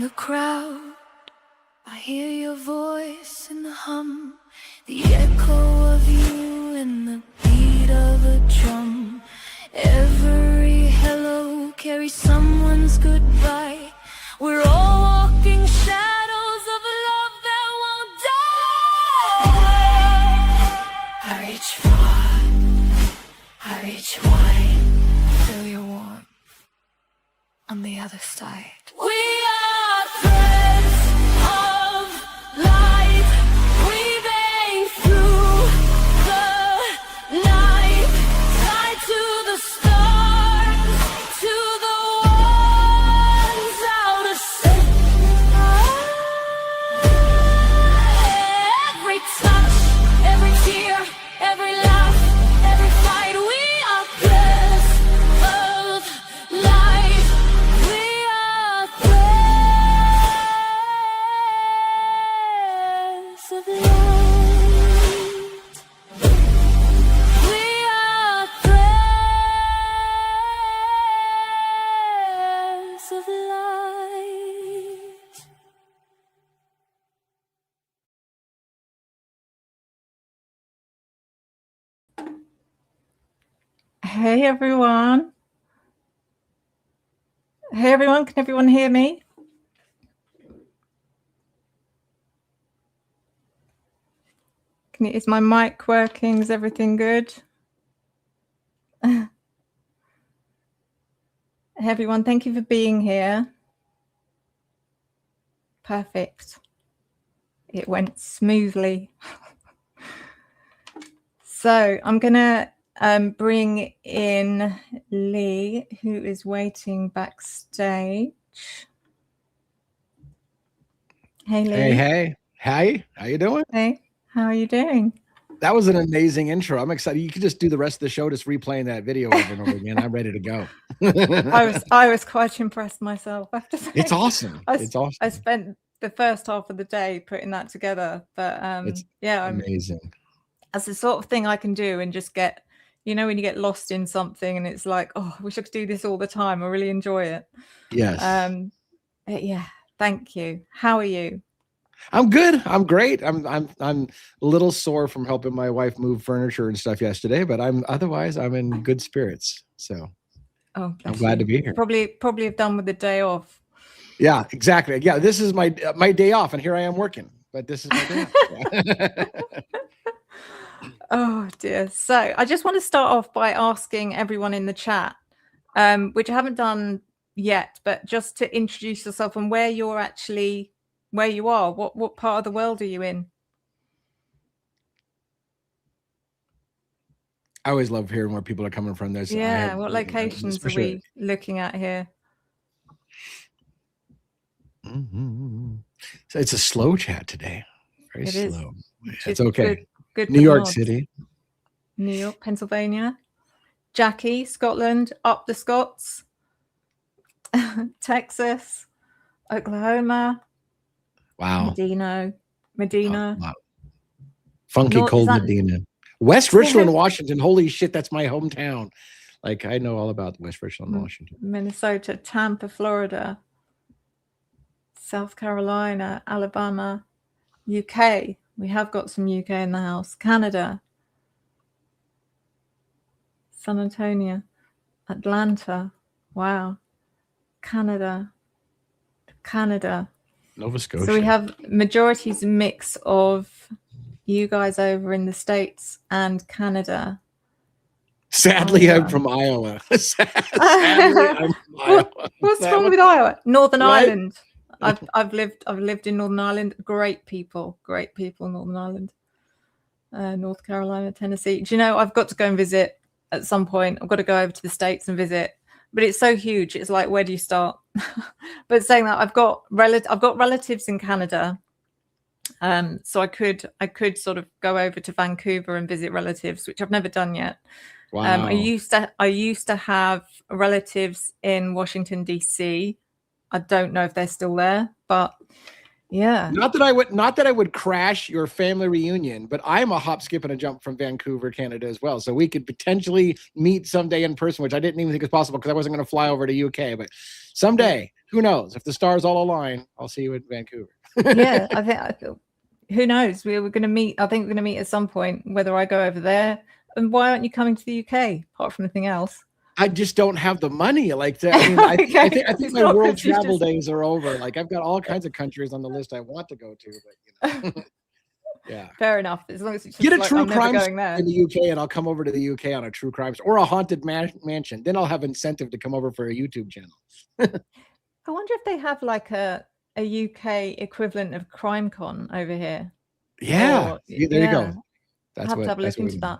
the crowd, I hear your voice in the hum, the echo of you in the beat of a drum. Every hello carries someone's goodbye. We're all walking shadows of a love that won't die. I reach far, I reach wide, feel your warmth on the other side. We are threads of light, weaving through the night, tied to the stars, to the ones out of sight. Every touch, every tear, every laugh, every fight, we are threads of light. We are threads of light. We are threads of light. Hey everyone. Hey everyone, can everyone hear me? Is my mic working? Is everything good? Hey everyone, thank you for being here. Perfect. It went smoothly. So I'm gonna bring in Lee, who is waiting backstage. Hey Lee. Hey, how you doing? Hey, how are you doing? That was an amazing intro. I'm excited. You could just do the rest of the show just replaying that video over and over again. I'm ready to go. I was quite impressed myself, I have to say. It's awesome. It's awesome. I spent the first half of the day putting that together, but It's yeah, amazing. That's the sort of thing I can do and just get, you know, when you get lost in something and it's like, oh, I wish I could do this all the time. I really enjoy it. Yes. Yeah, thank you. How are you? I'm good. I'm great. I'm a little sore from helping my wife move furniture and stuff yesterday, but otherwise I'm in good spirits. So I'm glad to be here. Probably have done with the day off. Yeah, exactly. Yeah, this is my day off, and here I am working. But this is my day off. Oh dear. So I just want to start off by asking everyone in the chat, which I haven't done yet, but just to introduce yourself and where you are. What part of the world are you in? I always love hearing where people are coming from. What locations are we looking at here? So it's a slow chat today. Very slow. It's okay. Good New York City. New York, Pennsylvania. Jackie, Scotland, up the Scots. Texas, Oklahoma. Wow. Medina. Wow. Funky cold Medina. West Richland, Washington. Holy shit, that's my hometown. Like, I know all about West Richland, Washington. Minnesota, Tampa, Florida, South Carolina, Alabama, UK. We have got some UK in the house. Canada, San Antonio, Atlanta. Wow. Canada. Nova Scotia. So we have majority's a mix of you guys over in the States and Canada. Sadly, I'm from Iowa. Sadly, I'm from Iowa. What's wrong with Iowa? Northern Ireland. I've lived in Northern Ireland. Great people in Northern Ireland. North Carolina, Tennessee. Do you know, I've got to go and visit at some point. I've got to go over to the States and visit. But it's so huge. It's like, where do you start? But saying that, I've got relatives in Canada. So I could sort of go over to Vancouver and visit relatives, which I've never done yet. Wow. I used to have relatives in Washington, DC. I don't know if they're still there, but yeah. Not that I would crash your family reunion, but I'm a hop, skip, and a jump from Vancouver, Canada as well. So we could potentially meet someday in person, which I didn't even think was possible because I wasn't going to fly over to UK. But someday who knows? If the stars all align, I'll see you in Vancouver. Yeah, I think who knows? We're going to meet. I think we're going to meet at some point. Whether I go over there, and why aren't you coming to the UK? Apart from anything else, I just don't have the money. Like, I mean, I think my world travel days are over. Like, I've got all kinds of countries on the list I want to go to, but you know. Yeah, fair enough. As long as it's just get a like, true I'm never crime going there in the UK, and I'll come over to the UK on a true crimes or a haunted mansion. Then I'll have incentive to come over for a YouTube channel. I wonder if they have like a UK equivalent of CrimeCon over here. Yeah, or, there you go. That's have to have a look into that.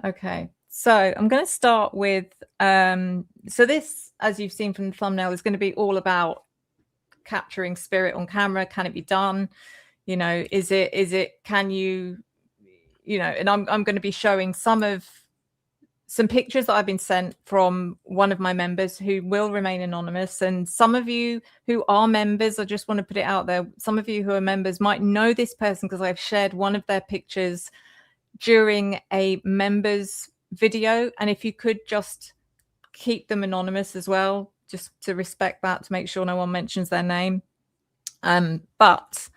Okay, so I'm going to start with so this, as you've seen from the thumbnail, is going to be all about capturing spirit on camera. Can it be done? You know, is it can you know, and I'm going to be showing some pictures that I've been sent from one of my members who will remain anonymous. And some of you who are members, I just want to put it out there, some of you who are members might know this person because I've shared one of their pictures during a members video. And if you could just keep them anonymous as well, just to respect that, to make sure no one mentions their name. But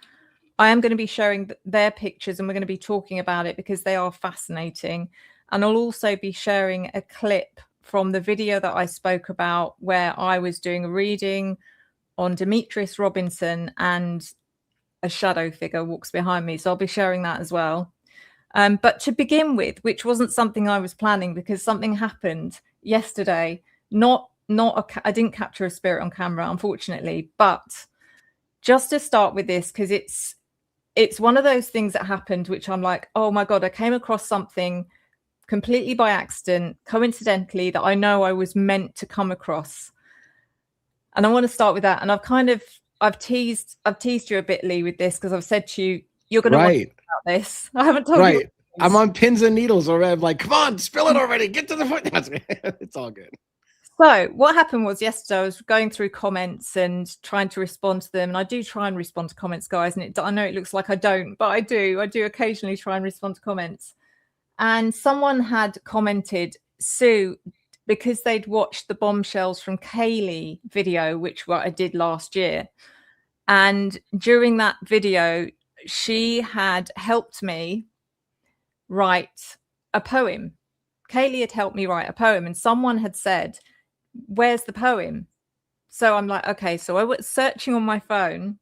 I am going to be sharing their pictures, and we're going to be talking about it because they are fascinating. And I'll also be sharing a clip from the video that I spoke about where I was doing a reading on Demetrius Robinson and a shadow figure walks behind me. So I'll be sharing that as well. But to begin with, which wasn't something I was planning because something happened yesterday. I didn't capture a spirit on camera, unfortunately, but just to start with this, because it's one of those things that happened, which I'm like, oh my God, I came across something completely by accident, coincidentally, that I know I was meant to come across. And I want to start with that. And I've teased you a bit, Lee, with this, because I've said to you, you're going to want to talk about this. I haven't told you. I'm on pins and needles already. I'm like, come on, spill it already. Get to the point. It's all good. So what happened was yesterday I was going through comments and trying to respond to them. And I do try and respond to comments, guys. And I know it looks like I don't, but I do occasionally try and respond to comments. And someone had commented, Sue, because they'd watched the Bombshells from Kaylee video, which I did last year. And during that video, she had helped me write a poem. Kaylee had helped me write a poem, and someone had said, where's the poem? So I'm like, okay, so I was searching on my phone.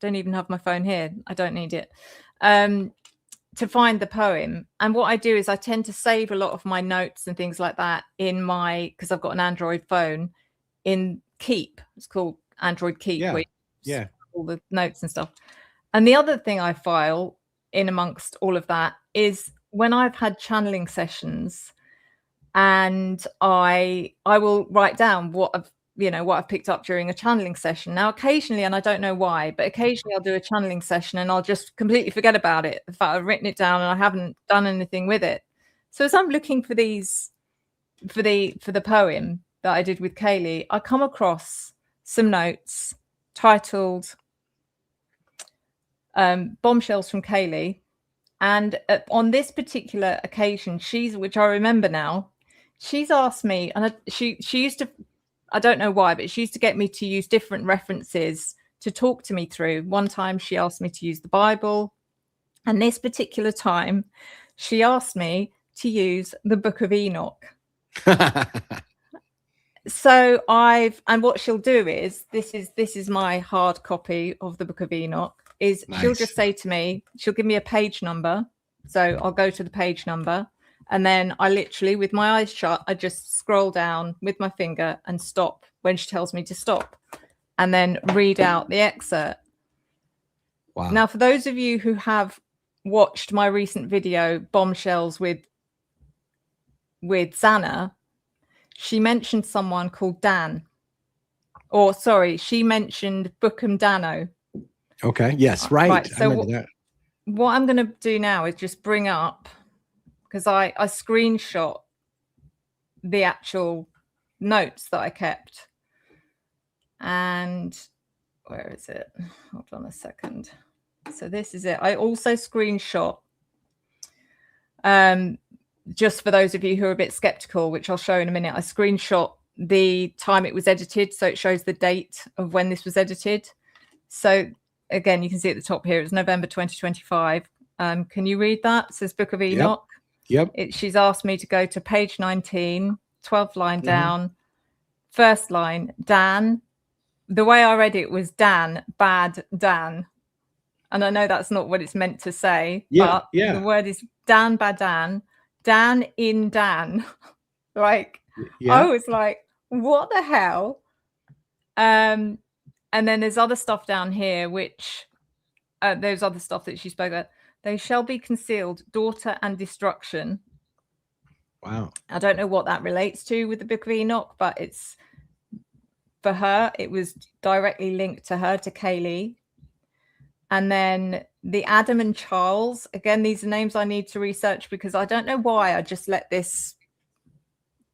Don't even have my phone here. I don't need it. To find the poem. And what I do is I tend to save a lot of my notes and things like that in because I've got an Android phone, in Keep. It's called Android Keep. Yeah. All the notes and stuff. And the other thing I file in amongst all of that is when I've had channeling sessions, and I will write down what I've picked up during a channeling session. Now, occasionally, and I don't know why, but occasionally I'll do a channeling session and I'll just completely forget about it. In fact, I've written it down and I haven't done anything with it. So as I'm looking for these, for the poem that I did with Kaylee, I come across some notes titled Bombshells from Kaylee. And on this particular occasion, which I remember now, she's asked me, and she used to, I don't know why, but she used to get me to use different references to talk to me through. One time she asked me to use the Bible. And this particular time, she asked me to use the Book of Enoch. So and what she'll do is, this is my hard copy of the Book of Enoch, is nice. She'll just say to me, she'll give me a page number. So I'll go to the page number. And then I literally, with my eyes shut, I just scroll down with my finger and stop when she tells me to stop, and then read out the excerpt. Wow. Now, for those of you who have watched my recent video, Bombshells with Xana, she mentioned someone called Dan. Or, sorry, she mentioned Bookham Dano. Okay, yes, right. So I remember that. What I'm going to do now is just bring up, because I screenshot the actual notes that I kept. And where is it? Hold on a second. So this is it. I also screenshot, just for those of you who are a bit skeptical, which I'll show in a minute, I screenshot the time it was edited, so it shows the date of when this was edited. So again, you can see at the top here, it's November 2025. Can you read that? It says Book of Enoch. Yep. She's asked me to go to page 19, 12th line down, first line, Dan. The way I read it was Dan, bad Dan. And I know that's not what it's meant to say, but the word is Dan, bad Dan, Dan in Dan. Like, I was like, what the hell? And then there's other stuff down here, which there's other stuff that she spoke about. They shall be concealed, daughter and destruction. Wow. I don't know what that relates to with the Book of Enoch, but it's for her. It was directly linked to her, to Kaylee. And then the Adam and Charles. Again, these are names I need to research because I don't know why I just let this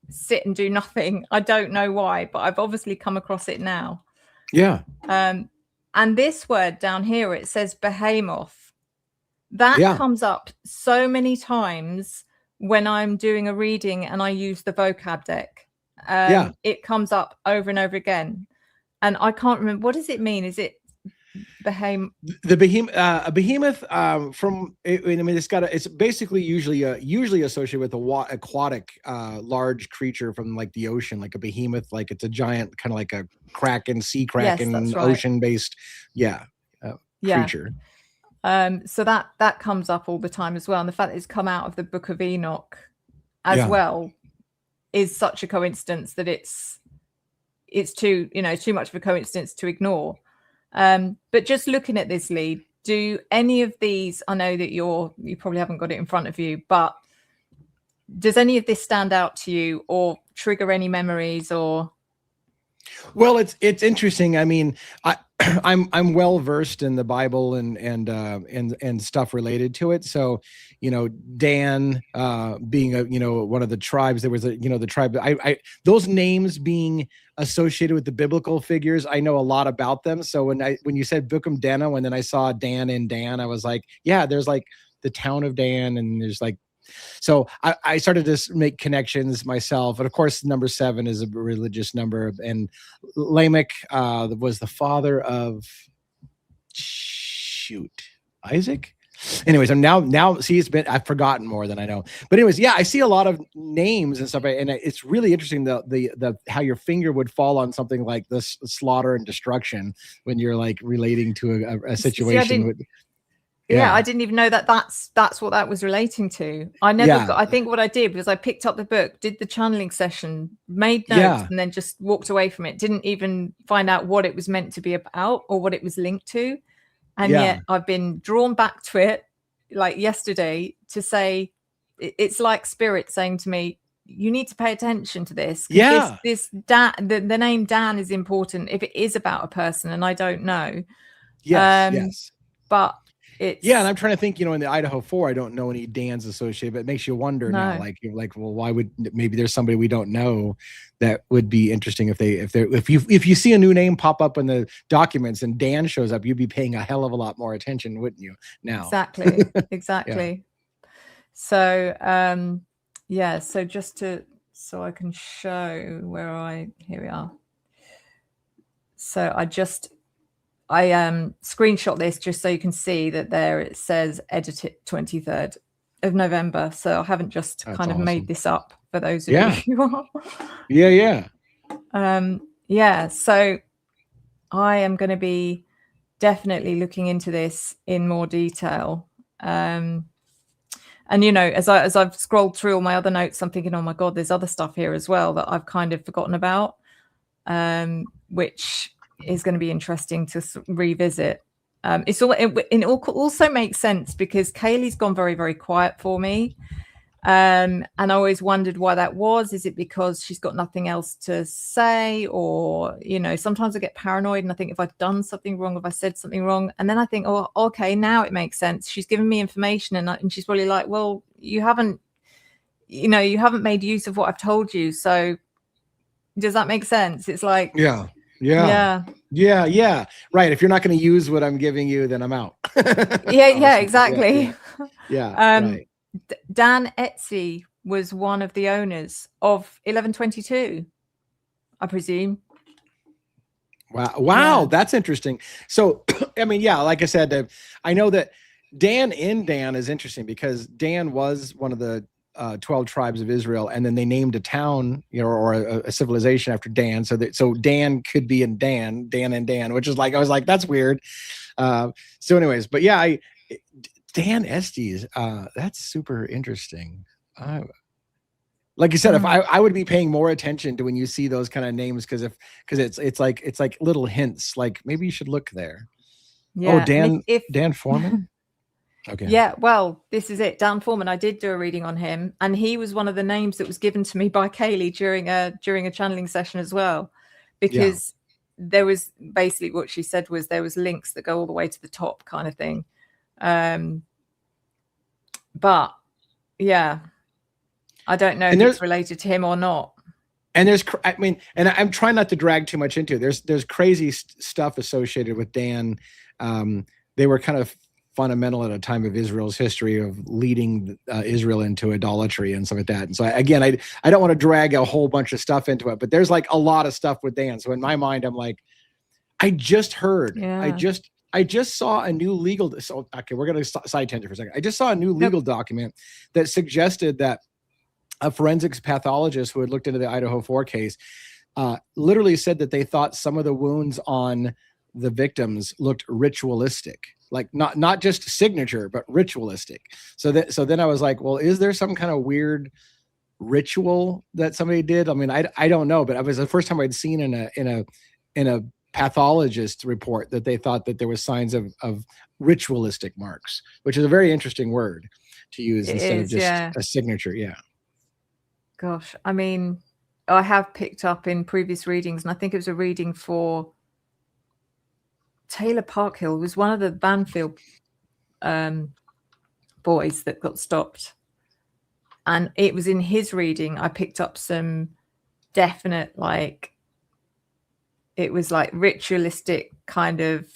sit and do nothing. I don't know why, but I've obviously come across it now. Yeah. And this word down here, it says behemoth. That comes up so many times when I'm doing a reading and I use the vocab deck. It comes up over and over again. And I can't remember. What does it mean? Is it behemoth? The behemoth, a behemoth, it's basically usually associated with aquatic, large creature from like the ocean, like a behemoth, like it's a giant, kind of like a kraken, sea kraken, ocean-based, creature. So that comes up all the time as well. And the fact that it's come out of the Book of Enoch as well is such a coincidence that it's too much of a coincidence to ignore. But just looking at this lead, do any of these, I know that you probably haven't got it in front of you, but does any of this stand out to you or trigger any memories? Or well, it's interesting. I mean, I'm well versed in the Bible and stuff related to it. So, Dan being one of the tribes, there was the tribe. Those names being associated with the biblical figures, I know a lot about them. So when you said Bookum Dana, and then I saw Dan and Dan, I was like, yeah, there's like the town of Dan, and there's like. So I started to make connections myself. And of course, number 7 is a religious number. And Lamech was the father of, Isaac? Anyways, I'm now see, I've forgotten more than I know. But anyways, I see a lot of names and stuff. And it's really interesting the how your finger would fall on something like this slaughter and destruction when you're like relating to a situation. I didn't even know that's what that was relating to. I think what I did was I picked up the book, did the channeling session, made notes, and then just walked away from it. Didn't even find out what it was meant to be about or what it was linked to. And yet I've been drawn back to it like yesterday to say, it's like spirit saying to me, you need to pay attention to this. This Dan, the name Dan is important if it is about a person, and I don't know. Yes. But and I'm trying to think, in the Idaho 4, I don't know any Dans associated, but it makes you wonder now, like, well, why would maybe there's somebody we don't know that would be interesting if you see a new name pop up in the documents and Dan shows up, you'd be paying a hell of a lot more attention, wouldn't you? Now. Exactly. So, so I can show here we are. So I screenshot this just so you can see that there it says edited 23rd of November. So I haven't just That's kind of awesome. Made this up for those of you who are. So I am going to be definitely looking into this in more detail. And as I've scrolled through all my other notes, I'm thinking, oh my God, there's other stuff here as well that I've kind of forgotten about, which is going to be interesting to revisit. It also makes sense because Kaylee's gone very, very quiet for me. And I always wondered why that was. Is it because she's got nothing else to say? Or, sometimes I get paranoid and I think if I've done something wrong, if I said something wrong, and then I think, oh, okay, now it makes sense. She's given me information and she's probably like, well, you haven't made use of what I've told you. So does that make sense? It's like, Yeah. Right. If you're not going to use what I'm giving you, then I'm out. Exactly. Right. Dan Etsy was one of the owners of 1122. I presume. Wow, Yeah. that's interesting. So, I mean, yeah, like I said, I know that Dan is interesting because Dan was one of the 12 tribes of Israel, and then they named a town, or a civilization after Dan. So Dan could be in Dan and Dan, which is like, I was like, that's weird. So, anyways, but yeah, Dan Estes, that's super interesting. Like you said, if I would be paying more attention to when you see those kind of names, because it's like little hints, like maybe you should look there. Yeah. Oh, Dan Foreman. Okay. Yeah, well, this is it. Dan Foreman. I did do a reading on him, and he was one of the names that was given to me by Kaylee during a channeling session as well, because there was basically what she said was there was links that go all the way to the top, kind of thing. But yeah, I don't know if it's related to him or not. And and I'm trying not to drag too much into it. There's crazy stuff associated with Dan. They were kind of fundamental at a time of Israel's history of leading Israel into idolatry and stuff like that. And so again, I don't want to drag a whole bunch of stuff into it, but there's like a lot of stuff with Dan. So in my mind, I'm like, I just heard, I just saw a new legal. So okay, we're going to side tangent for a second. I just saw a new legal document that suggested that a forensics pathologist who had looked into the Idaho 4 case literally said that they thought some of the wounds on the victims looked ritualistic, like not just signature, but ritualistic. So then I was like, well, is there some kind of weird ritual that somebody did? I mean, I don't know, but it was the first time I'd seen in a pathologist report that they thought that there was signs of ritualistic marks, which is a very interesting word to use instead of just a signature. Yeah. Gosh, I mean, I have picked up in previous readings, and I think it was a reading for Taylor Parkhill. It was one of the Banfield boys that got stopped. And it was in his reading, I picked up some definite, like, it was like ritualistic kind of,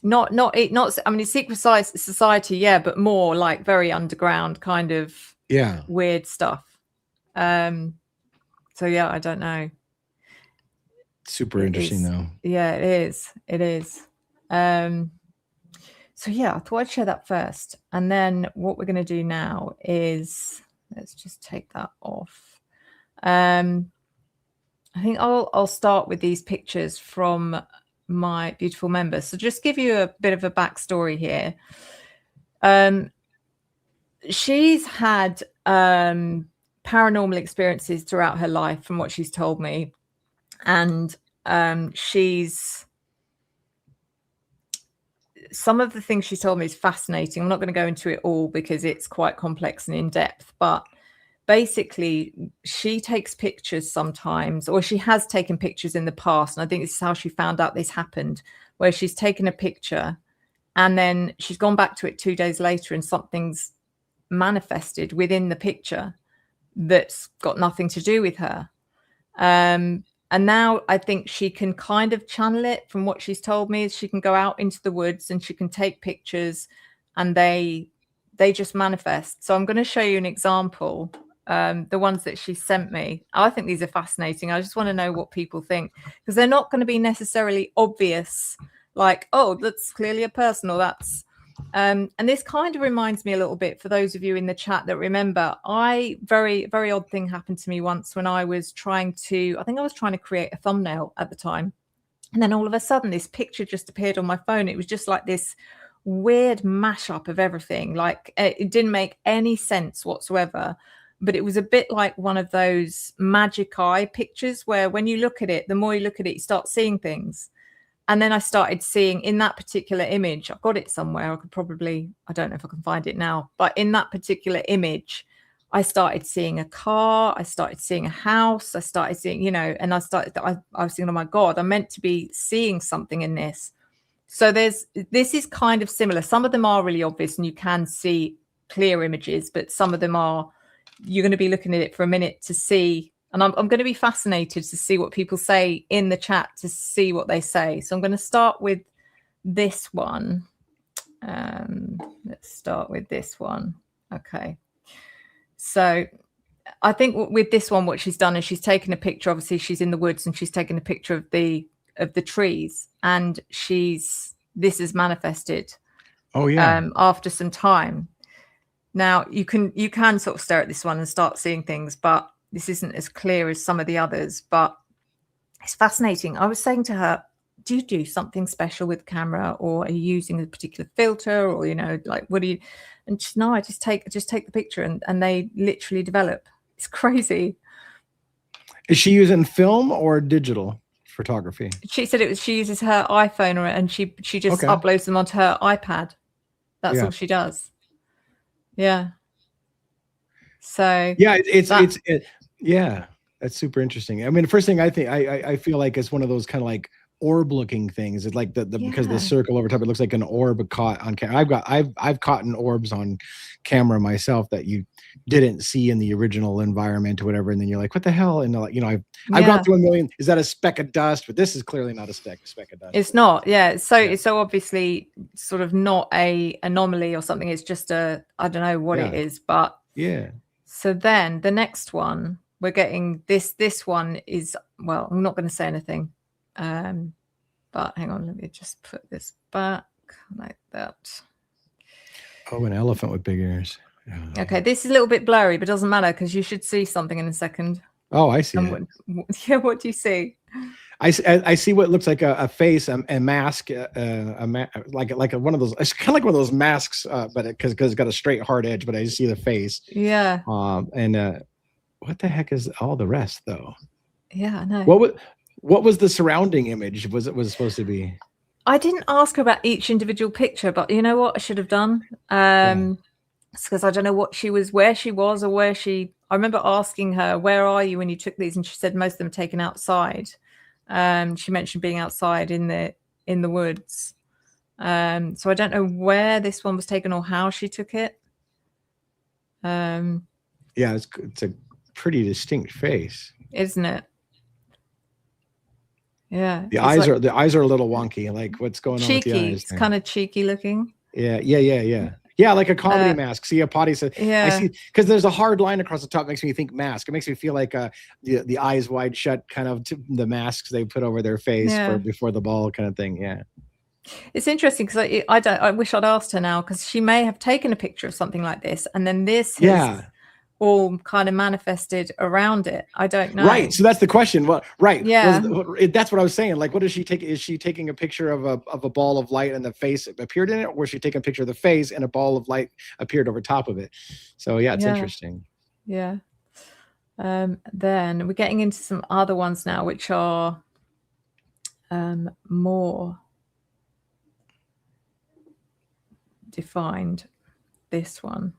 not I mean, secret society, yeah, but more like very underground kind of weird stuff. So yeah, I don't know. Super interesting though. Yeah, it is. So yeah, I thought I'd share that first. And then what we're going to do now is, let's just take that off. I think I'll start with these pictures from my beautiful members. So just give you a bit of a backstory here. She's had paranormal experiences throughout her life, from what she's told me. And some of the things she told me is fascinating. I'm not going to go into it all because it's quite complex and in depth, but basically she takes pictures sometimes, or she has taken pictures in the past. And I think this is how she found out this happened, where she's taken a picture and then she's gone back to it 2 days later and something's manifested within the picture that's got nothing to do with her. And now I think she can kind of channel it. From what she's told me, is she can go out into the woods and she can take pictures and they just manifest. So I'm going to show you an example. The ones that she sent me, I think these are fascinating. I just want to know what people think, because they're not going to be necessarily obvious, like, oh, that's clearly a person, or that's and this kind of reminds me a little bit, for those of you in the chat that remember, very odd thing happened to me once when I was trying to create a thumbnail at the time. And then all of a sudden this picture just appeared on my phone. It was just like this weird mashup of everything. Like, it didn't make any sense whatsoever, but it was a bit like one of those magic eye pictures where when you look at it, the more you look at it, you start seeing things. And then I started seeing in that particular image, I've got it somewhere, I don't know if I can find it now, but in that particular image, I started seeing a car, I started seeing a house, I started seeing, and I was thinking, oh my God, I'm meant to be seeing something in this. So this is kind of similar. Some of them are really obvious and you can see clear images, but some of them are, you're going to be looking at it for a minute to see. And I'm going to be fascinated to see what people say in the chat, to see what they say. So I'm going to start with this one. Let's start with this one. Okay. So I think with this one, what she's done is she's taken a picture. Obviously, she's in the woods and she's taken a picture of the trees, and this is manifested. Oh yeah. After some time. Now you can sort of stare at this one and start seeing things, but this isn't as clear as some of the others. But it's fascinating. I was saying to her, do you do something special with camera, or are you using a particular filter, or like what do you? And she's, no, I just take the picture, and they literally develop. It's crazy. Is she using film or digital photography? She said she uses her iPhone, and she just uploads them onto her iPad. That's all she does. Yeah. So yeah, yeah, that's super interesting. I mean, the first thing I feel like it's one of those kind of like orb looking things. It's like because the circle over top, it looks like an orb caught on camera. I've caught in orbs on camera myself that you didn't see in the original environment or whatever, and then you're like, what the hell? And I've gone through a million. Is that a speck of dust? But this is clearly not a speck of dust. It's not. Yeah. So so obviously sort of not a anomaly or something. It's just I don't know what it is, but yeah. So then the next one we're getting this one is, well, I'm not going to say anything. But hang on, let me just put this back like that. Oh, an elephant with big ears. Okay, this is a little bit blurry, but doesn't matter because you should see something in a second. Oh, I see. What do you see? I see what looks like a face, a mask, like one of those. It's kind of like one of those masks, but because it's got a straight hard edge. But I just see the face. Yeah. And what the heck is all the rest though? Yeah, I know. What was the surrounding image? Was supposed to be? I didn't ask her about each individual picture, but you know what I should have done? It's because I don't know where she was, or where she. I remember asking her, "Where are you when you took these?" And she said most of them taken outside. She mentioned being outside in the woods. So I don't know where this one was taken or how she took it. Yeah, it's a pretty distinct face, isn't it? Yeah. The eyes are a little wonky. Like what's going on with the eyes? It's kind of cheeky looking. Yeah. Yeah, like a comedy mask. See, a potty says, I see, because there's a hard line across the top. Makes me think mask. It makes me feel like the eyes wide shut, kind of the masks they put over their face before the ball, kind of thing. Yeah, it's interesting because I wish I'd asked her now, because she may have taken a picture of something like this, and then this has all kind of manifested around it. I don't know. Right. So that's the question. Well, right. Yeah. That's what I was saying. Like, what is she taking? Is she taking a picture of a ball of light and the face appeared in it, or is she taking a picture of the face and a ball of light appeared over top of it? So yeah, it's interesting. Yeah. Then we're getting into some other ones now, which are more defined. This one.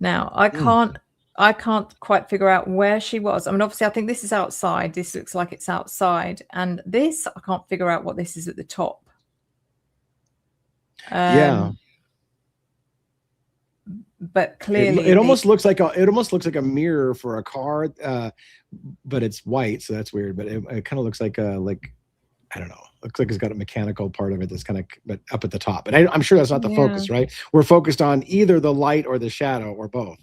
Now, I can't quite figure out where she was. I mean, obviously, I think this is outside. This looks like it's outside. And this, I can't figure out what this is at the top. Yeah. But clearly, it almost looks like a mirror for a car, but it's white, so that's weird. But it kind of looks like I don't know. Looks like it's got a mechanical part of it that's kind of, but up at the top. But I'm sure that's not the focus, right? We're focused on either the light or the shadow or both.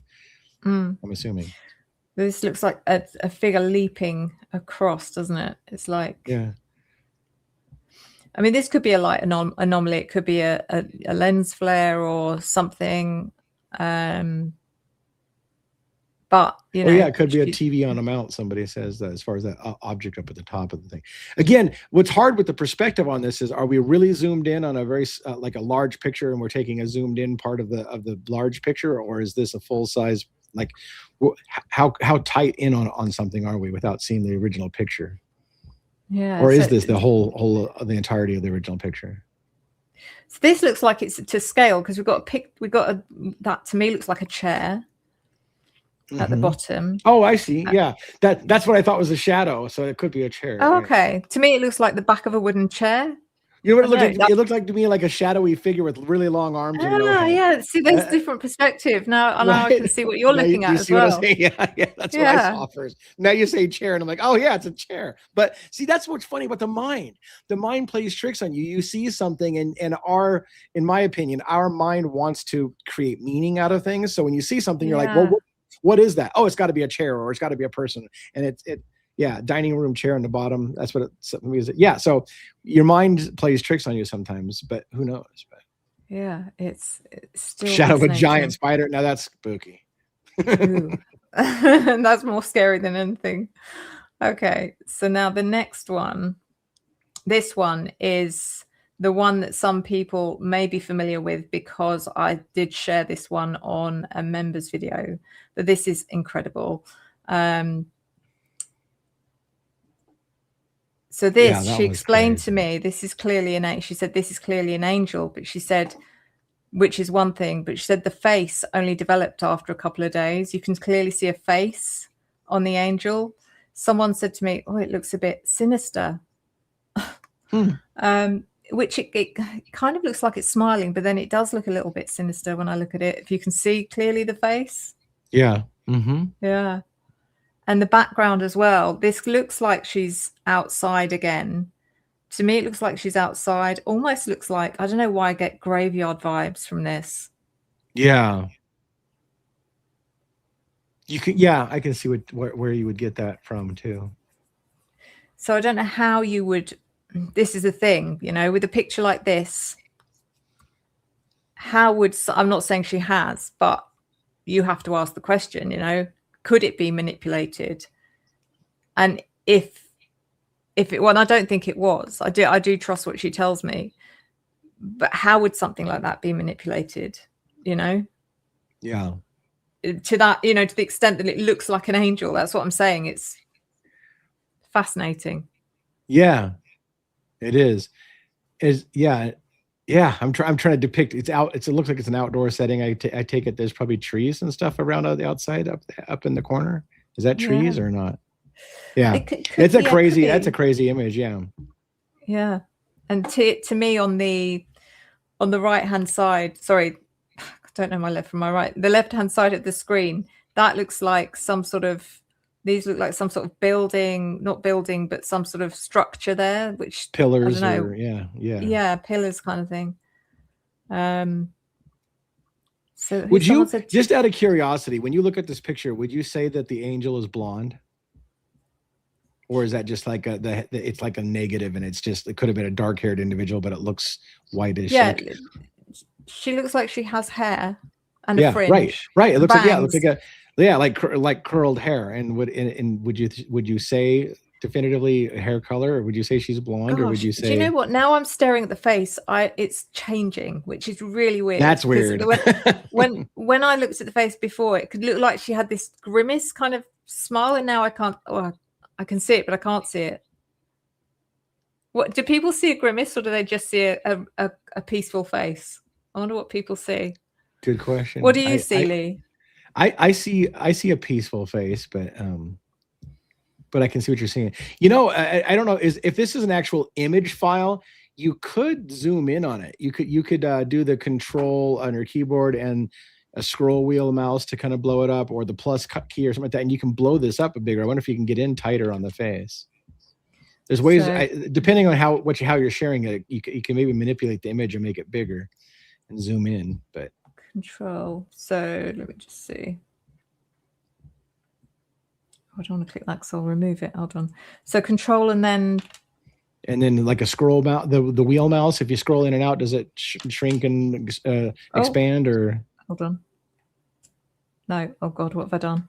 I'm assuming. This looks like a figure leaping across, doesn't it? It's like, yeah. I mean, this could be a light anomaly. It could be a lens flare or something. But it could be a TV on a mount. Somebody says that, as far as that object up at the top of the thing. Again, what's hard with the perspective on this is, are we really zoomed in on a very like a large picture, and we're taking a zoomed in part of the large picture, or is this a full size? Like, how tight in on something are we without seeing the original picture? Yeah. Or is this the whole the entirety of the original picture? So this looks like it's to scale, because that to me looks like a chair. At the bottom. Oh, I see. Yeah, that's what I thought was a shadow, so it could be a chair. Oh, okay. To me, it looks like the back of a wooden chair. You know what it looked like? It looked like to me like a shadowy figure with really long arms. And no head. Yeah. See, there's different perspective now. Now I can see what you're looking at as well. Yeah, that's what I saw first. Now you say chair, and I'm like, oh yeah, it's a chair. But see, that's what's funny about the mind. The mind plays tricks on you. You see something, and in my opinion, our mind wants to create meaning out of things. So when you see something, you're like, well, what what is that? Oh, it's got to be a chair, or it's got to be a person. And yeah, dining room chair on the bottom. That's what it means. Yeah. So your mind plays tricks on you sometimes, but who knows? But Yeah, it's still shadow of a fascinating. giant spider. Now that's spooky. Ooh. That's more scary than anything. Okay, so now the next one. This one is the one that some people may be familiar with because I did share this one on a members video, but this is incredible. So this, Yeah, she explained to me, this is clearly an angel. She said, this is clearly an angel, but she said, which is one thing, but she said the face only developed after a couple of days. You can clearly see a face on the angel. Someone said to me, oh, it looks a bit sinister. Which it kind of looks like it's smiling, but then it does look a little bit sinister when I look at it. If you can see clearly the face. Yeah. Yeah. And the background as well. This looks like she's outside again. To me, it looks like she's outside. Almost looks like, I don't know why I get graveyard vibes from this. Yeah. You can, yeah, I can see where you would get that from too. So I don't know how you would, this is the thing, you know, with a picture like this, how would, I'm not saying she has, but you have to ask the question, you know, could it be manipulated? And if it, well, I don't think it was, I do trust what she tells me, but how would something like that be manipulated, you know? Yeah. To that, you know, to the extent that it looks like an angel. That's what I'm saying. It's fascinating. Yeah, it is. Yeah. I'm trying to depict. It looks like it's an outdoor setting. I take it there's probably trees and stuff around on the outside up in the corner. Is that trees or not? Yeah, it's a crazy. That's a crazy image. Yeah. Yeah, and to me on the right hand side. Sorry, I don't know my left from my right. The left hand side of the screen, that looks like some sort of. These look like some sort of building, not building, but some sort of structure there, which pillars. I don't know. Yeah, pillars kind of thing. So would you, just out of curiosity, when you look at this picture, would you say that the angel is blonde? Or is that just like it's like a negative and it's just, it could have been a dark haired individual, but it looks whitish. Yeah, like, she looks like she has hair and a fringe. Right. It looks bangs. like, it looks like like curled hair. And would you say definitively hair color, or would you say she's blonde? Or would you say, do you know what? Now I'm staring at the face. It's changing, which is really weird. That's weird. when I looked at the face before, it could look like she had this grimace kind of smile, and now I can't. Oh, I can see it, but I can't see it. What do people see, a grimace, or do they just see a peaceful face? I wonder what people see. Good question. What do you see, Lee? I see a peaceful face, but I can see what you're seeing. You know, I don't know, if this is an actual image file, you could zoom in on it. You could do the control on your keyboard and a scroll wheel mouse to kind of blow it up, or the plus key or something like that, and you can blow this up a bigger. I wonder if you can get in tighter on the face. There's ways, depending on how you're sharing it, you can maybe manipulate the image and make it bigger and zoom in. But control. So let me just see. I don't want to click that because I'll remove it. Hold on. So control and then like a scroll mouse, the wheel mouse. If you scroll in and out, does it shrink and expand or? Hold on. No. Oh God, what have I done?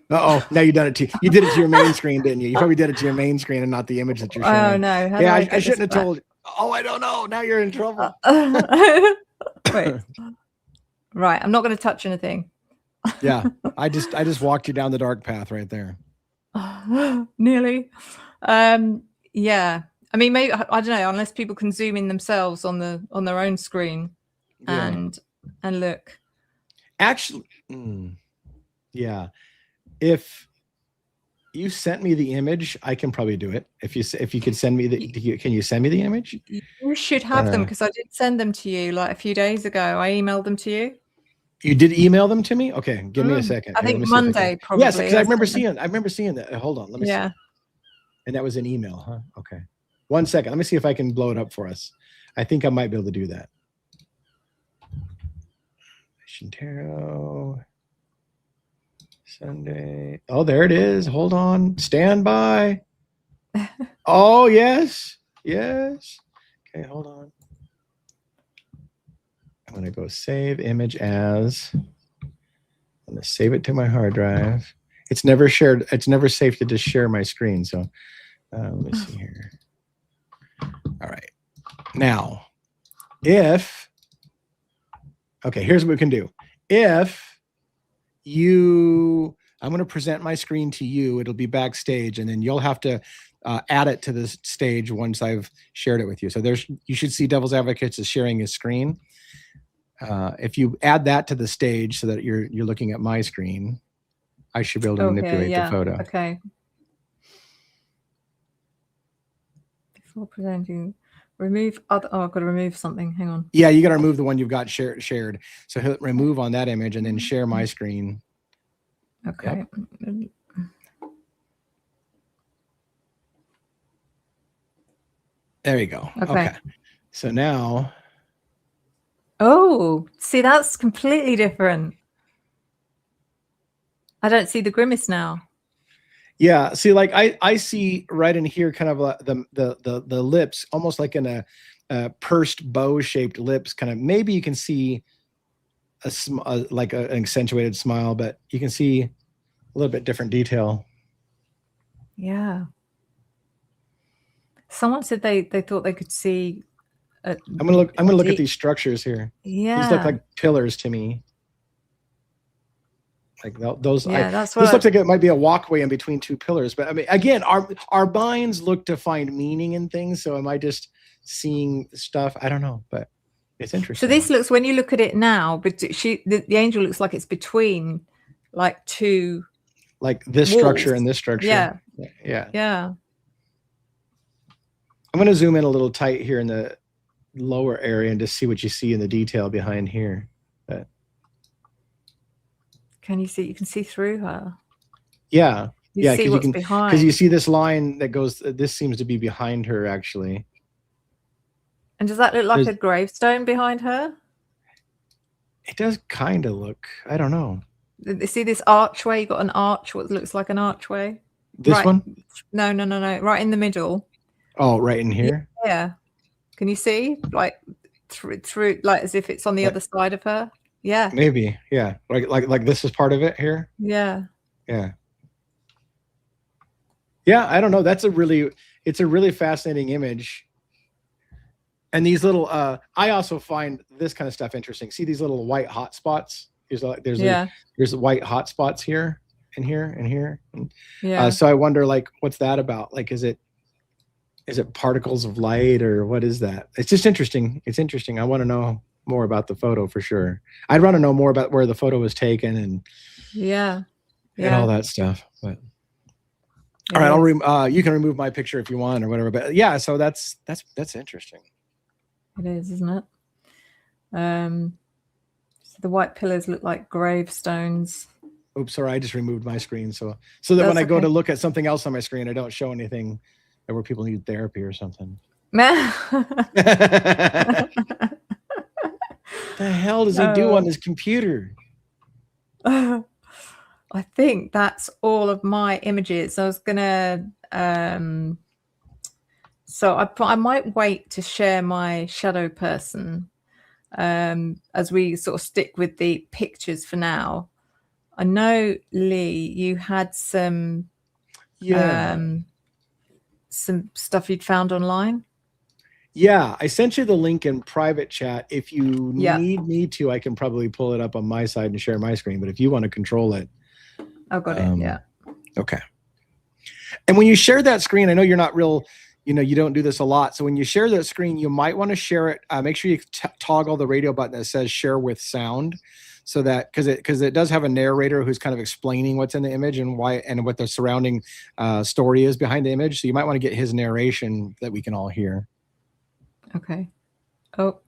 Oh, now you done it you did it to your main screen, didn't you? You probably did it to your main screen and not the image that you're showing. Oh no. Yeah, I shouldn't have told you. Oh, I don't know. Now you're in trouble. Wait. Right. I'm not going to touch anything. Yeah. I just walked you down the dark path right there. Nearly. Yeah. I mean, maybe, I don't know, unless people can zoom in themselves on their own screen and look. Actually, yeah. If you sent me the image, I can probably do it. If you could send me can you send me the image? You should have them, because I did send them to you like a few days ago. I emailed them to you. You did email them to me? Okay, give me a second. I think Monday, probably. Yes, because I remember seeing that. Hold on, let me see. And that was an email, huh? Okay. 1 second. Let me see if I can blow it up for us. I think I might be able to do that. Tarot. Sunday. Oh, there it is. Hold on. Stand by. Oh, yes. Yes. Okay, hold on. I'm going to go save image as. I'm going to save it to my hard drive. It's never shared. It's never safe to just share my screen. So let me see here. All right. Now, okay, here's what we can do. If I'm going to present my screen to you. It'll be backstage, and then you'll have to add it to this stage once I've shared it with you. So you should see Devil's Advocates is sharing his screen. If you add that to the stage so that you're looking at my screen, I should be able to manipulate the photo. Okay. Before presenting, remove other. Oh, I've got to remove something. Hang on. Yeah, you got to remove the one you've got shared. So hit remove on that image and then share my screen. Okay. Yep. There you go. Okay. So now. Oh, see, that's completely different. I don't see the grimace now. Yeah, see, like I see right in here, kind of the lips, almost like in a pursed bow-shaped lips. Kind of, maybe you can see like an accentuated smile, but you can see a little bit different detail. Yeah. Someone said they thought they could see. I'm gonna look at these structures here. Yeah, these look like pillars to me. Like those. Yeah, that's what. This looks like it might be a walkway in between two pillars. But I mean, again, our minds look to find meaning in things. So am I just seeing stuff? I don't know, but it's interesting. So this looks, when you look at it now, but the angel looks like it's between like two. Like this walls. Structure and this structure. Yeah. Yeah. Yeah. I'm going to zoom in a little tight here in the lower area and just see what you see in the detail behind here. But can you see? You can see through her. Yeah. You see what's behind. Because you see this line that goes. This seems to be behind her, actually. And does that look like a gravestone behind her? It does kind of look. I don't know. See this archway? You got an arch. What looks like an archway? This one? No. Right in the middle. Oh, right in here. Yeah. Can you see? Like through, like as if it's on the other side of her. Yeah. Maybe. Yeah. Like this is part of it here. Yeah. Yeah. Yeah. I don't know. It's a really fascinating image. And these little, I also find this kind of stuff interesting. See these little white hot spots? There's white hot spots here and here and here. Yeah. So I wonder, like, what's that about? Like, is it particles of light, or what is that? It's just interesting. It's interesting. I want to know more about the photo for sure. I'd want to know more about where the photo was taken and and all that stuff. But all right, you can remove my picture if you want or whatever. But yeah, so that's interesting. It is, isn't it? So the white pillars look like gravestones. Oops, sorry, I just removed my screen so that when I go to look at something else on my screen, I don't show anything where people need therapy or something. The hell does he do on his computer? I think that's all of my images. I was gonna so I might wait to share my shadow person as we sort of stick with the pictures for now. I know, Lee, you had some stuff you'd found online. Yeah, I sent you the link in private chat. If you need me to, I can probably pull it up on my side and share my screen. But if you want to control it. I've got it, yeah. Okay. And when you share that screen, I know you're not real, you don't do this a lot. So when you share that screen, you might want to share it. Make sure you toggle the radio button that says share with sound. So that, because it does have a narrator who's kind of explaining what's in the image and why and what the surrounding story is behind the image. So you might want to get his narration that we can all hear. Okay. Oh.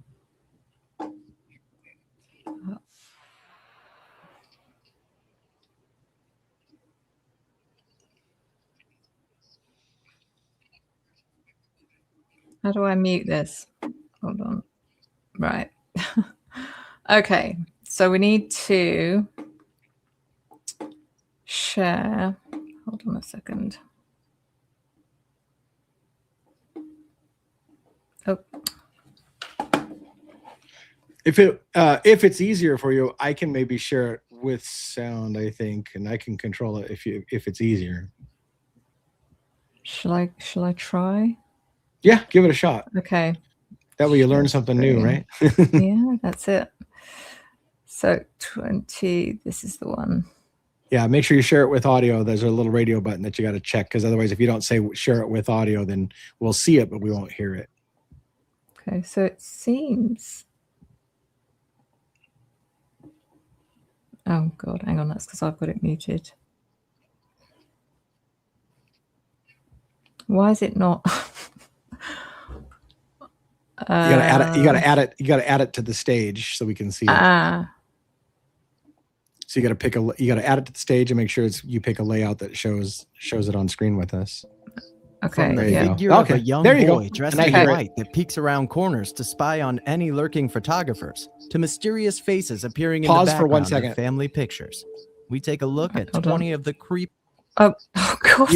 How do I mute this? Hold on. Right. Okay. So we need to share. Hold on a second. Oh, If it's easier for you, I can maybe share it with sound, I think, and I can control it if it's easier. shall I try? Yeah, give it a shot. Okay. That way you learn something new, right? Yeah, that's it. So 20, this is the one. Yeah, make sure you share it with audio. There's a little radio button that you got to check, because otherwise if you don't say share it with audio, then we'll see it, but we won't hear it. Okay, so it seems... Oh, God, hang on. That's because I've got it muted. Why is it not? You gotta add it. You gotta add it to the stage so we can see it. So you gotta add it to the stage and make sure you pick a layout that shows it on screen with us. Okay. From the Yeah. figure of a young boy dressed in Okay. white that peeks around corners to spy on any lurking photographers, to mysterious faces appearing in Pause the for background 1 of second. family pictures. We take a look at Hold on. 20 of the creep. Oh, God.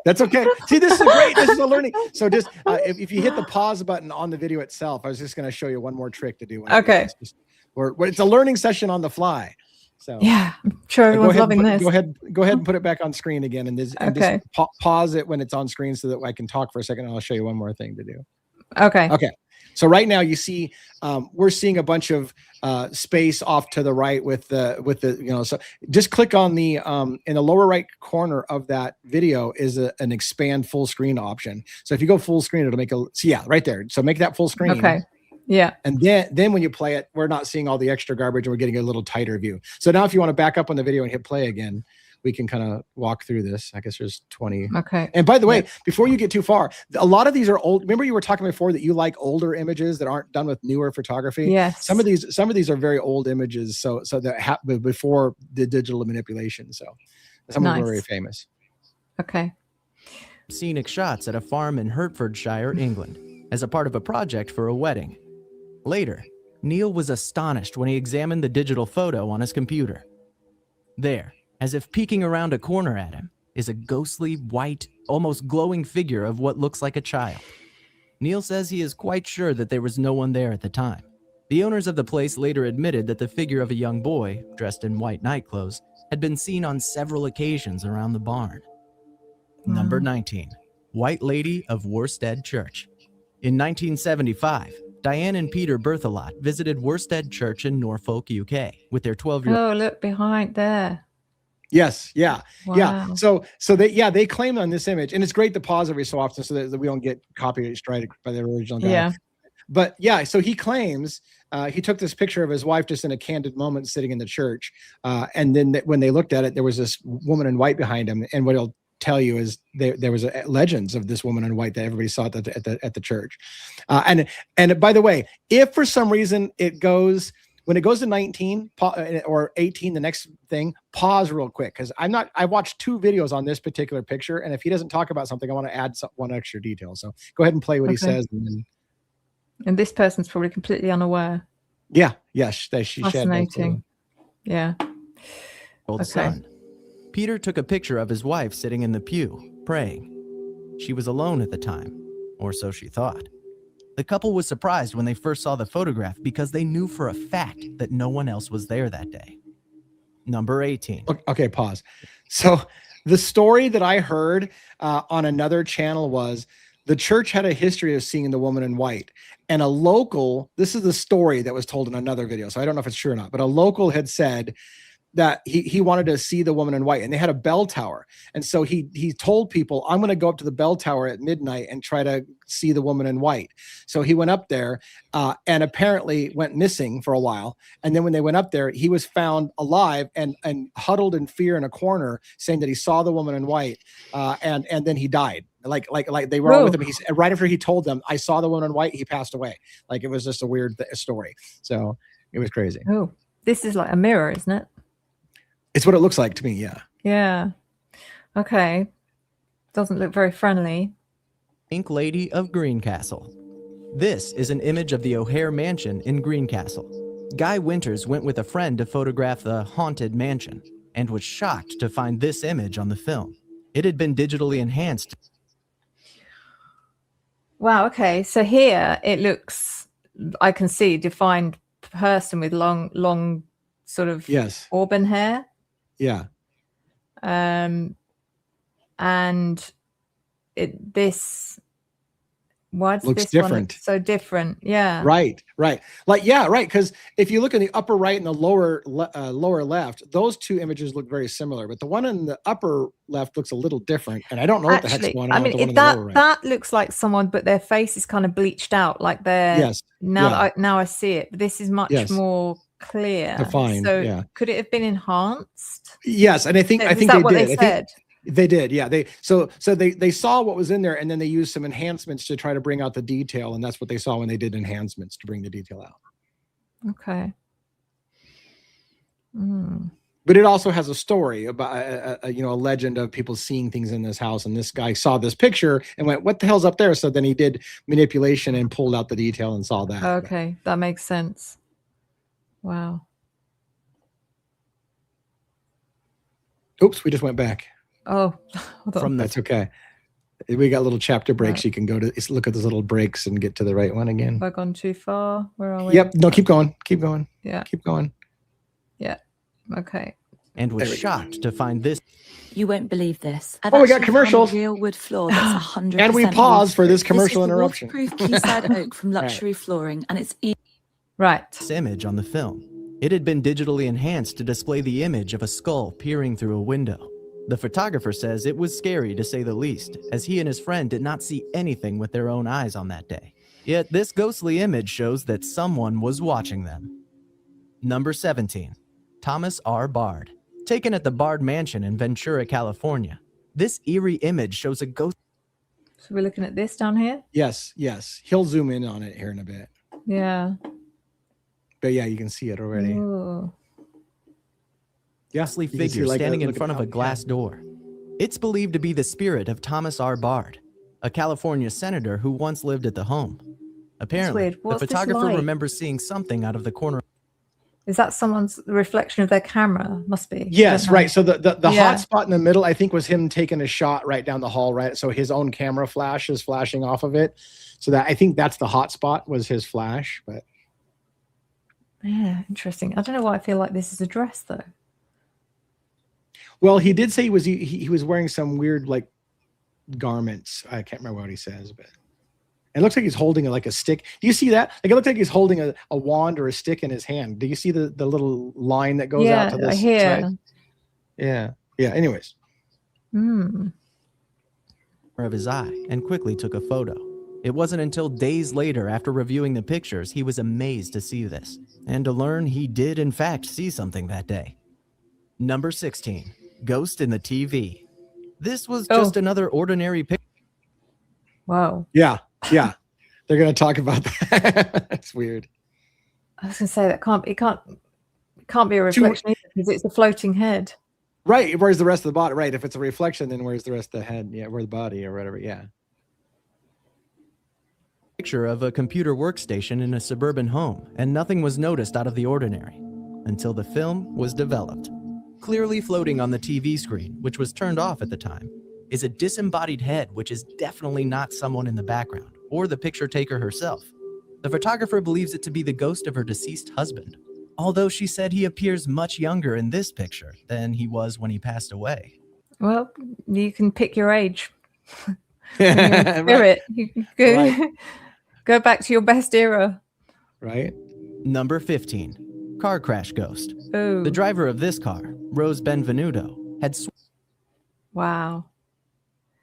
That's okay. See, this is great. This is a learning. So just if you hit the pause button on the video itself, I was just going to show you one more trick to do. Okay. It's a learning session on the fly. So Yeah, I'm sure everyone's loving this. Go ahead and put it back on screen again, and just pause it when it's on screen so that I can talk for a second, and I'll show you one more thing to do. Okay. Okay. So right now you see we're seeing a bunch of space off to the right with the so just click on the in the lower right corner of that video is an expand full screen option. So if you go full screen, it'll make right there. So make that full screen. Okay. Yeah. And then when you play it, we're not seeing all the extra garbage and we're getting a little tighter view. So now if you want to back up on the video and hit play again, we can kind of walk through this. I guess there's 20. Okay. And by the way, before you get too far, a lot of these are old. Remember you were talking before that you like older images that aren't done with newer photography? Yes. Some of these are very old images. So that happened before the digital manipulation. So some of them are very famous. Okay. Scenic shots at a farm in Hertfordshire, England, as a part of a project for a wedding. Later, Neil was astonished when he examined the digital photo on his computer. There, as if peeking around a corner at him, is a ghostly, white, almost glowing figure of what looks like a child. Neil says he is quite sure that there was no one there at the time. The owners of the place later admitted that the figure of a young boy, dressed in white nightclothes, had been seen on several occasions around the barn. Number 19. White Lady of Worstead Church. In 1975, Diane and Peter Berthelot visited Worstead Church in Norfolk, UK, with their 12-year-old. Oh, look behind there. Yes. Yeah. Wow. Yeah. So they claim on this image, and it's great to pause every so often so that we don't get copyright strike by the original guy. Yeah. But yeah, so he claims he took this picture of his wife just in a candid moment sitting in the church. And then when they looked at it, there was this woman in white behind him. And what he'll tell you is there was legends of this woman in white that everybody saw at the church. And by the way, if for some reason when it goes to 19 or 18, the next thing, pause real quick. Because I watched 2 videos on this particular picture. And if he doesn't talk about something, I want to add one extra detail. So go ahead and play what he says. And this person's probably completely unaware. Yeah. Yes. She Fascinating. Yeah. Son. Peter took a picture of his wife sitting in the pew, praying. She was alone at the time, or so she thought. The couple was surprised when they first saw the photograph because they knew for a fact that no one else was there that day. Number 18. Okay, pause. So the story that I heard on another channel was the church had a history of seeing the woman in white. And a local, this is the story that was told in another video, so I don't know if it's true or not, but a local had said that he wanted to see the woman in white, and they had a bell tower. And so he told people, I'm going to go up to the bell tower at midnight and try to see the woman in white. So he went up there and apparently went missing for a while. And then when they went up there, he was found alive and huddled in fear in a corner, saying that he saw the woman in white. And then he died. Like they were all with him. Right after he told them, I saw the woman in white, he passed away. Like it was just a weird story. So it was crazy. Oh, this is like a mirror, isn't it? It's what it looks like to me. Yeah. Yeah. Okay. Doesn't look very friendly. Pink Lady of Greencastle. This is an image of the O'Hare Mansion in Greencastle. Guy Winters went with a friend to photograph the haunted mansion. and was shocked to find this image on the film. It had been digitally enhanced. Wow. Okay. So here it looks, I can see defined person with long sort of Yes. auburn hair. Yeah. And this, why does Looks this one look different. so different? Yeah. Right. Like, yeah, right. Because if you look in the upper right and the lower left, those two images look very similar, but the one in the upper left looks a little different. And I don't know what the heck's going on with the one in the lower right. That looks like someone, but their face is kind of bleached out, like they're Yes. now I see it. But this is much more clear. Defined. So could it have been enhanced? Yes, and I think Is they that what did. they said? They did, yeah. They saw what was in there, and then they used some enhancements to try to bring out the detail, and that's what they saw when they did enhancements to bring the detail out. Okay. But it also has a story about a legend of people seeing things in this house, and this guy saw this picture and went, "What the hell's up there?" So then he did manipulation and pulled out the detail and saw that. Okay, that makes sense. Wow. Oops, we just went back. Oh, That's okay. We got little chapter breaks. Right. You can go to look at those little breaks and get to the right one again. Have I gone too far? Where are we? Yep. No, keep going. Keep going. Yeah. Keep going. Yeah. Okay. And was shocked to find this. You won't believe this. We got commercials. Real wood floor that's 100%. And we pause for this commercial interruption. This is the waterproof Quayside oak from Luxury Flooring, and it's this image on the film. It had been digitally enhanced to display the image of a skull peering through a window. The photographer says it was scary to say the least, as he and his friend did not see anything with their own eyes on that day. Yet this ghostly image shows that someone was watching them. Number 17, Thomas R. Bard. Taken at the Bard Mansion in Ventura, California. This eerie image shows a ghost. So we're looking at this down here? Yes. He'll zoom in on it here in a bit. Yeah. But yeah, you can see it already. Ooh. Ghostly figure standing in front of a glass door. It's believed to be the spirit of Thomas R. Bard, a California senator who once lived at the home. Apparently, the photographer remembers seeing something out of the corner. Is that someone's reflection of their camera? Must be. Yes, right. So the hot spot in the middle, I think, was him taking a shot right down the hall, right? So his own camera flash is flashing off of it. So that I think that's the hot spot was his flash. But yeah, interesting. I don't know why I feel like this is a dress though. Well, he did say he was wearing some weird like garments. I can't remember what he says, but it looks like he's holding like a stick. Do you see that? Like it looks like he's holding a wand or a stick in his hand. Do you see the little line that goes out to this side? Yeah. Anyways. Of his eye and quickly took a photo. It wasn't until days later, after reviewing the pictures, he was amazed to see this and to learn he did in fact see something that day. Number 16, Ghost in the TV. This was just another ordinary picture. Wow. Yeah. They're going to talk about that. That's weird. I was going to say that it can't be a reflection either, because it's a floating head. Right. Where's the rest of the body? Right. If it's a reflection, then where's the rest of the head? Yeah. Where's the body or whatever? Yeah. Picture of a computer workstation in a suburban home, and nothing was noticed out of the ordinary until the film was developed. Clearly floating on the TV screen, which was turned off at the time, is a disembodied head, which is definitely not someone in the background or the picture taker herself. The photographer believes it to be the ghost of her deceased husband, although she said he appears much younger in this picture than he was when he passed away. Well, you can pick your age. Spirit. You can go back to your best era. Right. Number 15. Car crash ghost. Ooh. The driver of this car, Rose Benvenuto, had... Wow.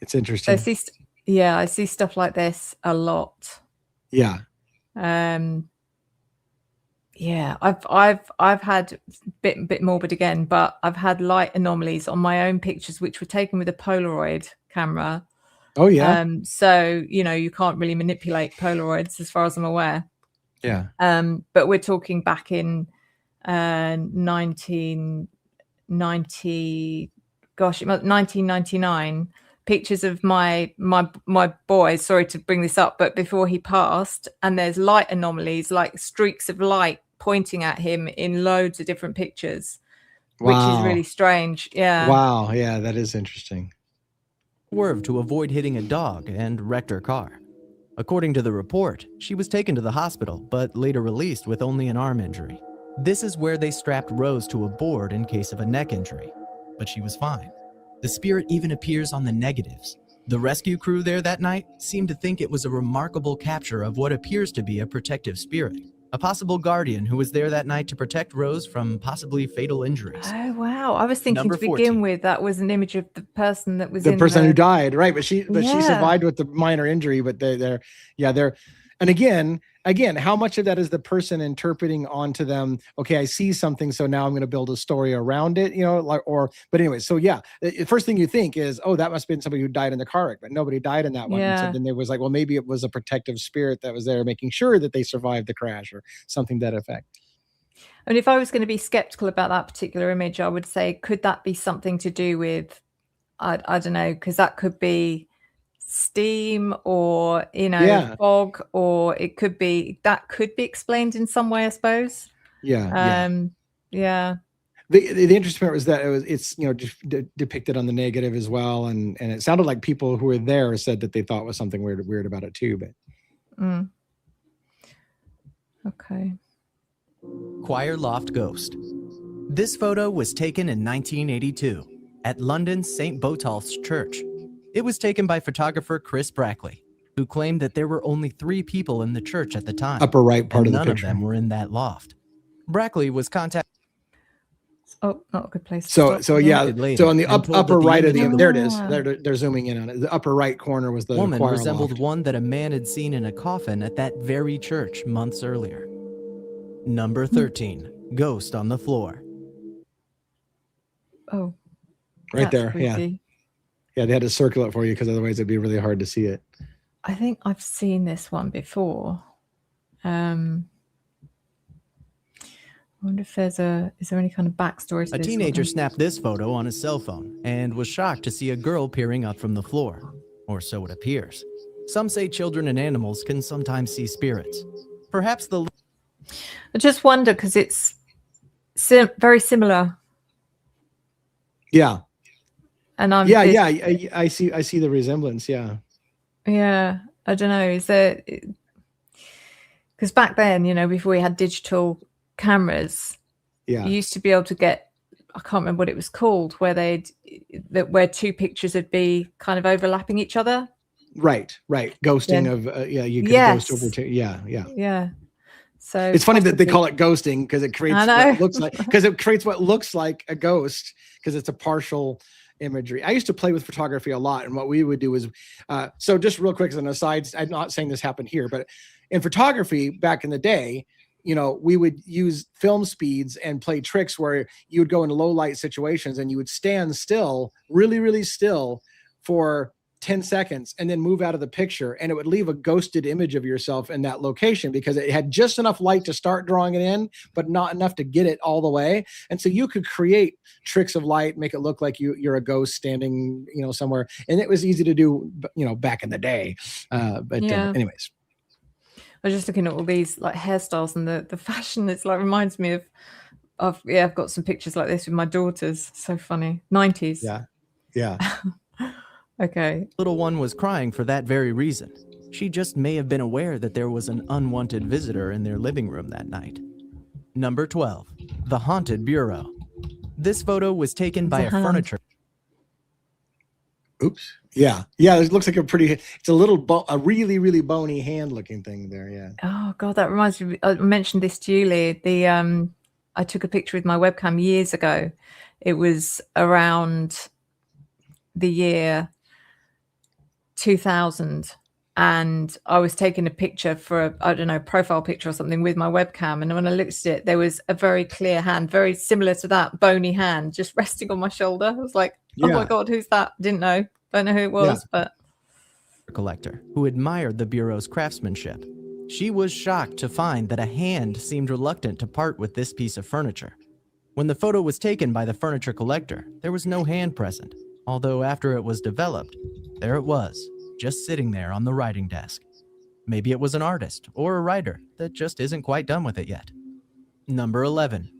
It's interesting. I see stuff like this a lot. Yeah. Yeah, I've had bit morbid again, but I've had light anomalies on my own pictures, which were taken with a Polaroid camera. Oh yeah. So you can't really manipulate Polaroids as far as I'm aware. Yeah. But we're talking back in 1999. Pictures of my boy. Sorry to bring this up, but before he passed, and there's light anomalies, like streaks of light pointing at him in loads of different pictures. which is Wow. really strange. Yeah. Wow. Yeah, that is interesting. Swerved to avoid hitting a dog and wrecked her car. According to the report, she was taken to the hospital, but later released with only an arm injury. This is where they strapped Rose to a board in case of a neck injury, but she was fine. The spirit even appears on the negatives. The rescue crew there that night seemed to think it was a remarkable capture of what appears to be a protective spirit, a possible guardian who was there that night to protect Rose from possibly fatal injuries. Oh wow! I was thinking Number to begin 14. with that was an image of the person that was The in person the... who died, right? But she Yeah. survived with the minor injury. But they're and again, how much of that is the person interpreting onto them? Okay, I see something, so now I'm going to build a story around it, but anyway, so yeah, the first thing you think is, oh, that must have been somebody who died in the car wreck, but nobody died in that one. And so Yeah. then there was like, well, maybe it was a protective spirit that was there making sure that they survived the crash or something to that effect. And if I was going to be skeptical about that particular image, I would say, could that be something to do with, I don't know, because that could be steam or Yeah. fog, or it could be explained in some way, I suppose. Yeah. Yeah. The interesting part was that it's depicted on the negative as well, and it sounded like people who were there said that they thought was something weird about it too. But Okay. Choir Loft Ghost. This photo was taken in 1982 at London's St. Botolph's Church. It was taken by photographer Chris Brackley, who claimed that there were only 3 people in the church at the time. upper right part and of the none picture. of them were in that loft. Brackley was contacted. Oh, not a good place. To So stop. yeah, later so on the and told upper that the right of the image of there it is. Ah. They're zooming in on it. The upper right corner was the woman choir resembled loft. one that a man had seen in a coffin at that very church months earlier. Number 13, Ghost on the Floor. Oh, Right that's there. Yeah. creepy. Yeah, they had to circle it for you because otherwise it'd be really hard to see it. I think I've seen this one before. I wonder if is there any kind of backstory to A this teenager one? snapped this photo on his cell phone and was shocked to see a girl peering up from the floor, or so it appears. Some say children and animals can sometimes see spirits. Perhaps the I just wonder because it's very similar, Yeah. and I'm I see the resemblance. Yeah. Yeah, I don't know. Is there, because back then, before we had digital cameras, Yeah. you used to be able to get, I can't remember what it was called, where where 2 pictures would be kind of overlapping each other. Right. Ghosting Yeah. of you could Yes. ghost over to Yeah. So It's funny that they possibly- call it ghosting because it creates I know. what looks like a ghost because it's a partial imagery. I used to play with photography a lot, and what we would do is so just real quick as an aside, I'm not saying this happened here, but in photography back in the day, we would use film speeds and play tricks where you would go into low light situations and you would stand still, really, really still for 10 seconds and then move out of the picture, and it would leave a ghosted image of yourself in that location because it had just enough light to start drawing it in, but not enough to get it all the way. And so you could create tricks of light, make it look like you're a ghost standing, somewhere. And it was easy to do, back in the day. Anyways. I was just looking at all these like hairstyles and the fashion. It's like reminds me of I've got some pictures like this with my daughters. So funny. 90s. Yeah. Okay. little one was crying for that very reason. She just may have been aware that there was an unwanted visitor in their living room that night. Number 12, The Haunted Bureau. This photo was taken by a hand. furniture. Oops. Yeah. It looks like it's a really, really bony hand looking thing there. Yeah. Oh God, that reminds me. I mentioned this to you, Lee. I took a picture with my webcam years ago. It was around the year 2000, and I was taking a picture for a profile picture or something with my webcam, and when I looked at it, there was a very clear hand, very similar to that bony hand, just resting on my shoulder. I was like, oh my God, who's that? Don't know who it was, but collector who admired the Bureau's craftsmanship. She was shocked to find that a hand seemed reluctant to part with this piece of furniture. When the photo was taken by the furniture collector, there was no hand present, although after it was developed, there it was, just sitting there on the writing desk. Maybe it was an artist or a writer that just isn't quite done with it yet. Number 11.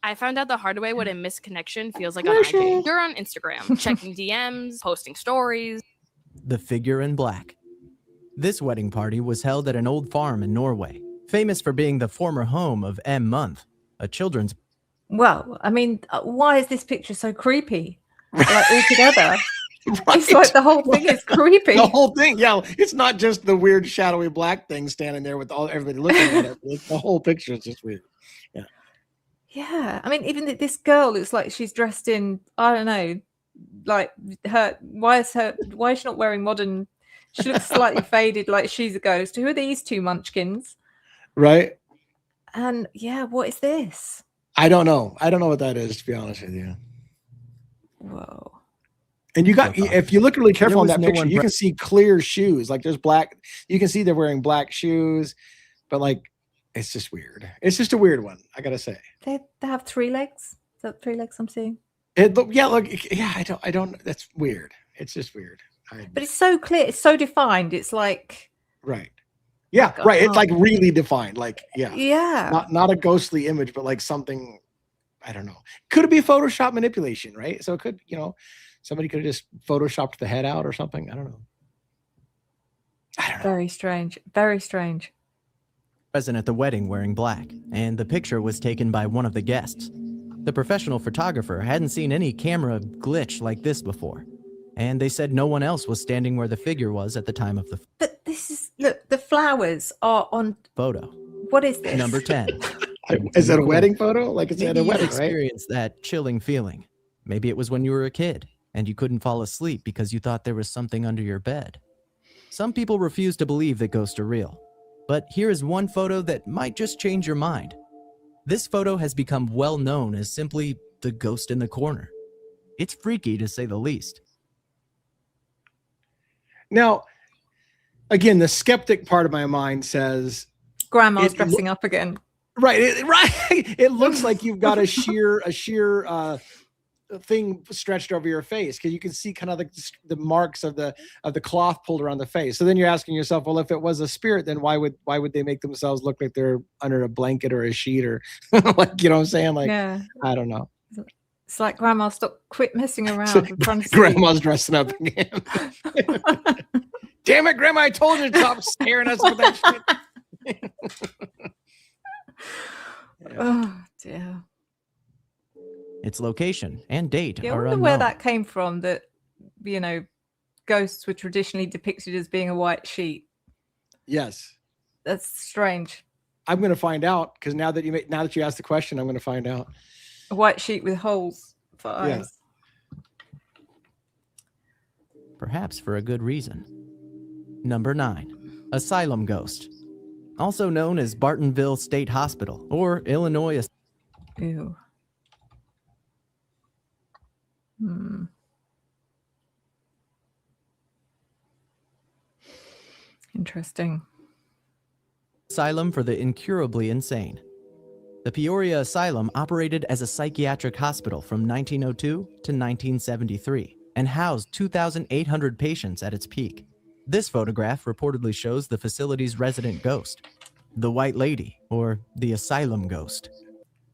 I found out the hard way what a missed connection feels like on IG. You're on Instagram, checking DMs, posting stories. The figure in black. This wedding party was held at an old farm in Norway, famous for being the former home of M Month, a children's. Well, I mean, why is this picture so creepy? Like altogether, Right. it's like the whole thing is creepy. The whole thing, yeah. It's not just the weird shadowy black thing standing there with everybody looking at it. The whole picture is just weird. Yeah. Yeah, I mean, even this girl looks like she's dressed in, I don't know, like why is she not wearing modern? She looks slightly faded, like she's a ghost. Who are these two munchkins? Right. And yeah, what is this? I don't know. I don't know what that is, to be honest with you. Whoa. And you got, if you look really careful on was that no picture, one you can see clear shoes. Like there's black, you can see they're wearing black shoes, but like, it's just weird. It's just a weird one, I gotta say. They have 3 legs. Is that 3 legs I'm seeing? I don't, that's weird. It's just weird. But it's so clear. It's so defined. It's like. Right. Yeah, God. right. It's like really defined. Like, yeah. Yeah. Not a ghostly image, but like something, I don't know. Could it be Photoshop manipulation, right? So it could, somebody could have just Photoshopped the head out or something. I don't know. Very strange. Very strange. Present at the wedding wearing black, and the picture was taken by one of the guests. The professional photographer hadn't seen any camera glitch like this before, and they said no one else was standing where the figure was at the time of the But this is, look, the flowers are on. photo. What is this? Number 10. Is it a wedding photo? Like it's at Maybe a you wedding, right? experienced that chilling feeling. Maybe it was when you were a kid and you couldn't fall asleep because you thought there was something under your bed. Some people refuse to believe that ghosts are real, but here is one photo that might just change your mind. This photo has become well known as simply the ghost in the corner. It's freaky to say the least. Now, again, the skeptic part of my mind says, Grandma's dressing up again. right. It looks like you've got a sheer thing stretched over your face because you can see kind of the marks of the cloth pulled around the face. So then you're asking yourself, well, if it was a spirit, then why would they make themselves look like they're under a blanket or a sheet or like, you know what I'm saying? Like, Yeah. I don't know. It's like Grandma, quit messing around. I'm trying to see. Grandma's dressing up again. Damn it, Grandma! I told you to stop scaring us with that shit. Oh dear. Its location and date Yeah, I are wonder unknown. where that came from. That ghosts were traditionally depicted as being a white sheet. Yes, That's strange. I'm going to find out because now that you asked the question, I'm going to find out. A white sheet with holes for eyes. Perhaps for a good reason. Number 9. Asylum ghost. Also known as Bartonville State Hospital or Illinois. Ew. Interesting. Asylum for the incurably insane. The Peoria Asylum operated as a psychiatric hospital from 1902 to 1973 and housed 2,800 patients at its peak. This photograph reportedly shows the facility's resident ghost, the White Lady, or the Asylum Ghost.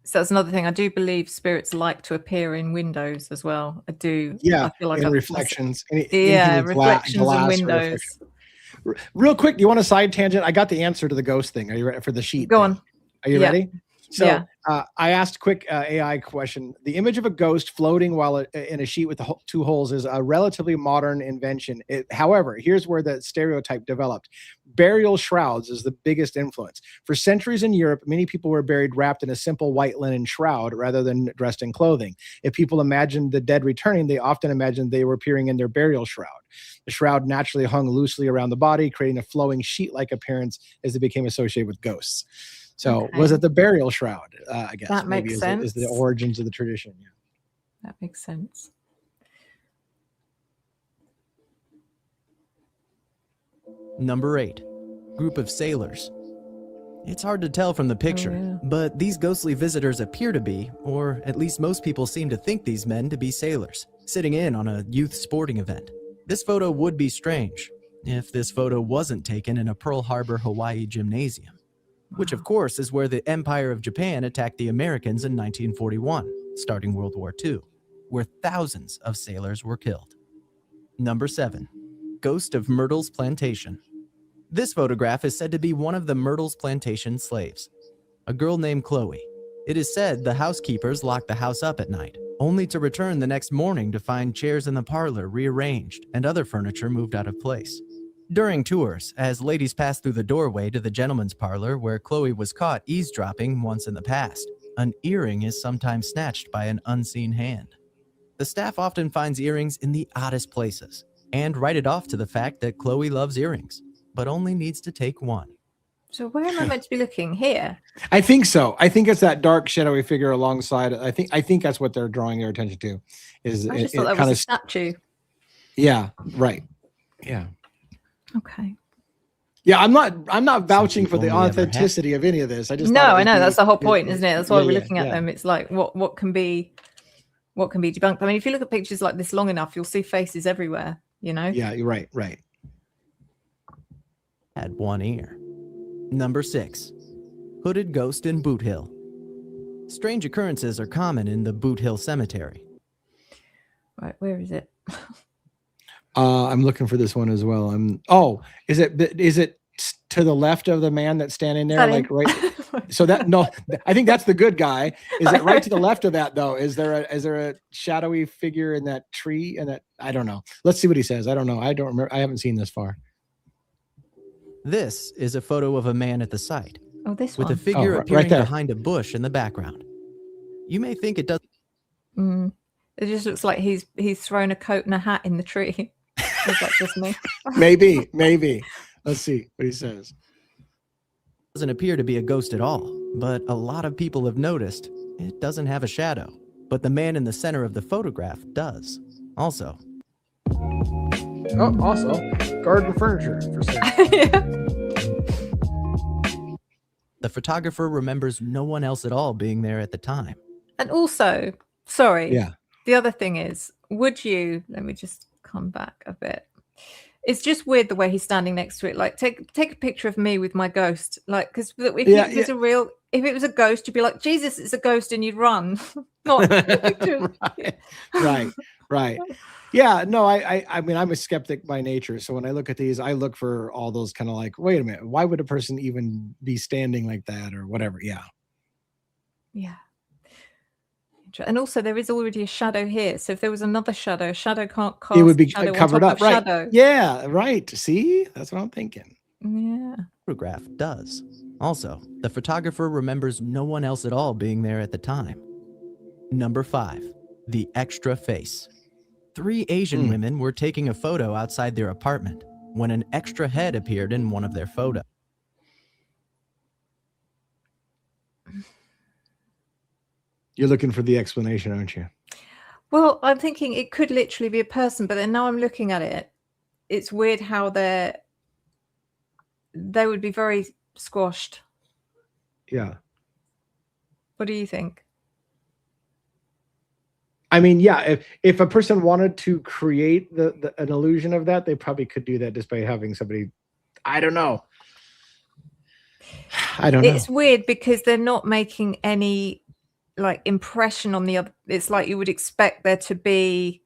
So that's another thing. I do believe spirits like to appear in windows as well. I do. Yeah, I feel like in I've- reflections. Yeah, reflections in glass or windows. reflection. Real quick, do you want a side tangent? I got the answer to the ghost thing. Are you ready for the sheet? Go thing? on. Are you Yeah. ready? So Yeah. I asked a quick AI question. The image of a ghost floating while in a sheet with the 2 holes is a relatively modern invention. However, here's where the stereotype developed. Burial shrouds is the biggest influence. For centuries in Europe, many people were buried wrapped in a simple white linen shroud rather than dressed in clothing. If people imagined the dead returning, they often imagined they were appearing in their burial shroud. The shroud naturally hung loosely around the body, creating a flowing sheet-like appearance as it became associated with ghosts. So Okay. was it the burial shroud? I guess That maybe makes is the sense. origins of the tradition. Yeah. That makes sense. Number 8. Group of sailors. It's hard to tell from the picture, yeah. but these ghostly visitors appear to be, or at least most people seem to think these men to be sailors, sitting in on a youth sporting event. This photo would be strange if this photo wasn't taken in a Pearl Harbor, Hawaii gymnasium. which of course is where the Empire of Japan attacked the Americans in 1941, starting World War II, where thousands of sailors were killed. Number 7. Ghost of Myrtle's Plantation. This photograph is said to be one of the Myrtle's Plantation slaves, a girl named Chloe. It is said the housekeepers locked the house up at night, only to return the next morning to find chairs in the parlor rearranged and other furniture moved out of place. During tours, as ladies passed through the doorway to the gentleman's parlor where Chloe was caught eavesdropping once in the past, an earring is sometimes snatched by an unseen hand. The staff often finds earrings in the oddest places and write it off to the fact that Chloe loves earrings, but only needs to take one. So where am I meant to be looking? Here? I think so. I think it's that dark, shadowy figure alongside. I think that's what they're drawing their attention to. Is I it, just thought it that kind was of a statue. Yeah, right. Yeah. Okay. Yeah, I'm not vouching for the people only ever have. authenticity of any of this. I just No, thought it I would know be- that's the whole point, isn't it? That's why Yeah, we're yeah, looking at yeah. them. It's like what can be debunked. I mean, if you look at pictures like this long enough, you'll see faces everywhere. You know. Yeah, you're right. Right. Had one ear. Number 6. Hooded Ghost in Boot Hill. Strange occurrences are common in the Boot Hill Cemetery. Right. Where is it? I'm looking for this one as well. Is it to the left of the man that's standing there, that like him? right? So that no, I think that's the good guy. Is it right to the left of that though? Is there a shadowy figure in that tree? And that I don't know. Let's see what he says. I don't know. I don't remember. I haven't seen this far. This is a photo of a man at the site, Oh, this with one. a figure right appearing there. behind a bush in the background. You may think it does. Mm. It just looks like he's thrown a coat and a hat in the tree. Is that just me? Maybe. Let's see what he says. Doesn't appear to be a ghost at all, but a lot of people have noticed it doesn't have a shadow. But the man in the center of the photograph does. Also, Oh, also garden furniture for sale. Yeah. the photographer remembers no one else at all being there at the time. And also, sorry. Yeah. The other thing is, would you? Let me just come back a bit. It's just weird the way he's standing next to it. Like, take a picture of me with my ghost. Like, because if it was a ghost, you'd be like, Jesus, it's a ghost, and you'd run. Not take a picture. right. Yeah, no, I mean, I'm a skeptic by nature. So when I look at these, I look for all those kind of like, wait a minute, why would a person even be standing like that or whatever? Yeah. Yeah. And also, there is already a shadow here. So if there was another shadow, shadow can't cast It would be shadow on covered top up, of right? shadow. Yeah, right. See, that's what I'm thinking. Yeah. Photograph does. Also, the photographer remembers no one else at all being there at the time. Number 5, the extra face. 3 Asian women were taking a photo outside their apartment when an extra head appeared in one of their photos. You're looking for the explanation, aren't you? Well, I'm thinking it could literally be a person, but then now I'm looking at it. It's weird how they would be very squashed. Yeah. What do you think? I mean, yeah, if a person wanted to create an illusion of that, they probably could do that just by having somebody. I don't know. It's weird because they're not making any like impression on the other. It's like you would expect there to be.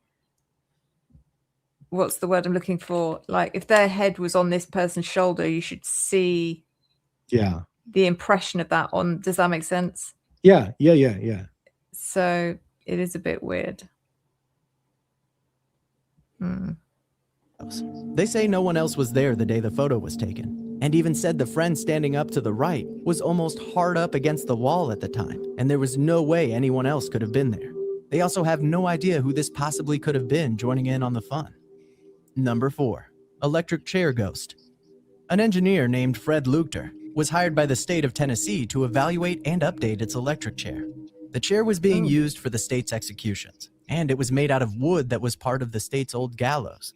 What's the word I'm looking for? Like if their head was on this person's shoulder, you should see. Yeah. The impression of that on. Does that make sense? Yeah. So it is a bit weird. They say no one else was there the day the photo was taken, and even said the friend standing up to the right was almost hard up against the wall at the time, and there was no way anyone else could have been there. They also have no idea who this possibly could have been joining in on the fun. Number 4, electric chair ghost. An engineer named Fred Luchter was hired by the state of Tennessee to evaluate and update its electric chair. The chair was being used for the state's executions, and it was made out of wood that was part of the state's old gallows.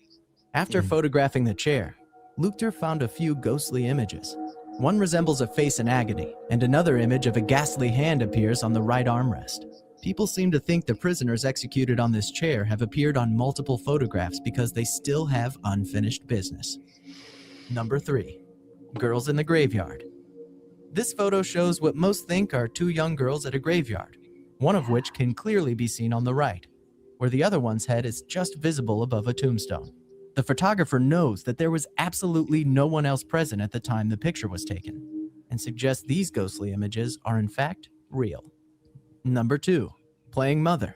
After photographing the chair, Luchter found a few ghostly images. One resembles a face in agony, and another image of a ghastly hand appears on the right armrest. People seem to think the prisoners executed on this chair have appeared on multiple photographs because they still have unfinished business. Number 3, girls in the graveyard. This photo shows what most think are two young girls at a graveyard, one of which can clearly be seen on the right, where the other one's head is just visible above a tombstone. The photographer knows that there was absolutely no one else present at the time the picture was taken, and suggests these ghostly images are in fact real. Number 2, playing mother.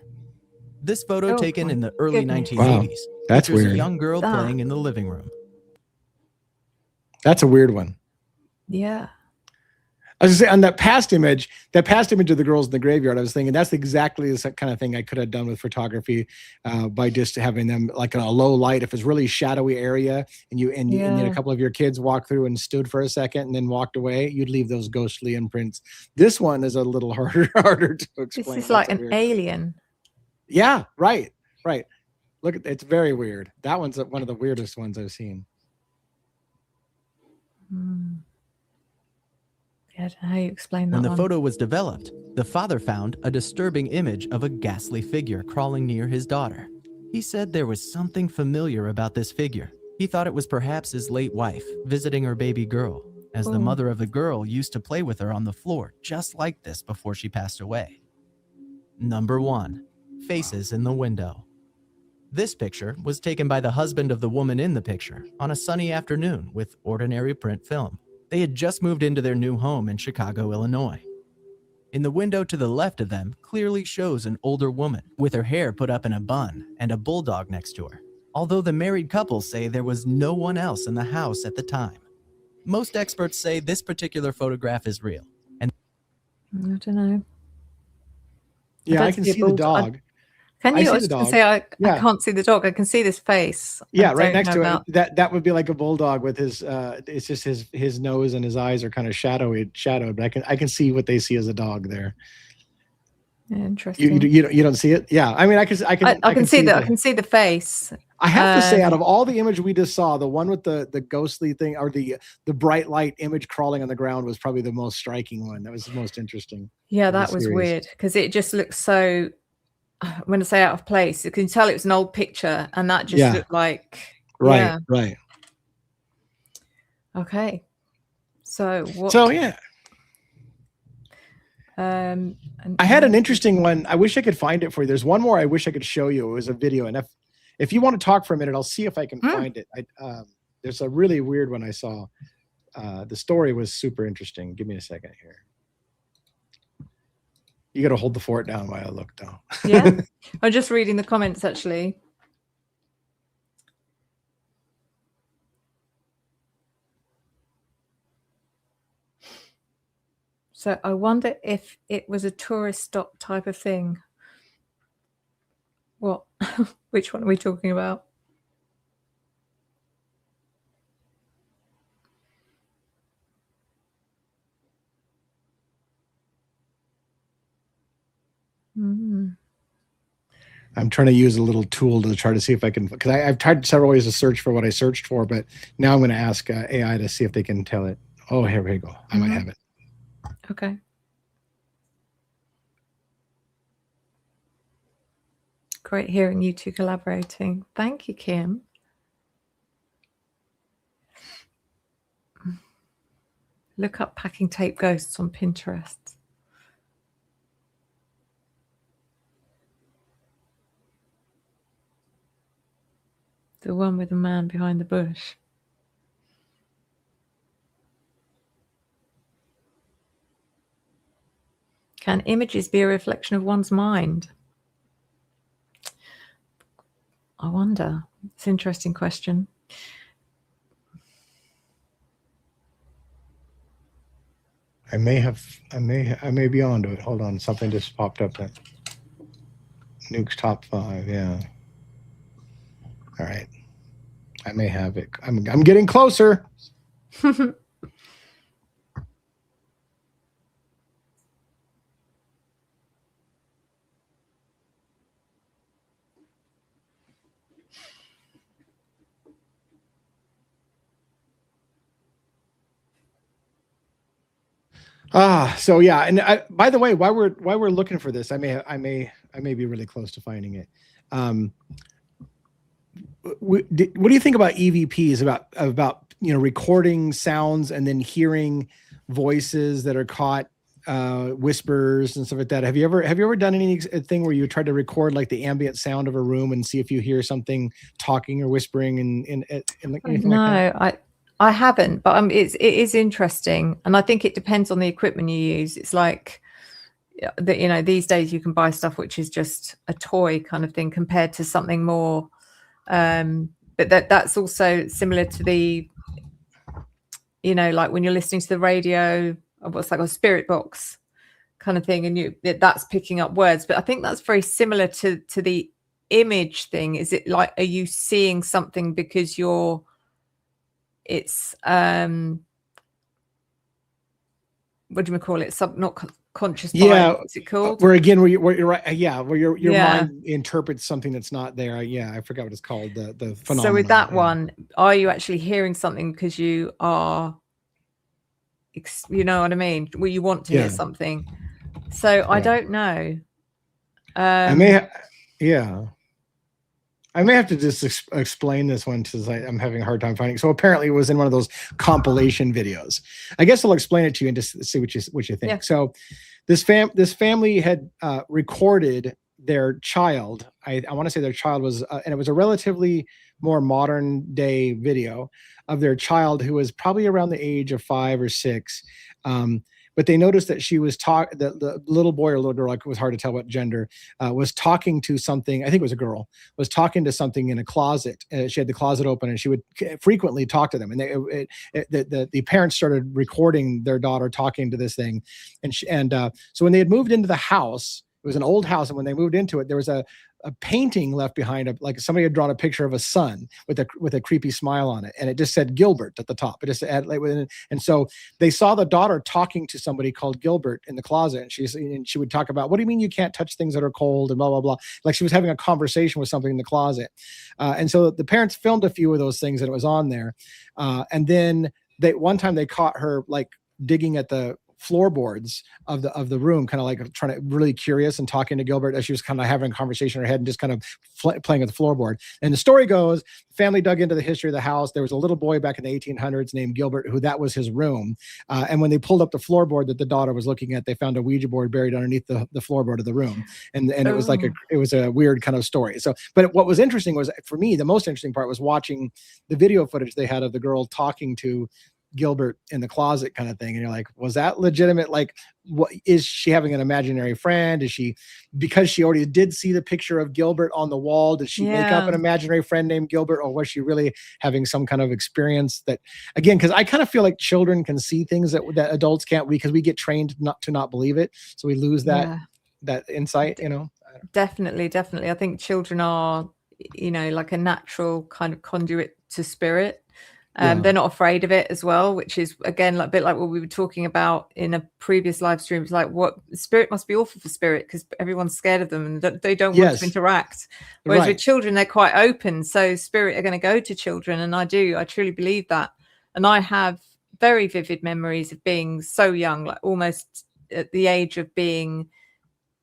This photo Oh taken my in the early goodness. 1980s Wow, that's features weird. a young girl That- playing in the living room. That's a weird one. Yeah. I was gonna say on that past image of the girls in the graveyard, I was thinking that's exactly the kind of thing I could have done with photography, by just having them like in a low light. If it's really shadowy area and and then a couple of your kids walked through and stood for a second and then walked away, you'd leave those ghostly imprints. This one is a little harder to explain. This is like an alien. Yeah, right. Look at it's very weird. That one's one of the weirdest ones I've seen. Yeah, I don't know how you explain that When the one. photo was developed, the father found a disturbing image of a ghastly figure crawling near his daughter. He said there was something familiar about this figure. He thought it was perhaps his late wife visiting her baby girl, as the mother of the girl used to play with her on the floor just like this before she passed away. Number 1, faces in the window. This picture was taken by the husband of the woman in the picture on a sunny afternoon with ordinary print film. They had just moved into their new home in Chicago, Illinois. In the window to the left of them clearly shows an older woman with her hair put up in a bun and a bulldog next to her, although the married couple say there was no one else in the house at the time. Most experts say this particular photograph is real. And I don't know. Yeah, I don't can see a see the bulldog. dog. Can I you? see I the was going dog. to say I Yeah. can't see the dog. I can see this face. Yeah, I right don't next know to about- it. That would be like a bulldog with his. It's just his nose and his eyes are kind of shadowed. But I can see what they see as a dog there. Yeah, interesting. You don't see it? Yeah, I mean I can see that. I can see the face. I have to say, out of all the image we just saw, the one with the ghostly thing or the bright light image crawling on the ground was probably the most striking one. That was the most interesting. Yeah, of the that was series. weird because it just looks so. When I say out of place, you can tell it was an old picture, and that just looked like right. Okay, so what? So yeah, and I had an interesting one. I wish I could find it for you. There's one more I wish I could show you. It was a video, and if you want to talk for a minute, I'll see if I can find it. There's a really weird one I saw. The story was super interesting. Give me a second here. You got to hold the fort down while I look down. Yeah, I'm just reading the comments actually. So I wonder if it was a tourist stop type of thing. What? Which one are we talking about? I'm trying to use a little tool to try to see if I can, because I've tried several ways to search for what I searched for, but now I'm going to ask AI to see if they can tell it. Oh, here we go. I might have it. Okay. Great hearing you two collaborating. Thank you, Kim. Look up packing tape ghosts on Pinterest. The one with the man behind the bush. Can images be a reflection of one's mind? I wonder. It's an interesting question. I may be onto it. Hold on. Something just popped up there. Nuke's top 5. Yeah. All right. I may have it. I'm getting closer. So yeah, and by the way, while we're looking for this, I may be really close to finding it. What do you think about EVPs? About recording sounds and then hearing voices that are caught, whispers and stuff like that. Have you ever done anything where you tried to record like the ambient sound of a room and see if you hear something talking or whispering and anything No, like that? I haven't, but it is interesting, and I think it depends on the equipment you use. It's like that, you know, these days you can buy stuff which is just a toy kind of thing compared to something more. But that's also similar to the, you know, like when you're listening to the radio, what's like a spirit box kind of thing, and that's picking up words. But I think that's very similar to the image thing. Is it like, are you seeing something because it's what do you call it? Not conscious mind. What's it called? Where again, where you're right. Yeah, where your mind interprets something that's not there. I forgot what it's called. The phenomenon. So with that one, are you actually hearing something because you are, you know what I mean? Well, you want to hear something. So I don't know. I may have to just explain this one because I'm having a hard time finding. So apparently it was in one of those compilation videos. I guess I'll explain it to you and just see what you think. Yeah. So this family had recorded their child. I want to say their child was, and it was a relatively more modern day video of their child who was probably around the age of 5 or 6. But they noticed that she was the little boy or little girl, like it was hard to tell what gender, was talking to something. I think it was a girl, was talking to something in a closet. She had the closet open and she would frequently talk to them. And the parents started recording their daughter talking to this thing. So when they had moved into the house, it was an old house. And when they moved into it, there was a painting left behind, like somebody had drawn a picture of a sun with a creepy smile on it, and it just said Gilbert at the top. It just had, and so they saw the daughter talking to somebody called Gilbert in the closet, and she would talk about, what do you mean you can't touch things that are cold, and blah blah blah. Like she was having a conversation with something in the closet, and so the parents filmed a few of those things, and it was on there, and then one time they caught her like digging at the floorboards of the room, kind of like trying to, really curious and talking to Gilbert as she was kind of having a conversation in her head and just kind of playing with the floorboard. And the story goes, the family dug into the history of the house. There was a little boy back in the 1800s named Gilbert, who that was his room. And when they pulled up the floorboard that the daughter was looking at, they found a Ouija board buried underneath the floorboard of the room. And it was like it was a weird kind of story. So, but what was interesting was, for me, the most interesting part was watching the video footage they had of the girl talking to Gilbert in the closet kind of thing. And you're like, was that legitimate? Like, what is she having an imaginary friend? Is she, because she already did see the picture of Gilbert on the wall, did she make up an imaginary friend named Gilbert, or was she really having some kind of experience that, again, because I kind of feel like children can see things that adults can't, because we get trained not to not believe it, so we lose that insight, you know. Definitely. I think children are, you know, like a natural kind of conduit to spirit. They're not afraid of it as well, which is, again, like a bit like what we were talking about in a previous live stream. It's like, what spirit must be awful for spirit, because everyone's scared of them and they don't want to interact. Whereas with children, they're quite open. So spirit are going to go to children. And I truly believe that. And I have very vivid memories of being so young, like almost at the age of being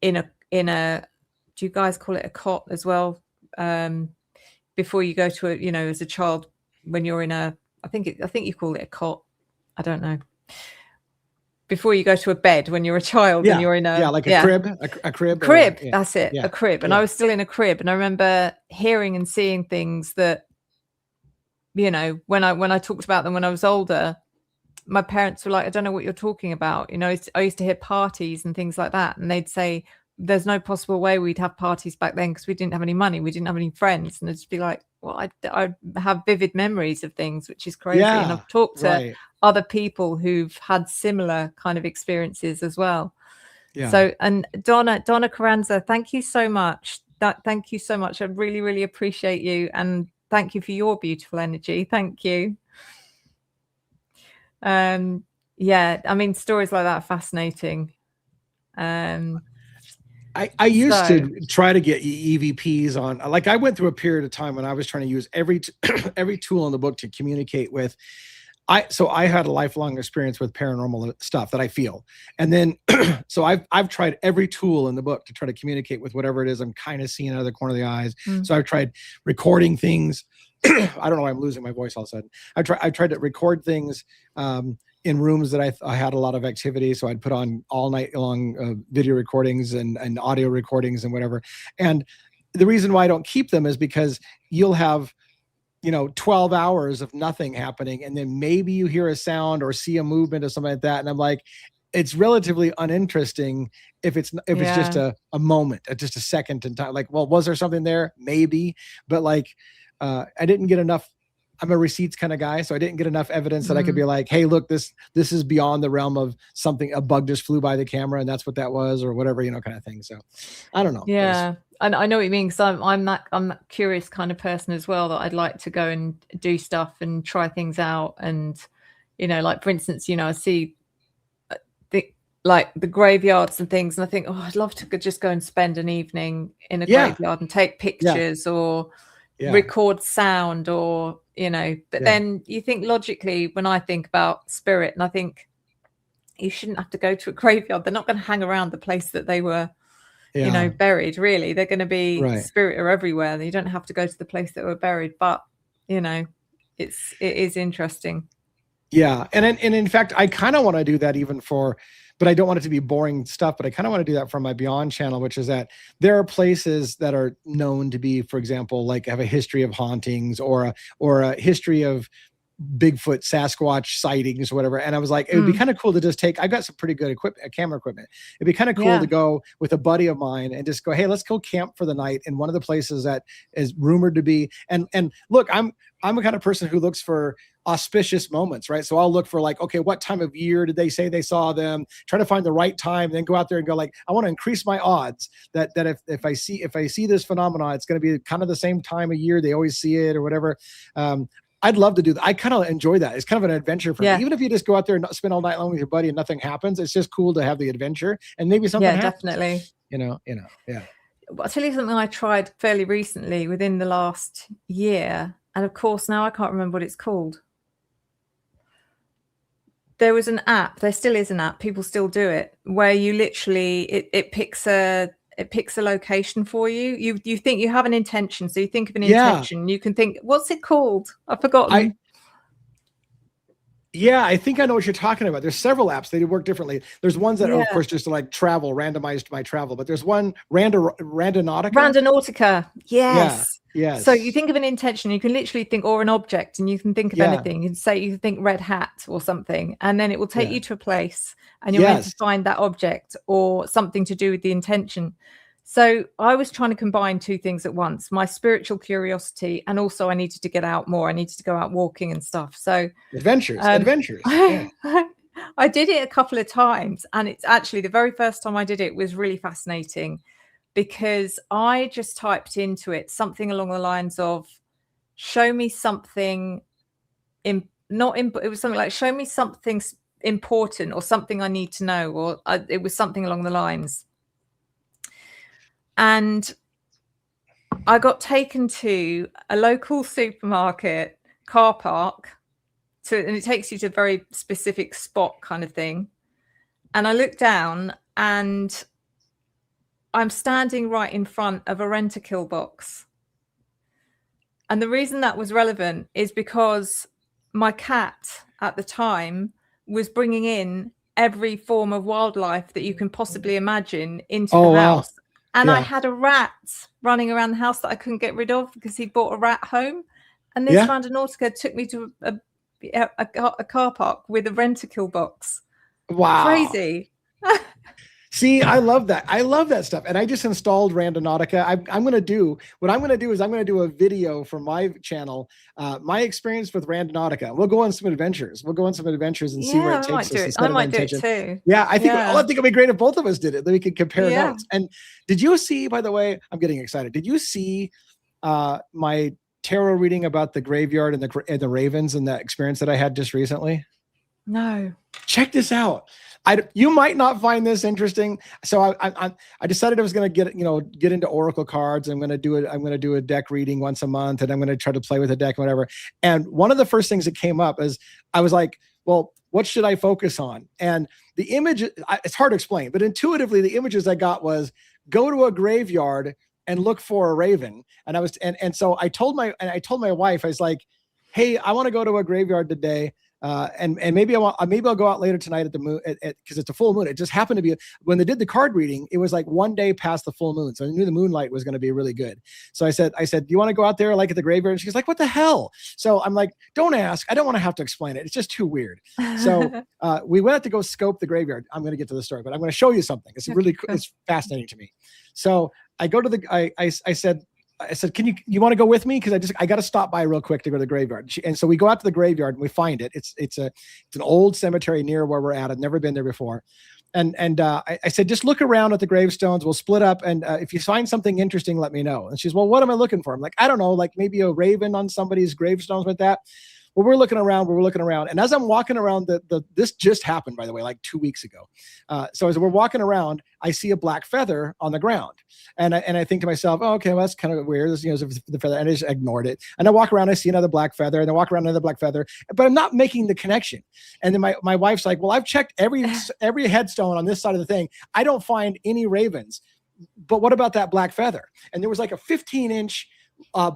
in a, do you guys call it a cot as well? Before you go to a, you know, as a child, when you're in a, I think you call it a cot. I don't know. Before you go to a bed when you're a child and you're in a crib, a crib. That's it, a crib. And I was still in a crib, and I remember hearing and seeing things that, you know, when I talked about them when I was older, my parents were like, I don't know what you're talking about. You know, I used to hear parties and things like that, and they'd say, there's no possible way we'd have parties back then because we didn't have any money, we didn't have any friends. And I'd just be like, well, I have vivid memories of things, which is crazy. And I've talked to other people who've had similar kind of experiences as well. So, and Donna Carranza, thank you so much. Thank you so much. I really, really appreciate you. And thank you for your beautiful energy. Thank you. Yeah, I mean, stories like that are fascinating. I used to try to get EVPs on, like I went through a period of time when I was trying to use every tool in the book to communicate with. So I had a lifelong experience with paranormal stuff that I feel. And then, so I've tried every tool in the book to try to communicate with whatever it is I'm kind of seeing out of the corner of the eyes. So I've tried recording things. I don't know why I'm losing my voice all of a sudden. I tried to record things in rooms that I had a lot of activity. So I'd put on all night long video recordings and audio recordings and whatever. And the reason why I don't keep them is because you'll have, 12 hours of nothing happening. And then maybe you hear a sound or see a movement or something like that. And I'm like, it's relatively uninteresting if it's just a moment, just a second in time. Like, well, was there something there? Maybe, but like, I didn't get enough. I'm a receipts kind of guy, so I didn't get enough evidence that I could be like, hey, look, this is beyond the realm of something. A bug just flew by the camera, and that's what that was, or whatever, kind of thing. So, I don't know. Yeah, and I know what you mean, because I'm that curious kind of person as well, that I'd like to go and do stuff and try things out, and like for instance, I see the graveyards and things, and I think, oh, I'd love to just go and spend an evening in a graveyard and take pictures or record sound, or but then you think logically, when I think about spirit, and I think you shouldn't have to go to a graveyard. They're not going to hang around the place that they were buried. Really, they're going to be spirit are everywhere. You don't have to go to the place that were buried, but it is interesting. Yeah, and in fact, I kind of want to do that but I don't want it to be boring stuff, but I kind of want to do that for my Beyond channel, which is that there are places that are known to be, for example, like have a history of hauntings or a history of Bigfoot, Sasquatch sightings or whatever. And I was like, it would be kind of cool to just I've got some pretty good camera equipment. It'd be kind of cool to go with a buddy of mine and just go, hey, let's go camp for the night in one of the places that is rumored to be. And look, I'm a kind of person who looks for auspicious moments, right? So I'll look for like, okay, what time of year did they say they saw them? Try to find the right time, then go out there and go like, I want to increase my odds that if I see this phenomenon, it's going to be kind of the same time of year they always see it or whatever. I'd love to do that. I kind of enjoy that. It's kind of an adventure for me. Even if you just go out there and spend all night long with your buddy and nothing happens, it's just cool to have the adventure and maybe something happens. Definitely. Yeah. Well, I'll tell you something I tried fairly recently within the last year. And of course, now I can't remember what it's called. There was an app, there still is an app, people still do it, where you literally, it picks a location for you. You think you have an intention. So you think of an intention, you can think, what's it called? I've forgotten. I think I know what you're talking about. There's several apps. They work differently. There's ones that are, of course, just like travel, randomized my travel. But there's one, Randonautica. Randonautica. Yes. Yes. So you think of an intention, you can literally think, or an object, and you can think of anything. You can say, you think red hat or something, and then it will take you to a place, and you're meant to find that object or something to do with the intention. So I was trying to combine two things at once, my spiritual curiosity, and also I needed to get out more. I needed to go out walking and stuff. So adventures. Yeah. I did it a couple of times, and it's actually the very first time I did it was really fascinating, because I just typed into it something along the lines of, show me something it was something like, show me something important or something I need to know, or it was something along the lines. And I got taken to a local supermarket car park, and it takes you to a very specific spot kind of thing. And I looked down, and I'm standing right in front of a rent-a-kill box. And the reason that was relevant is because my cat at the time was bringing in every form of wildlife that you can possibly imagine into the house. And I had a rat running around the house that I couldn't get rid of because he brought a rat home. And this Randonautica took me to a car park with a rent-a-kill box. Wow. Crazy. See, I love that. I love that stuff. And I just installed Randonautica. I'm going to do a video for my channel, my experience with Randonautica. We'll go on some adventures. And see where it takes us. I might do it too. Yeah, I think it'd be great if both of us did it. Then we could compare notes. And did you see, by the way, I'm getting excited. Did you see my tarot reading about the graveyard and the ravens and that experience that I had just recently? No. Check this out. You might not find this interesting. So I decided I was going to get into Oracle cards. I'm going to do a deck reading once a month, and I'm going to try to play with a deck, whatever. And one of the first things that came up is I was like, well, what should I focus on? And the image, it's hard to explain, but intuitively the images I got was go to a graveyard and look for a raven. And so I told my wife, I was like, hey, I want to go to a graveyard today. And maybe I'll go out later tonight at the moon because it's a full moon. It just happened to be when they did the card reading, it was like one day past the full moon. So I knew the moonlight was going to be really good. So I said, do you want to go out there like at the graveyard? And she's like, what the hell? So I'm like, don't ask. I don't want to have to explain it. It's just too weird. So we went out to go scope the graveyard. I'm going to get to the story, but I'm going to show you something. It's really it's fascinating to me. So I go to I said, you want to go with me? Because I got to stop by real quick to go to the graveyard. And so we go out to the graveyard and we find it. It's an old cemetery near where we're at. I've never been there before. And I said, just look around at the gravestones. We'll split up. And if you find something interesting, let me know. And she's, well, what am I looking for? I'm like, I don't know, like maybe a raven on somebody's gravestones with that. Well, we're looking around. And as I'm walking around, this just happened, by the way, like 2 weeks ago. So as we're walking around, I see a black feather on the ground. And I think to myself, oh, okay, well, that's kind of weird. This, the feather, and I just ignored it. And I walk around, I see another black feather, and I walk around another black feather, but I'm not making the connection. And then my wife's like, well, I've checked every headstone on this side of the thing. I don't find any ravens, but what about that black feather? And there was like a 15-inch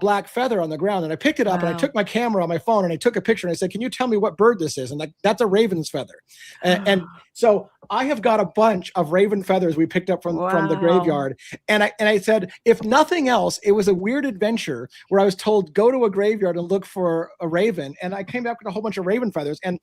black feather on the ground, and I picked it up and I took my camera on my phone and I took a picture and I said, can you tell me what bird this is? And like, that's a raven's feather. And so I have got a bunch of raven feathers we picked up from the graveyard. And I said, if nothing else, it was a weird adventure where I was told, go to a graveyard and look for a raven. And I came back with a whole bunch of raven feathers. And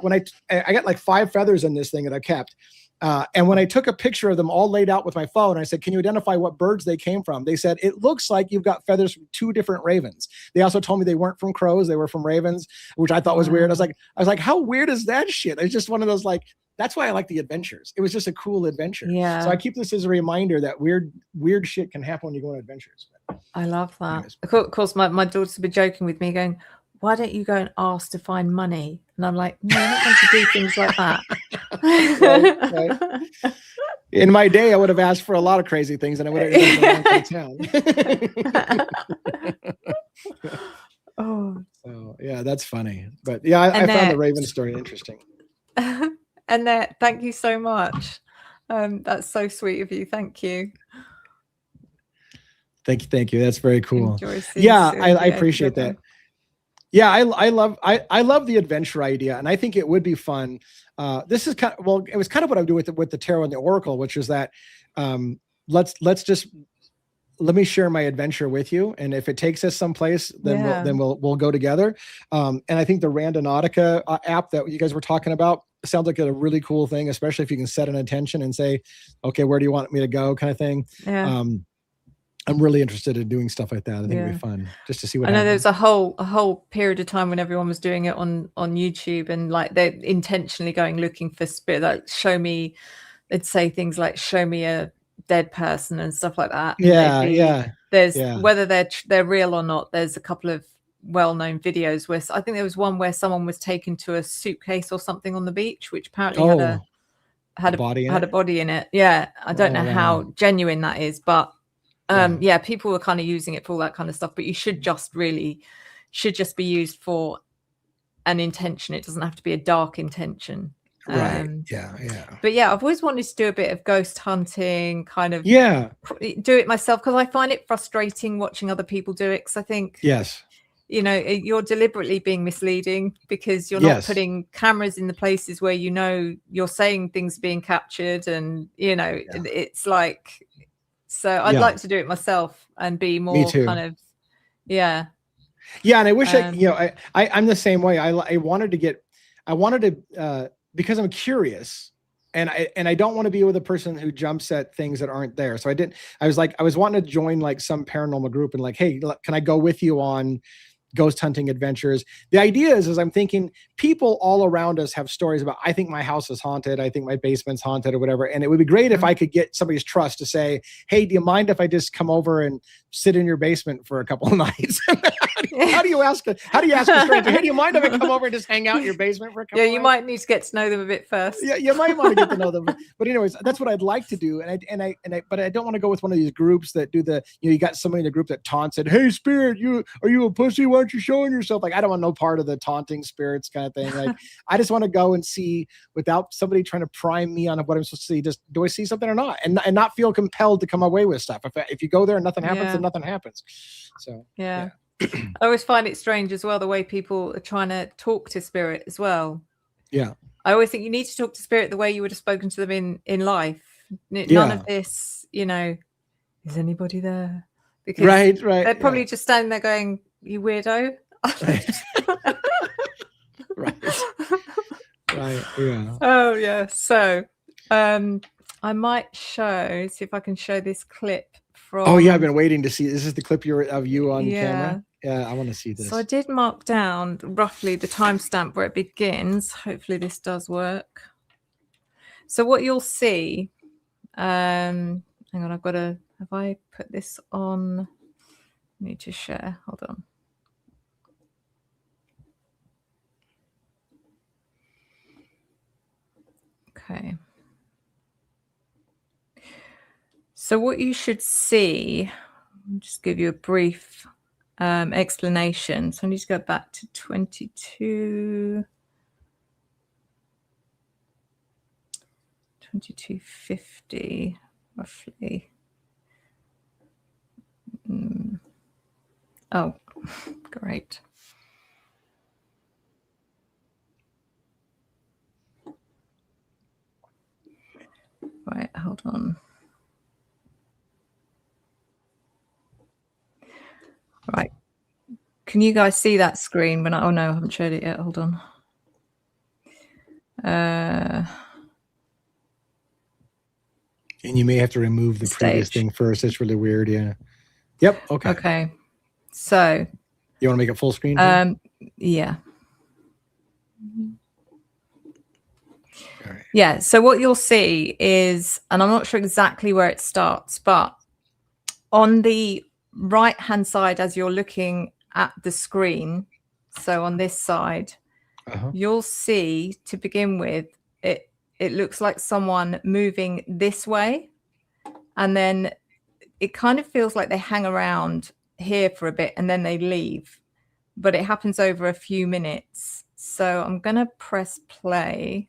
when I got like 5 feathers in this thing that I kept. And when I took a picture of them all laid out with my phone, I said, can you identify what birds they came from? They said, it looks like you've got feathers from 2 different ravens. They also told me they weren't from crows. They were from ravens, which I thought was weird. I was like, how weird is that shit? It's just one of those, like, that's why I like the adventures. It was just a cool adventure. Yeah. So I keep this as a reminder that weird shit can happen when you go on adventures. I love that. Anyways. Of course, my daughter's been joking with me going, why don't you go and ask to find money? And I'm like, no, I'm not going to do things like that. Right. In my day, I would have asked for a lot of crazy things, and I would have gone to town. Oh, so yeah, that's funny. But yeah, I found the Raven story interesting. And thank you so much. That's so sweet of you. Thank you. Thank you. That's very cool. Yeah, I appreciate that. Yeah, I love the adventure idea, and I think it would be fun. This is kind of, well, it was kind of what I'm doing with the tarot and the oracle, which is that let me share my adventure with you, and if it takes us someplace, then we'll go together. And I think the Randonautica app that you guys were talking about sounds like a really cool thing, especially if you can set an intention and say, okay, where do you want me to go, kind of thing. Yeah. I'm really interested in doing stuff like that. I think it'd be fun just to see what happens. There was a whole period of time when everyone was doing it on YouTube, and like they're intentionally looking for spirit, like show me, they'd say things like show me a dead person and stuff like that. There's whether they're real or not, there's a couple of well-known videos where I think there was one where someone was taken to a suitcase or something on the beach, which apparently had a body in it. Yeah, I don't know how genuine that is, but people were kind of using it for all that kind of stuff, but you should just be used for an intention. It doesn't have to be a dark intention. Right. But yeah, I've always wanted to do a bit of ghost hunting, kind of do it myself, because I find it frustrating watching other people do it, because I think you're deliberately being misleading, because you're not putting cameras in the places where you're saying things being captured, and it's like, so I'd like to do it myself and be more kind of and I wish I'm the same way. I wanted to because I'm curious, and I don't want to be with a person who jumps at things that aren't there. So I was wanting to join like some paranormal group and like, hey, can I go with you on ghost hunting adventures? The idea is I'm thinking people all around us have stories about, I think my house is haunted, I think my basement's haunted, or whatever. And it would be great if I could get somebody's trust to say, hey, do you mind if I just come over and sit in your basement for a couple of nights? How do you ask a stranger, hey, do you mind if I come over and just hang out in your basement for a couple of nights? You might need to get to know them a bit first. Yeah, you might want to get to know them. But anyways, that's what I'd like to do. But I don't want to go with one of these groups that do you got somebody in the group that taunts it, hey, spirit, are you a pussy? Why aren't you showing yourself? Like, I don't want no part of the taunting spirits kind of thing. Like, I just want to go and see without somebody trying to prime me on what I'm supposed to see. Just, do I see something or not? And not feel compelled to come away with stuff. If you go there and nothing happens, then nothing happens. So I always find it strange as well, the way people are trying to talk to spirit as well. Yeah. I always think you need to talk to spirit the way you would have spoken to them in life. None Yeah. of this, is anybody there? Because Right. they're probably Yeah. just standing there going, "You weirdo." Right. Right. Yeah. Oh yeah. So I might see if I can show this clip from. Oh yeah, I've been waiting to see. This is the clip of you on Yeah. camera. Yeah, I want to see this. So I did mark down roughly the timestamp where it begins. Hopefully this does work. So what you'll see, hang on, have I put this on? I need to share. Hold on. Okay. So what you should see, I'll just give you a brief explanation. So I need to go back to 2250 roughly. Oh, great. Right, hold on. Right. Can you guys see that screen when oh no, I haven't showed it yet. Hold on. And you may have to remove the previous thing first. It's really weird. Yeah. Yep. Okay. Okay. So you want to make it full screen? Yeah. All right. Yeah. So what you'll see is, and I'm not sure exactly where it starts, but on the right hand side as you're looking at the screen, so on this side, you'll see, to begin with, it looks like someone moving this way, and then it kind of feels like they hang around here for a bit and then they leave, but it happens over a few minutes. So I'm gonna press play.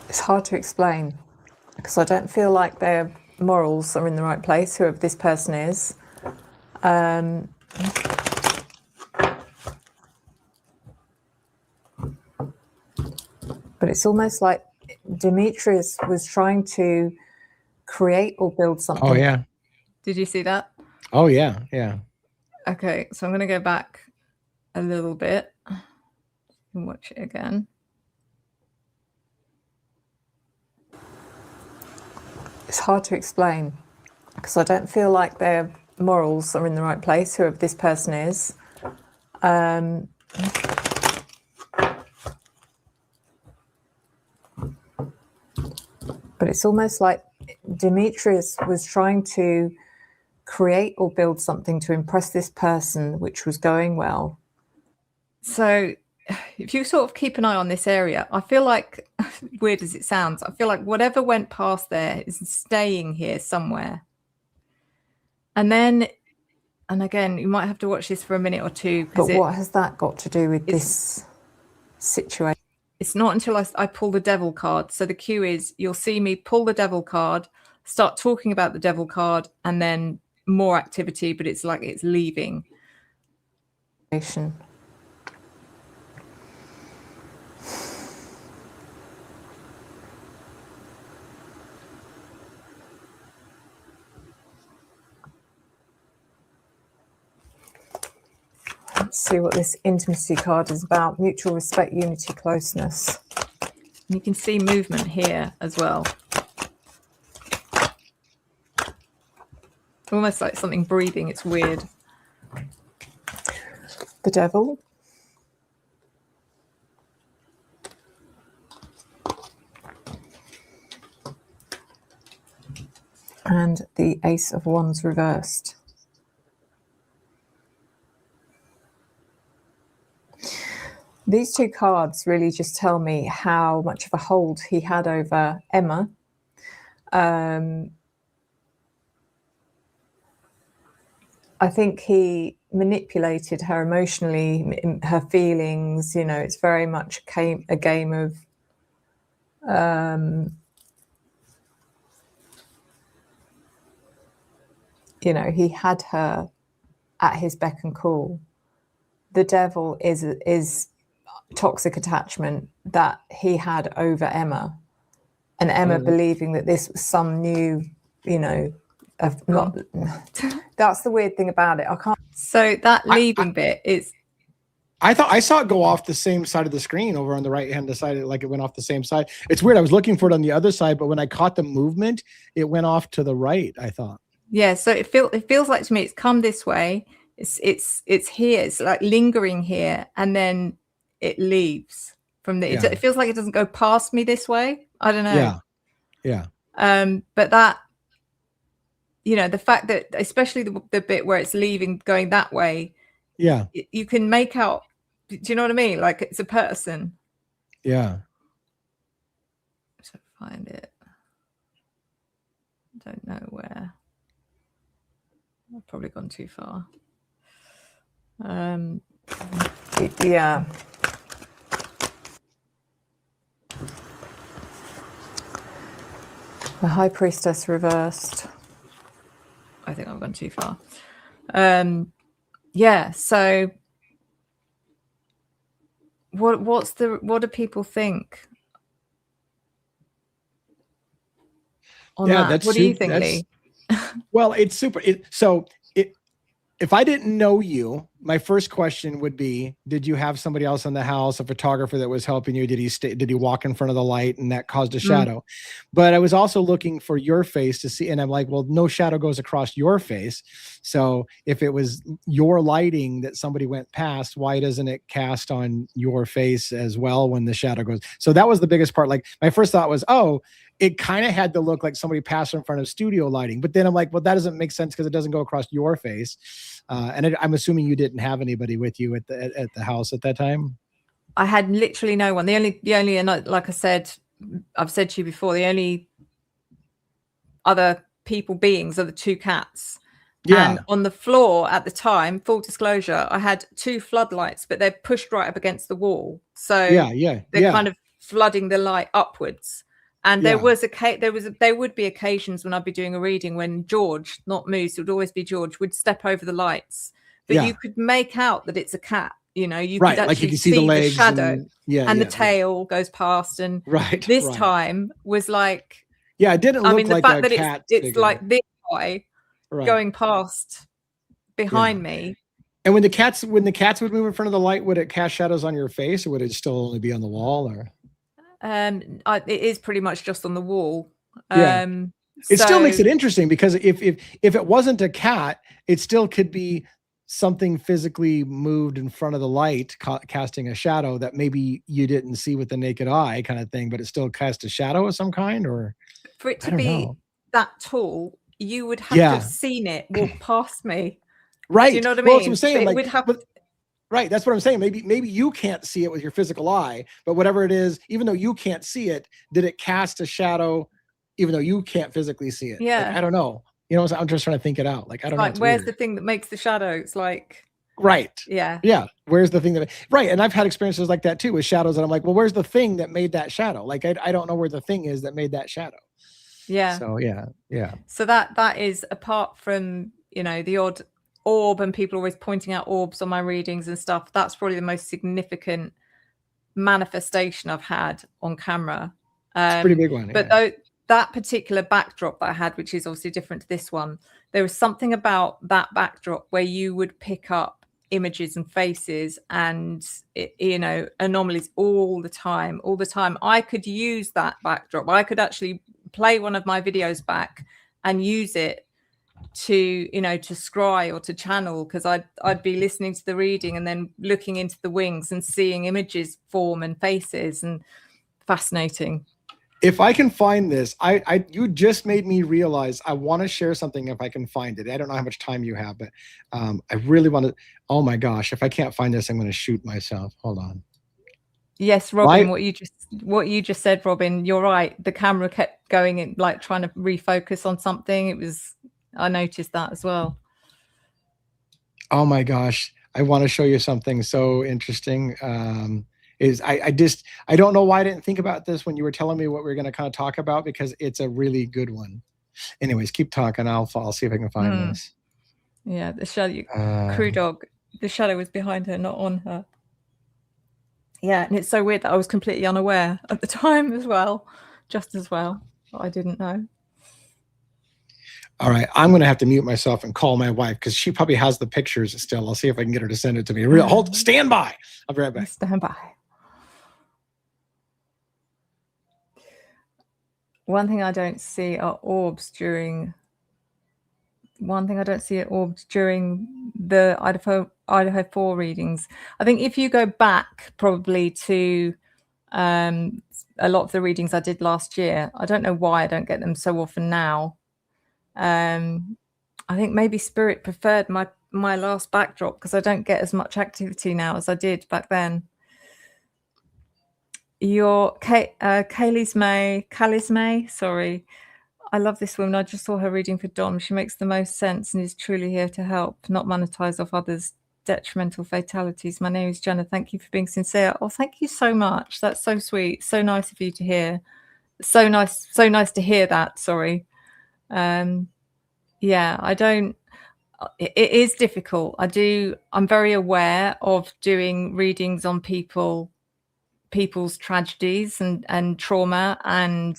It's hard to explain because I don't feel like their morals are in the right place, whoever this person is. But it's almost like Demetrius was trying to create or build something. Oh yeah. Did you see that? Oh yeah. Yeah. Okay, so I'm going to go back a little bit and watch it again. It's hard to explain because I don't feel like their morals are in the right place, whoever this person is. But it's almost like Demetrius was trying to create or build something to impress this person, which was going well. So if you sort of keep an eye on this area, I feel like, weird as it sounds, I feel like whatever went past there is staying here somewhere. And then, and again, you might have to watch this for a minute or two. But what has that got to do with this situation? It's not until I pull the devil card. So the cue is, you'll see me pull the devil card, start talking about the devil card, and then more activity, but it's like it's leaving. Let's see what this intimacy card is about. Mutual respect, unity, closeness. And you can see movement here as well. Almost like something breathing. It's weird. The devil. And the Ace of Wands reversed. These two cards really just tell me how much of a hold he had over Emma. I think he manipulated her emotionally, her feelings. You know, it's very much a game of you know, he had her at his beck and call. The devil is toxic attachment that he had over Emma, and Emma believing that this was some new, not. That's the weird thing about it. I can't. So that leaving bit is. I thought I saw it go off the same side of the screen over on the right hand side, like it went off the same side. It's weird. I was looking for it on the other side, but when I caught the movement, it went off to the right, I thought. Yeah, so it feels like to me it's come this way. It's here. It's like lingering here, and then it leaves from the. It feels like it doesn't go past me this way. I don't know. Yeah. But that, the fact that especially the bit where it's leaving, going that way. Yeah. You can make out. Do you know what I mean? Like it's a person. Yeah. So find it. I don't know where. I've probably gone too far. Yeah. The High Priestess reversed. I think I've gone too far. Yeah, so what do people think on that? What do you think, Lee? Well, it's super. If I didn't know you, my first question would be, did you have somebody else in the house, a photographer that was helping you? Did he walk in front of the light and that caused a shadow? But I was also looking for your face to see. And I'm like, well, no shadow goes across your face. So if it was your lighting that somebody went past, why doesn't it cast on your face as well when the shadow goes? So that was the biggest part. Like my first thought was, it kind of had to look like somebody passed in front of studio lighting. But then I'm like, well, that doesn't make sense because it doesn't go across your face. And I'm assuming you didn't have anybody with you at the house at that time. I had literally no one. The only, and like I said, I've said to you before, the only other beings are the two cats. Yeah. And on the floor at the time, full disclosure, I had two floodlights, but they're pushed right up against the wall. So they're kind of flooding the light upwards. And there would be occasions when I'd be doing a reading when George, not Moose, it would always be George, would step over the lights. But you could make out that it's a cat. You could actually like you can see the legs, the shadow, and the tail goes past. And this time was like, it didn't look like the fact a that cat it's like this guy going past behind me. And when the cats would move in front of the light, would it cast shadows on your face, or would it still only be on the wall? Or it is pretty much just on the wall. It still makes it interesting because if it wasn't a cat, it still could be something physically moved in front of the light, casting a shadow that maybe you didn't see with the naked eye, kind of thing, but it still cast a shadow of some kind. Or for it to be that tall, you would have to have seen it walk past me. Right. Do you know what I mean? Well, that's what I'm saying. Right. That's what I'm saying. Maybe you can't see it with your physical eye, but whatever it is, even though you can't see it, did it cast a shadow, even though you can't physically see it? Yeah. Like, I don't know. I'm just trying to think it out. Like, I don't know. Like, where's the thing that makes the shadow? It's like, right. Yeah. Yeah. Where's the thing right. And I've had experiences like that too with shadows. And I'm like, well, where's the thing that made that shadow? Like, I don't know where the thing is that made that shadow. Yeah. So yeah. So that is, apart from, the odd orb, and people always pointing out orbs on my readings and stuff, that's probably the most significant manifestation I've had on camera. It's a pretty big one. But though that particular backdrop that I had, which is obviously different to this one, there was something about that backdrop where you would pick up images and faces and anomalies all the time. I could use that backdrop. I could actually play one of my videos back and use it to to scry or to channel, because I'd be listening to the reading and then looking into the wings and seeing images form and faces, and fascinating. If I can find this, you just made me realize I want to share something if I can find it. I don't know how much time you have, but I really want to. Oh my gosh, if I can't find this, I'm going to shoot myself. Hold on. Yes, Robin, what you just said, Robin, you're right. The camera kept going in, like trying to refocus on something. I noticed that as well. Oh my gosh, I want to show you something so interesting. I don't know why I didn't think about this when you were telling me what we were going to kind of talk about, because it's a really good one. Anyways, keep talking. I'll see if I can find this. Yeah, the shadow, crew dog. The shadow was behind her, not on her. Yeah, and it's so weird that I was completely unaware at the time as well, just as well. I didn't know. All right, I'm going to have to mute myself and call my wife because she probably has the pictures still. I'll see if I can get her to send it to me. Hold, stand by. I'll be right back. Stand by. One thing I don't see are orbs during. One thing I don't see are orbs during the Idaho 4 readings. I think if you go back probably to a lot of the readings I did last year, I don't know why I don't get them so often now. I think maybe Spirit preferred my last backdrop because I don't get as much activity now as I did back then. Your Callis May, sorry. I love this woman. I just saw her reading for Dom. She makes the most sense and is truly here to help, not monetize off others' detrimental fatalities. My name is Jenna. Thank you for being sincere. Oh, thank you so much. That's so sweet. So nice of you to hear. So nice to hear that. Sorry. Yeah, I don't. It is difficult. I'm very aware of doing readings on people's tragedies and trauma, and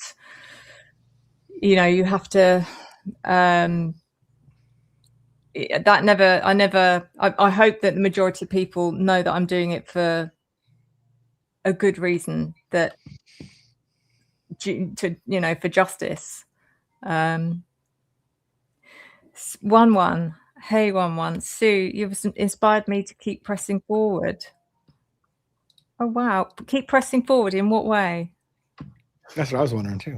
you have to I hope that the majority of people know that I'm doing it for a good reason, that for justice. 1-1. Hey, 1-1. Sue, you've inspired me to keep pressing forward. Oh, wow. Keep pressing forward in what way? That's what I was wondering too.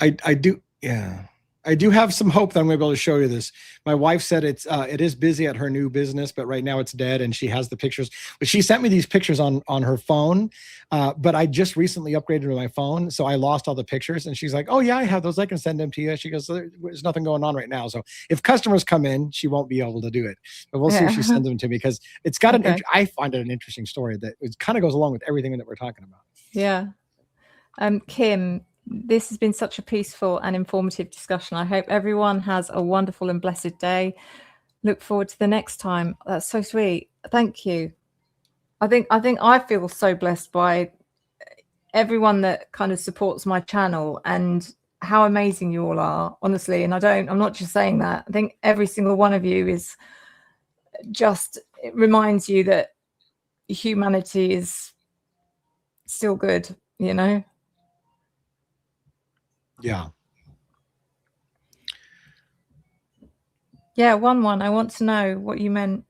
I do. Yeah. I do have some hope that I'm going to be able to show you this. My wife said it is busy at her new business, but right now it's dead, and she has the pictures. But she sent me these pictures on her phone, but I just recently upgraded my phone, so I lost all the pictures. And she's like, "Oh yeah, I have those. I can send them to you." She goes, "There's nothing going on right now, so if customers come in, she won't be able to do it. But we'll see if she sends them to me because it's got I find it an interesting story that it kind of goes along with everything that we're talking about." Yeah. Kim, this has been such a peaceful and informative discussion. I hope everyone has a wonderful and blessed day. Look forward to the next time. That's so sweet. Thank you. I think I feel so blessed by everyone that kind of supports my channel and how amazing you all are, honestly. And I'm not just saying that. I think every single one of you is just, it reminds you that humanity is still good, Yeah. Yeah, 1-1. I want to know what you meant.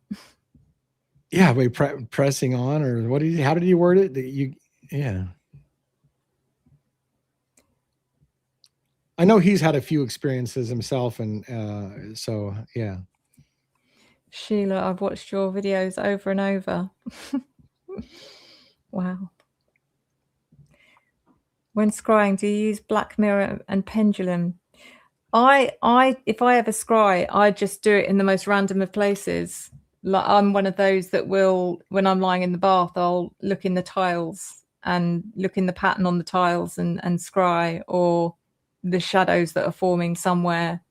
Yeah, by pressing on, or how did you word it? Yeah. I know he's had a few experiences himself, and so yeah. Sheila, I've watched your videos over and over. Wow. When scrying, do you use Black Mirror and Pendulum? If I ever scry, I just do it in the most random of places. Like, I'm one of those that will, when I'm lying in the bath, I'll look in the tiles and look in the pattern on the tiles and scry, or the shadows that are forming somewhere.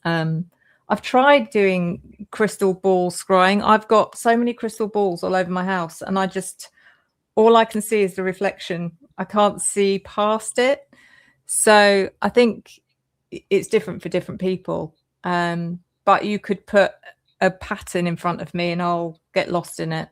I've tried doing crystal ball scrying. I've got so many crystal balls all over my house, and all I can see is the reflection. I can't see past it. So I think it's different for different people. But you could put a pattern in front of me and I'll get lost in it.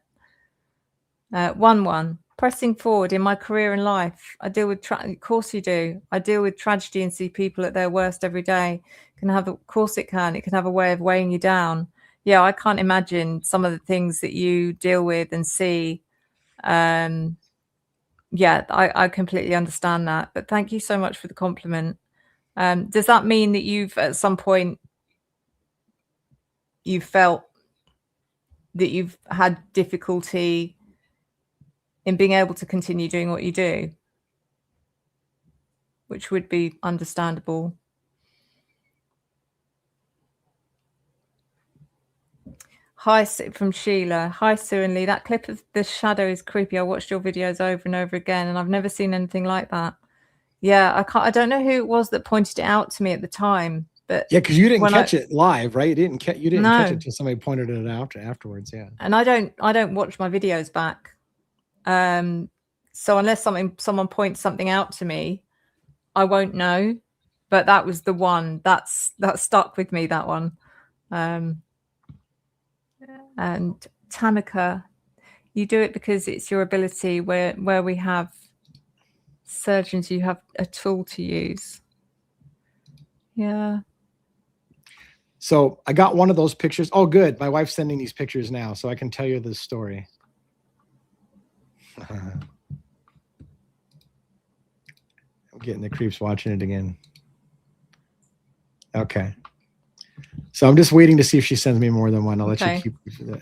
1-1. Pressing forward in my career and life. I deal with, of course you do. I deal with tragedy and see people at their worst every day. Of course it can. It can have a way of weighing you down. Yeah, I can't imagine some of the things that you deal with and see. Yeah, I completely understand that. But thank you so much for the compliment. Does that mean that you've at some point you felt that you've had difficulty in being able to continue doing what you do, which would be understandable? Hi, from Sheila. Hi, Sue and Lee. That clip of the shadow is creepy. I watched your videos over and over again, and I've never seen anything like that. Yeah, I don't know who it was that pointed it out to me at the time, but Yeah, because you didn't when catch it live, right? You didn't catch it No. until somebody pointed it out afterwards. Yeah. And I don't watch my videos back. So unless someone points something out to me, I won't know. But that was the one that stuck with me, that one. And Tamika, you do it because it's your ability. Where we have surgeons, you have a tool to use. Yeah. So I got one of those pictures. Oh, good. My wife's sending these pictures now, so I can tell you this story. I'm getting the creeps watching it again. Okay. So I'm just waiting to see if she sends me more than one. I'll let you keep. Yeah.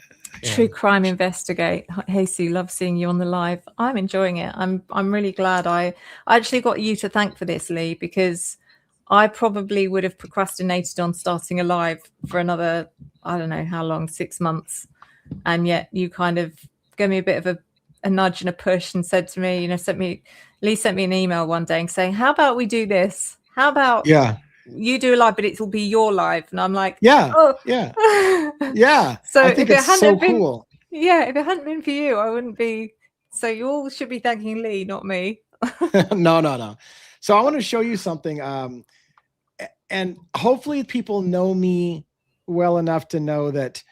True Crime Investigate. Hey Sue, love seeing you on the live. I'm enjoying it. I'm really glad I actually got you to thank for this, Lee, because I probably would have procrastinated on starting a live for another, I don't know how long, 6 months. And yet you kind of gave me a bit of a nudge and a push and said to me, Lee sent me an email one day and saying, how about we do this? How about you do a live, but it will be your live? And I'm like, yeah. So I think it's so cool. Yeah, if it hadn't been for you, I wouldn't be. So you all should be thanking Lee, not me. No. So I want to show you something. And hopefully people know me well enough to know that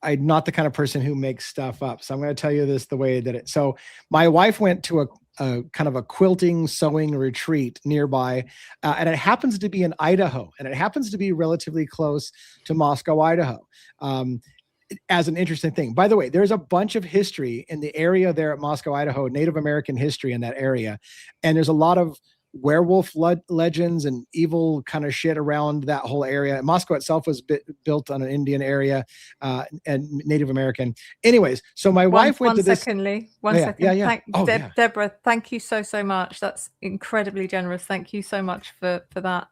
I'm not the kind of person who makes stuff up. So I'm going to tell you this the way that it. So my wife went to a kind of a quilting sewing retreat nearby, and it happens to be in Idaho, and it happens to be relatively close to Moscow, Idaho. As an interesting thing. By the way, there's a bunch of history in the area there at Moscow, Idaho, Native American history in that area. And there's a lot of werewolf legends and evil kind of shit around that whole area. Moscow itself was built on an Indian area and Native American. Anyways, so my wife went to this. One second. Deborah, thank you so much. That's incredibly generous. Thank you so much for that.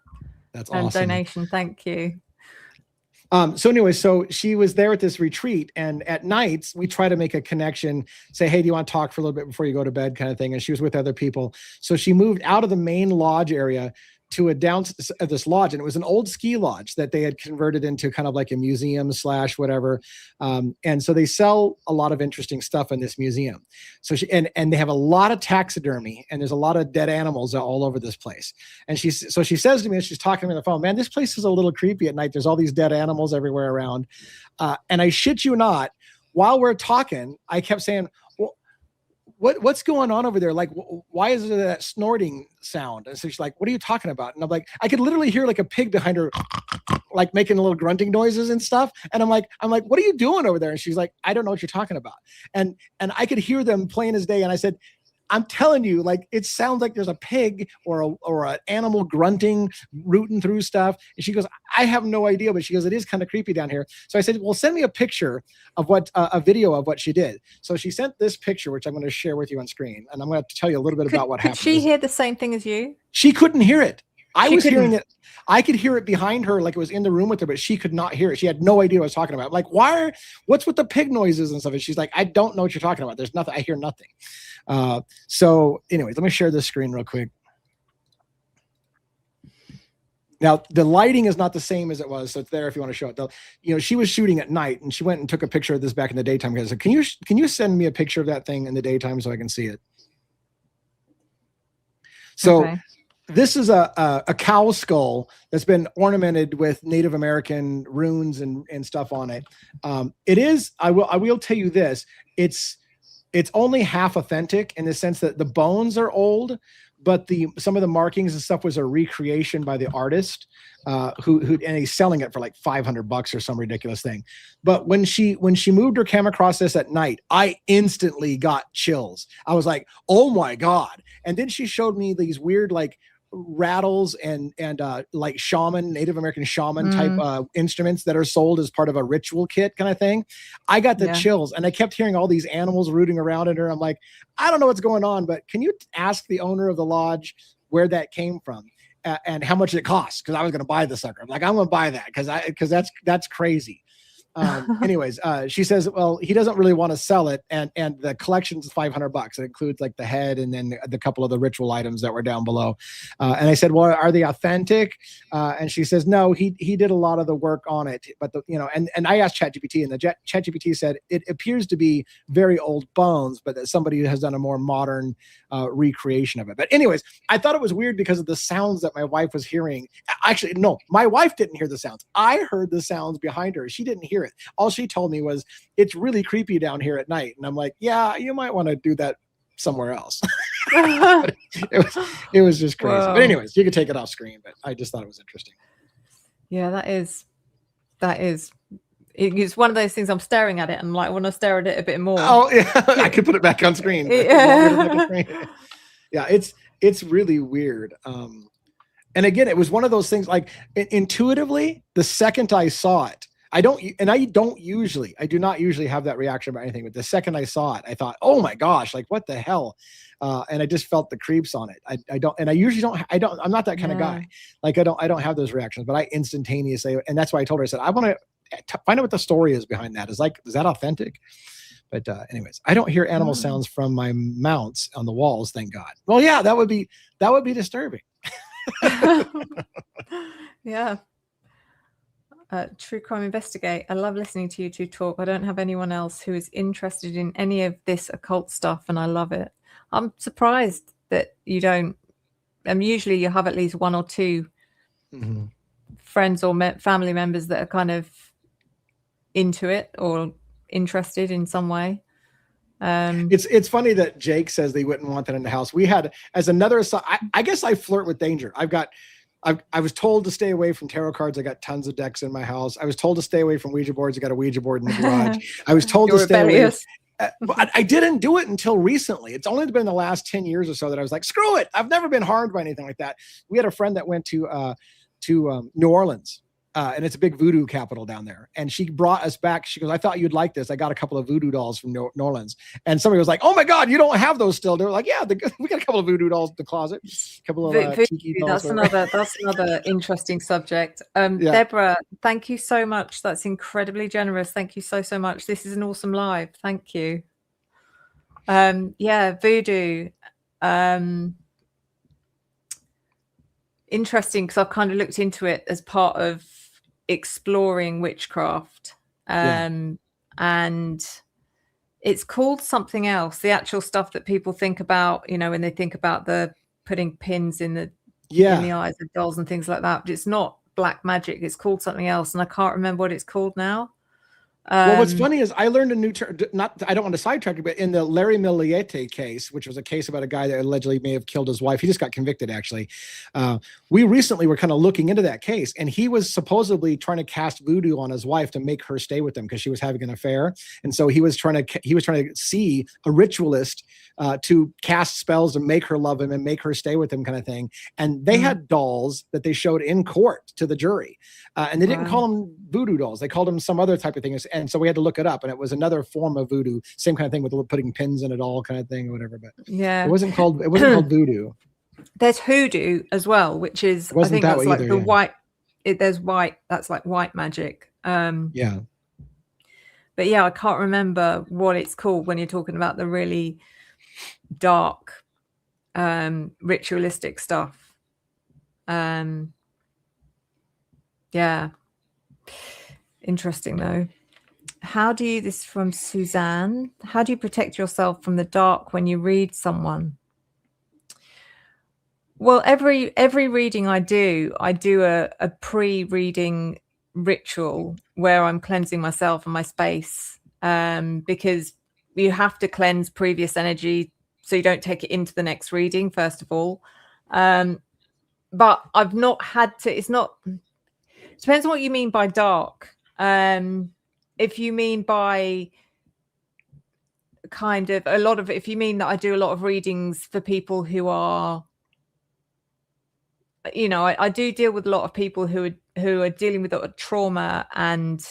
That's awesome. Donation. Thank you. So anyway, so she was there at this retreat, and at nights we try to make a connection, say, hey, do you want to talk for a little bit before you go to bed kind of thing? And she was with other people. So she moved out of the main lodge area to this lodge, and it was an old ski lodge that they had converted into kind of like a museum / whatever. And so they sell a lot of interesting stuff in this museum. So and they have a lot of taxidermy, and there's a lot of dead animals all over this place. And she says to me, as she's talking to me on the phone, man, this place is a little creepy at night. There's all these dead animals everywhere around. And I shit you not, while we're talking, I kept saying, what's going on over there? Like, why is there that snorting sound? And so she's like, what are you talking about? And I'm like, I could literally hear like a pig behind her, like making little grunting noises and stuff. And I'm like, what are you doing over there? And she's like, I don't know what you're talking about. And I could hear them plain as day. And I said, I'm telling you, like, it sounds like there's a pig or an animal grunting, rooting through stuff. And she goes, I have no idea, but she goes, it is kind of creepy down here. So I said, well, send me a picture of a video of what she did. So she sent this picture, which I'm going to share with you on screen. And I'm going to tell you a little bit about what happened. Could she hear the same thing as you? She couldn't hear it. I was hearing it. I could hear it behind her, like it was in the room with her, but she could not hear it. She had no idea what I was talking about. I'm like, what's with the pig noises and stuff? And she's like, I don't know what you're talking about. There's nothing. I hear nothing. So anyways, let me share this screen real quick. Now, the lighting is not the same as it was, so it's there if you want to show it. She was shooting at night, and she went and took a picture of this back in the daytime. I said, can you send me a picture of that thing in the daytime so I can see it? So. Okay. This is a cow skull that's been ornamented with Native American runes and stuff on it. It is, I will tell you this, it's only half authentic in the sense that the bones are old, but some of the markings and stuff was a recreation by the artist who and he's selling it for like $500 or some ridiculous thing. But when she moved her camera across this at night, I instantly got chills. I was like, oh my God. And then she showed me these weird like rattles and like Native American shaman type instruments that are sold as part of a ritual kit kind of thing. I got the chills, and I kept hearing all these animals rooting around in her. I'm like, I don't know what's going on, but can you ask the owner of the lodge where that came from and how much it costs? Because I was going to buy the sucker. I'm like, I'm going to buy that because that's crazy. Anyways, she says, well, he doesn't really want to sell it. And the collection's $500. It includes like the head and then the couple of the ritual items that were down below. And I said, well, are they authentic? And she says, no, he did a lot of the work on it. But and I asked ChatGPT, and the ChatGPT said it appears to be very old bones, but that somebody has done a more modern recreation of it. But anyways, I thought it was weird because of the sounds that my wife was hearing. Actually, no, my wife didn't hear the sounds. I heard the sounds behind her. She didn't hear it. All she told me was, it's really creepy down here at night. And I'm like, yeah, you might want to do that somewhere else. it was just crazy. Whoa. But anyways, you could take it off screen, but I just thought it was interesting. Yeah, that is. It's one of those things. I'm staring at it and like, I want to stare at it a bit more. Oh yeah, I could put it back on screen. Yeah. Yeah, it's really weird. And again, it was one of those things like intuitively, the second I saw it, I do not usually have that reaction about anything, but the second I saw it, I thought, oh my gosh, like what the hell? And I just felt the creeps on it. I'm not that kind of guy. Like I don't have those reactions, but I instantaneously, and that's why I told her, I said, I want to find out what the story is behind that. Is that authentic? But anyways, I don't hear animal sounds from my mounts on the walls. Thank God. Well, yeah, that would be disturbing. Yeah. True Crime Investigate. I love listening to you two talk. I don't have anyone else who is interested in any of this occult stuff, and I love it. I'm surprised that you don't. Usually you have at least one or two friends or family members that are kind of into it or interested in some way. It's funny that Jake says they wouldn't want that in the house. We had as another. I guess I flirt with danger. I was told to stay away from tarot cards. I got tons of decks in my house. I was told to stay away from Ouija boards. I got a Ouija board in the garage. I was told to stay away. I didn't do it until recently. It's only been the last 10 years or so that I was like, screw it. I've never been harmed by anything like that. We had a friend that went to New Orleans. And it's a big voodoo capital down there. And she brought us back. She goes, I thought you'd like this. I got a couple of voodoo dolls from New Orleans. And somebody was like, oh my God, you don't have those still. They were like, yeah, we got a couple of voodoo dolls in the closet. A couple of tiki dolls. That's another interesting subject. Deborah, thank you so much. That's incredibly generous. Thank you so much. This is an awesome live. Thank you. Voodoo. Interesting, because I've kind of looked into it as part of exploring witchcraft, and it's called something else. The actual stuff that people think about, when they think about the putting pins in the eyes of dolls and things like that. But it's not black magic. It's called something else, and I can't remember what it's called now. Well, what's funny is I learned a new term. I don't want to sidetrack you, but in the Larry Miliete case, which was a case about a guy that allegedly may have killed his wife, he just got convicted. Actually, we recently were kind of looking into that case, and he was supposedly trying to cast voodoo on his wife to make her stay with him because she was having an affair, and so he was trying to see a ritualist to cast spells and make her love him and make her stay with him, kind of thing. And they had dolls that they showed in court to the jury, and they didn't call them voodoo dolls; they called them some other type of thing. And so we had to look it up, and it was another form of voodoo, same kind of thing with putting pins in it all kind of thing or whatever. But it wasn't called voodoo. There's hoodoo as well, which is, I think that's like the white. There's white. That's like white magic. But yeah, I can't remember what it's called when you're talking about the really dark, ritualistic stuff. Yeah. Interesting though. This is from Suzanne. How do you protect yourself from the dark when you read someone? Well, every reading I do a pre-reading ritual where I'm cleansing myself and my space, because you have to cleanse previous energy so you don't take it into the next reading, first of all. But I've not had to. It depends on what you mean by dark. If you mean by kind of if you mean that I do a lot of readings for people who are, I do deal with a lot of people who are dealing with a lot of trauma and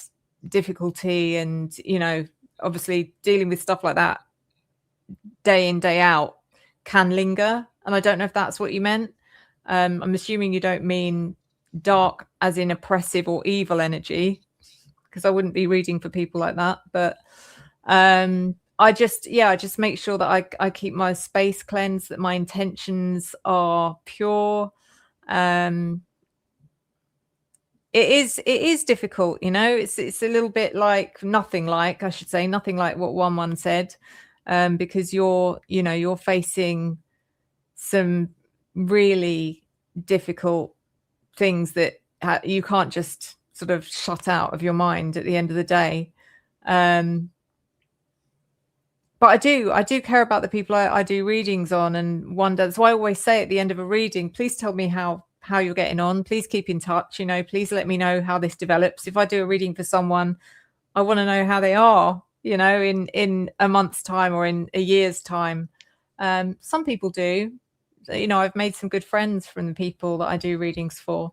difficulty, and obviously dealing with stuff like that day in, day out can linger. And I don't know if that's what you meant. I'm assuming you don't mean dark as in oppressive or evil energy, because I wouldn't be reading for people like that. But I just make sure that I keep my space cleansed, that my intentions are pure. It is difficult, you know. It's a little bit like nothing like what one said, because you're facing some really difficult things that you can't just sort of shut out of your mind at the end of the day. But I do care about the people I do readings on, and wonder. That's why I always say at the end of a reading, please tell me how you're getting on. Please keep in touch. You know, please let me know how this develops. If I do a reading for someone, I want to know how they are, you know, in a month's time or in a year's time. Some people do. You know, I've made some good friends from the people that I do readings for.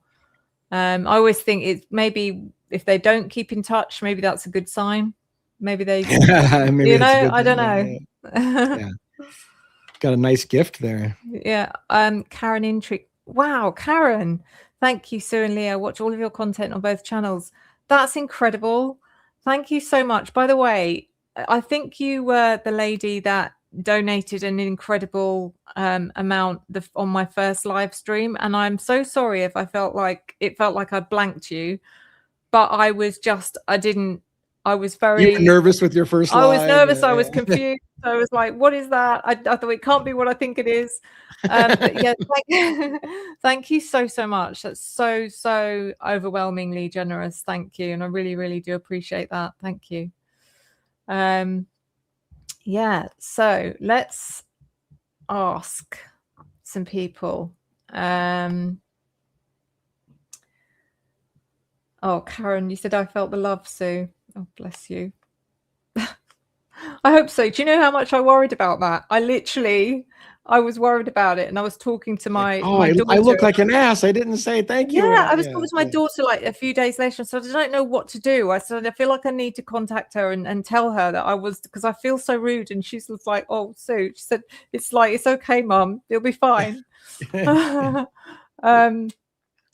I always think it's maybe if they don't keep in touch, maybe that's a good sign. Maybe they, Maybe you that's a know, good I don't thing, know. Yeah. Got a nice gift there. Yeah. Karen Intrigue. Wow, Karen. Thank you, Sue and Leah. Watch all of your content on both channels. That's incredible. Thank you so much. By the way, I think you were the lady that donated an incredible amount on my first live stream, and I'm so sorry if I felt like I blanked you, but I was very You were nervous with your first I was live. nervous. I was confused. I was like, what is that? I thought it can't be what I think it is. But yeah, thank you so much. That's so overwhelmingly generous. Thank you. And I really, really do appreciate that. Thank you. Yeah, so let's ask some people. Oh, Karen, you said I felt the love, Sue. Oh, bless you. I hope so. Do you know how much I worried about that? I was worried about it, and I was talking to my daughter. I look like an ass. I didn't say thank you. Yeah, I was talking to my daughter like a few days later. So I don't know what to do. I said, I feel like I need to contact her and tell her that because I feel so rude. And she's like, oh, Sue, she said, it's okay, Mum. It'll be fine.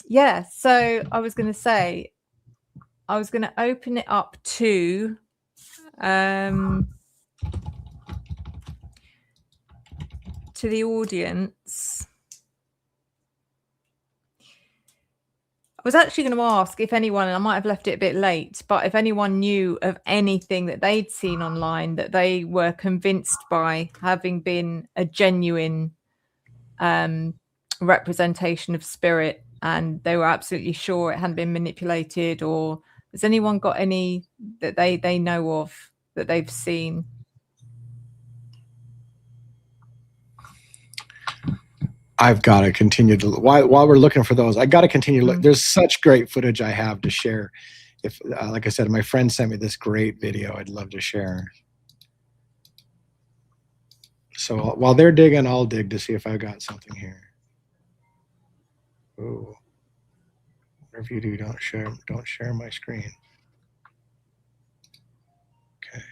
Yeah, so I was going to say, I was going to open it up to the audience. I was actually going to ask if anyone, and I might have left it a bit late, but if anyone knew of anything that they'd seen online that they were convinced by having been a genuine representation of spirit, and they were absolutely sure it hadn't been manipulated, or has anyone got any that they know of that they've seen? I've got to continue to while we're looking for those. I got to continue to look. There's such great footage I have to share. If, like I said, my friend sent me this great video. I'd love to share. So while they're digging, I'll dig to see if I got something here. Oh, whatever you do, don't share my screen. Okay.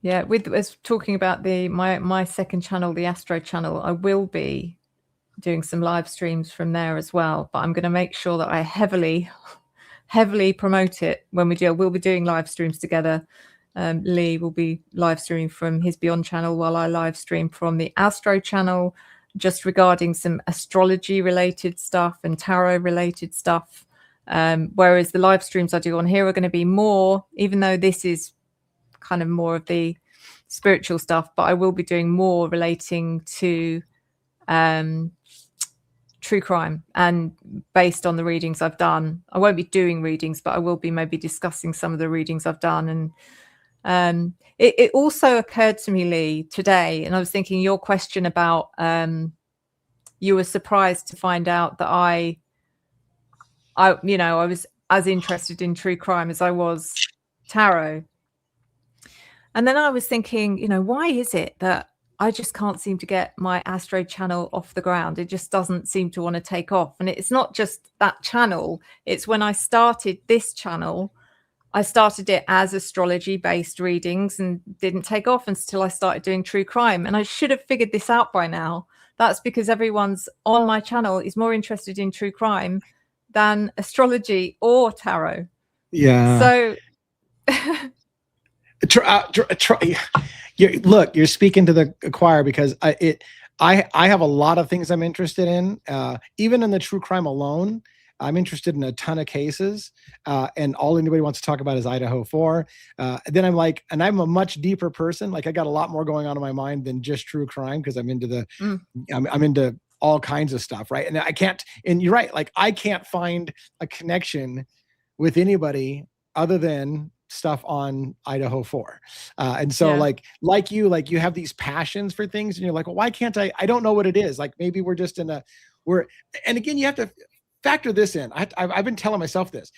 Yeah, as talking about my second channel, the Astro channel, I will be doing some live streams from there as well. But I'm going to make sure that I heavily promote it when we do. We'll be doing live streams together. Lee will be live streaming from his Beyond channel while I live stream from the Astro channel, just regarding some astrology related stuff and tarot related stuff. Whereas the live streams I do on here are going to be more, even though this is kind of more of the spiritual stuff, but I will be doing more relating to true crime, and based on the readings I've done. I won't be doing readings, but I will be maybe discussing some of the readings I've done. And it also occurred to me, Lee, today, and I was thinking your question about you were surprised to find out that I was as interested in true crime as I was tarot. And then I was thinking, why is it that I just can't seem to get my Astro channel off the ground? It just doesn't seem to want to take off. And it's not just that channel. It's when I started this channel, I started it as astrology-based readings and didn't take off until I started doing true crime. And I should have figured this out by now. That's because everyone's on my channel is more interested in true crime than astrology or tarot. Yeah. So Look, you're speaking to the choir, because I have a lot of things I'm interested in. Even in the true crime alone, I'm interested in a ton of cases, and all anybody wants to talk about is Idaho 4. Then I'm like, and I'm a much deeper person. Like I got a lot more going on in my mind than just true crime, because I'm into I'm into all kinds of stuff, right? And I can't. And you're right. Like I can't find a connection with anybody other than stuff on Idaho 4. And so Yeah. like you have these passions for things, and you're like, well, why can't I don't know what it is. Like maybe we're just and again, you have to factor this in. I've been telling myself this.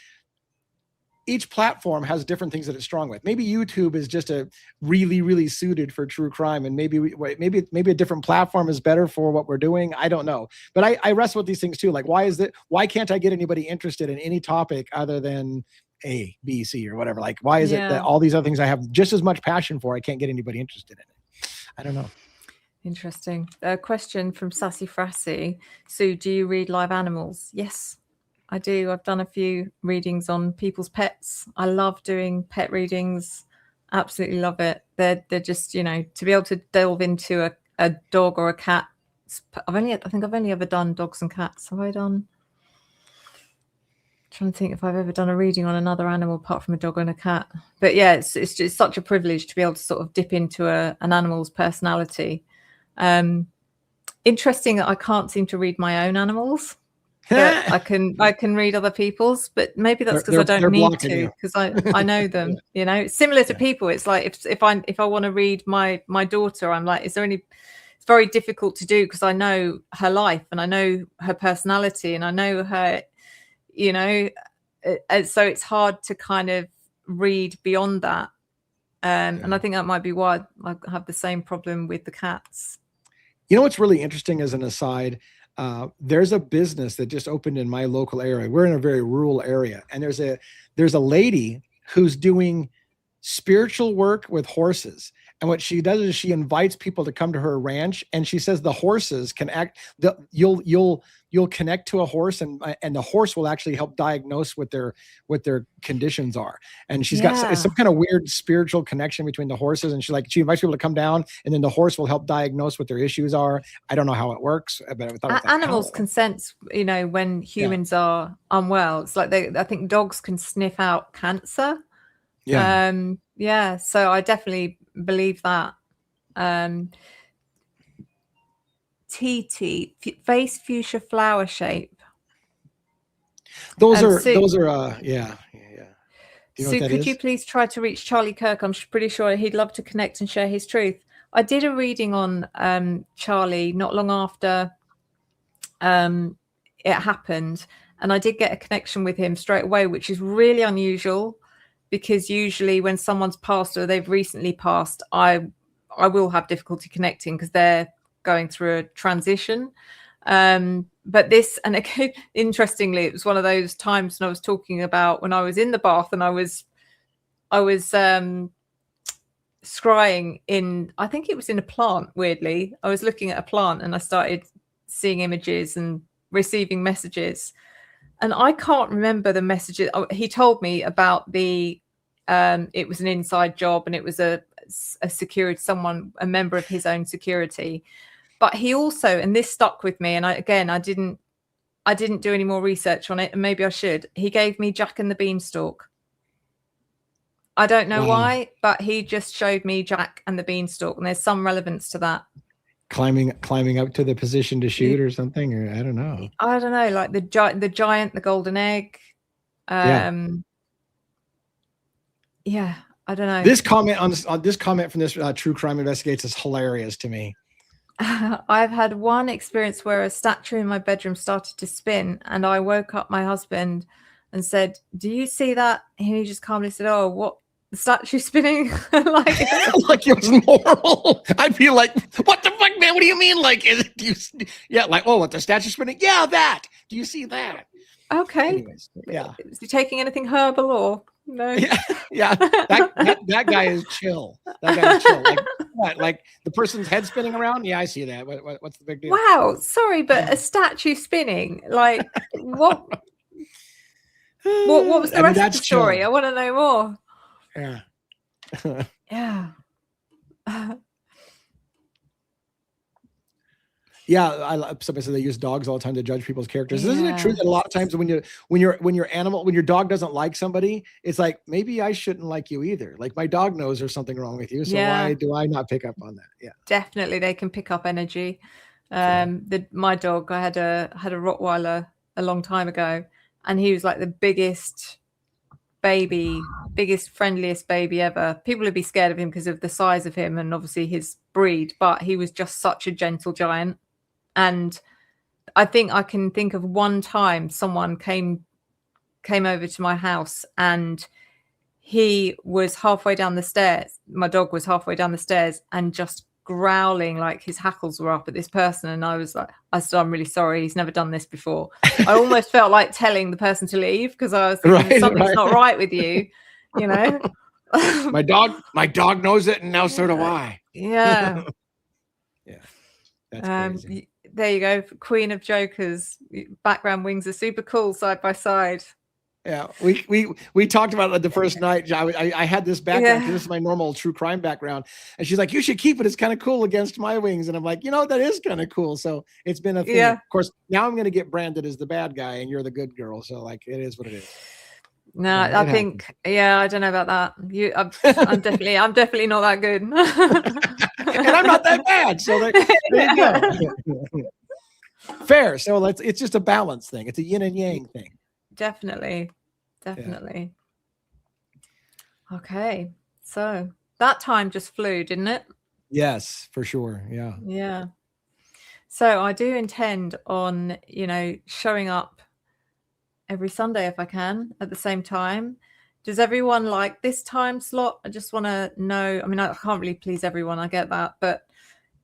Each platform has different things that it's strong with. Maybe YouTube is just a really, really suited for true crime, and maybe a different platform is better for what we're doing. I don't know, but I wrestle with these things too. Like, why can't I get anybody interested in any topic other than A, B, C, or whatever? Like, why is it that all these other things I have just as much passion for, I can't get anybody interested in it? I don't know. Interesting. A question from Sassy Frassy. Sue, do you read live animals? Yes, I do. I've done a few readings on people's pets. I love doing pet readings. Absolutely love it. They're just, to be able to delve into a dog or a cat. I think I've only ever done dogs and cats. Have I done? Trying to think if I've ever done a reading on another animal apart from a dog and a cat. But yeah, it's just such a privilege to be able to sort of dip into an animal's personality. Interesting that I can't seem to read my own animals. But I can read other people's, but maybe that's because I don't need to, because I know them. It's similar to people. It's like if I want to read my daughter, I'm like, is there any? It's very difficult to do because I know her life and I know her personality and I know her, and so it's hard to kind of read beyond that. And I think that might be why I have the same problem with the cats. What's really interesting as an aside, there's a business that just opened in my local area. We're in a very rural area, and there's a lady who's doing spiritual work with horses. And what she does is she invites people to come to her ranch, and she says the horses can act. You'll connect to a horse, and the horse will actually help diagnose what their conditions are. And she's got some kind of weird spiritual connection between the horses. And she invites people to come down, and then the horse will help diagnose what their issues are. I don't know how it works, but I thought animals can sense, when humans are unwell. It's like I think dogs can sniff out cancer. So I definitely believe that. TT, face fuchsia flower shape. Those are Do you know Sue, could you please try to reach Charlie Kirk? I'm pretty sure he'd love to connect and share his truth. I did a reading on Charlie not long after it happened, and I did get a connection with him straight away, which is really unusual, because usually when someone's passed or they've recently passed, I will have difficulty connecting because they're going through a transition. But this, and again, interestingly, it was one of those times when I was talking about when I was in the bath and I was scrying in, I think it was in a plant. Weirdly, I was looking at a plant and I started seeing images and receiving messages, and I can't remember the messages. He told me about the it was an inside job and it was a security, a member of his own security. But he also, and this stuck with me, and I didn't do any more research on it, and maybe I should. He gave me Jack and the Beanstalk. I don't know why, but he just showed me Jack and the Beanstalk, and there's some relevance to that. Climbing up to the position to shoot or something, or I don't know. Like the giant, the golden egg. Yeah, I don't know. This comment on this comment from this True Crime Investigates is hilarious to me. I've had one experience where a statue in my bedroom started to spin, and I woke up my husband and said, "Do you see that?" And he just calmly said, "Oh, what? The statue spinning?" like it was normal. I'd be like, "What the fuck, man? What do you mean? Like, what, the statue spinning? Yeah, that. Do you see that?" Okay. Anyways, is he taking anything herbal or no? Yeah. That guy is chill. That guy is chill. Like what? Like the person's head spinning around? Yeah, I see that. What's the big deal? Wow, sorry, but a statue spinning, like what? What was the I mean, rest of that's the story? chilling. I want to know more. Yeah. Yeah. Yeah, somebody said they use dogs all the time to judge people's characters. Isn't it true Yeah. that a lot of times when your dog doesn't like somebody, it's like, maybe I shouldn't like you either. Like, my dog knows there's something wrong with you, so Yeah. why do I not pick up on that? Yeah, Definitely, they can pick up energy. Sure. My dog, I had a Rottweiler a long time ago, and he was like the biggest, friendliest baby ever. People would be scared of him because of the size of him and obviously his breed, but he was just such a gentle giant. And I think I can think of one time someone came over to my house, and he was halfway down the stairs. My dog was halfway down the stairs and just growling like his hackles were up at this person. And I said, I'm really sorry. He's never done this before. I almost felt like telling the person to leave, because I was thinking, something's not right with you, you know. my dog knows it, and now so do I. Yeah. Yeah, that's crazy. There you go, Queen of Jokers. Background wings are super cool side by side. Yeah, we talked about it the first night. I had this background because this is my normal true crime background, and she's like, "You should keep it. It's kind of cool against my wings." And I'm like, that is kind of cool. So it's been a thing. Yeah. Of course, now I'm going to get branded as the bad guy, and you're the good girl. So like, it is what it is. No, I think, I don't know about that. I'm definitely not that good. And I'm not that bad. So there you go. Fair. So it's just a balance thing. It's a yin and yang thing. Definitely. Okay, so that time just flew, didn't it? Yes, for sure. Yeah. So I do intend on showing up every Sunday if I can at the same time. Does everyone like this time slot? I just want to know. I mean, I can't really please everyone, I get that, but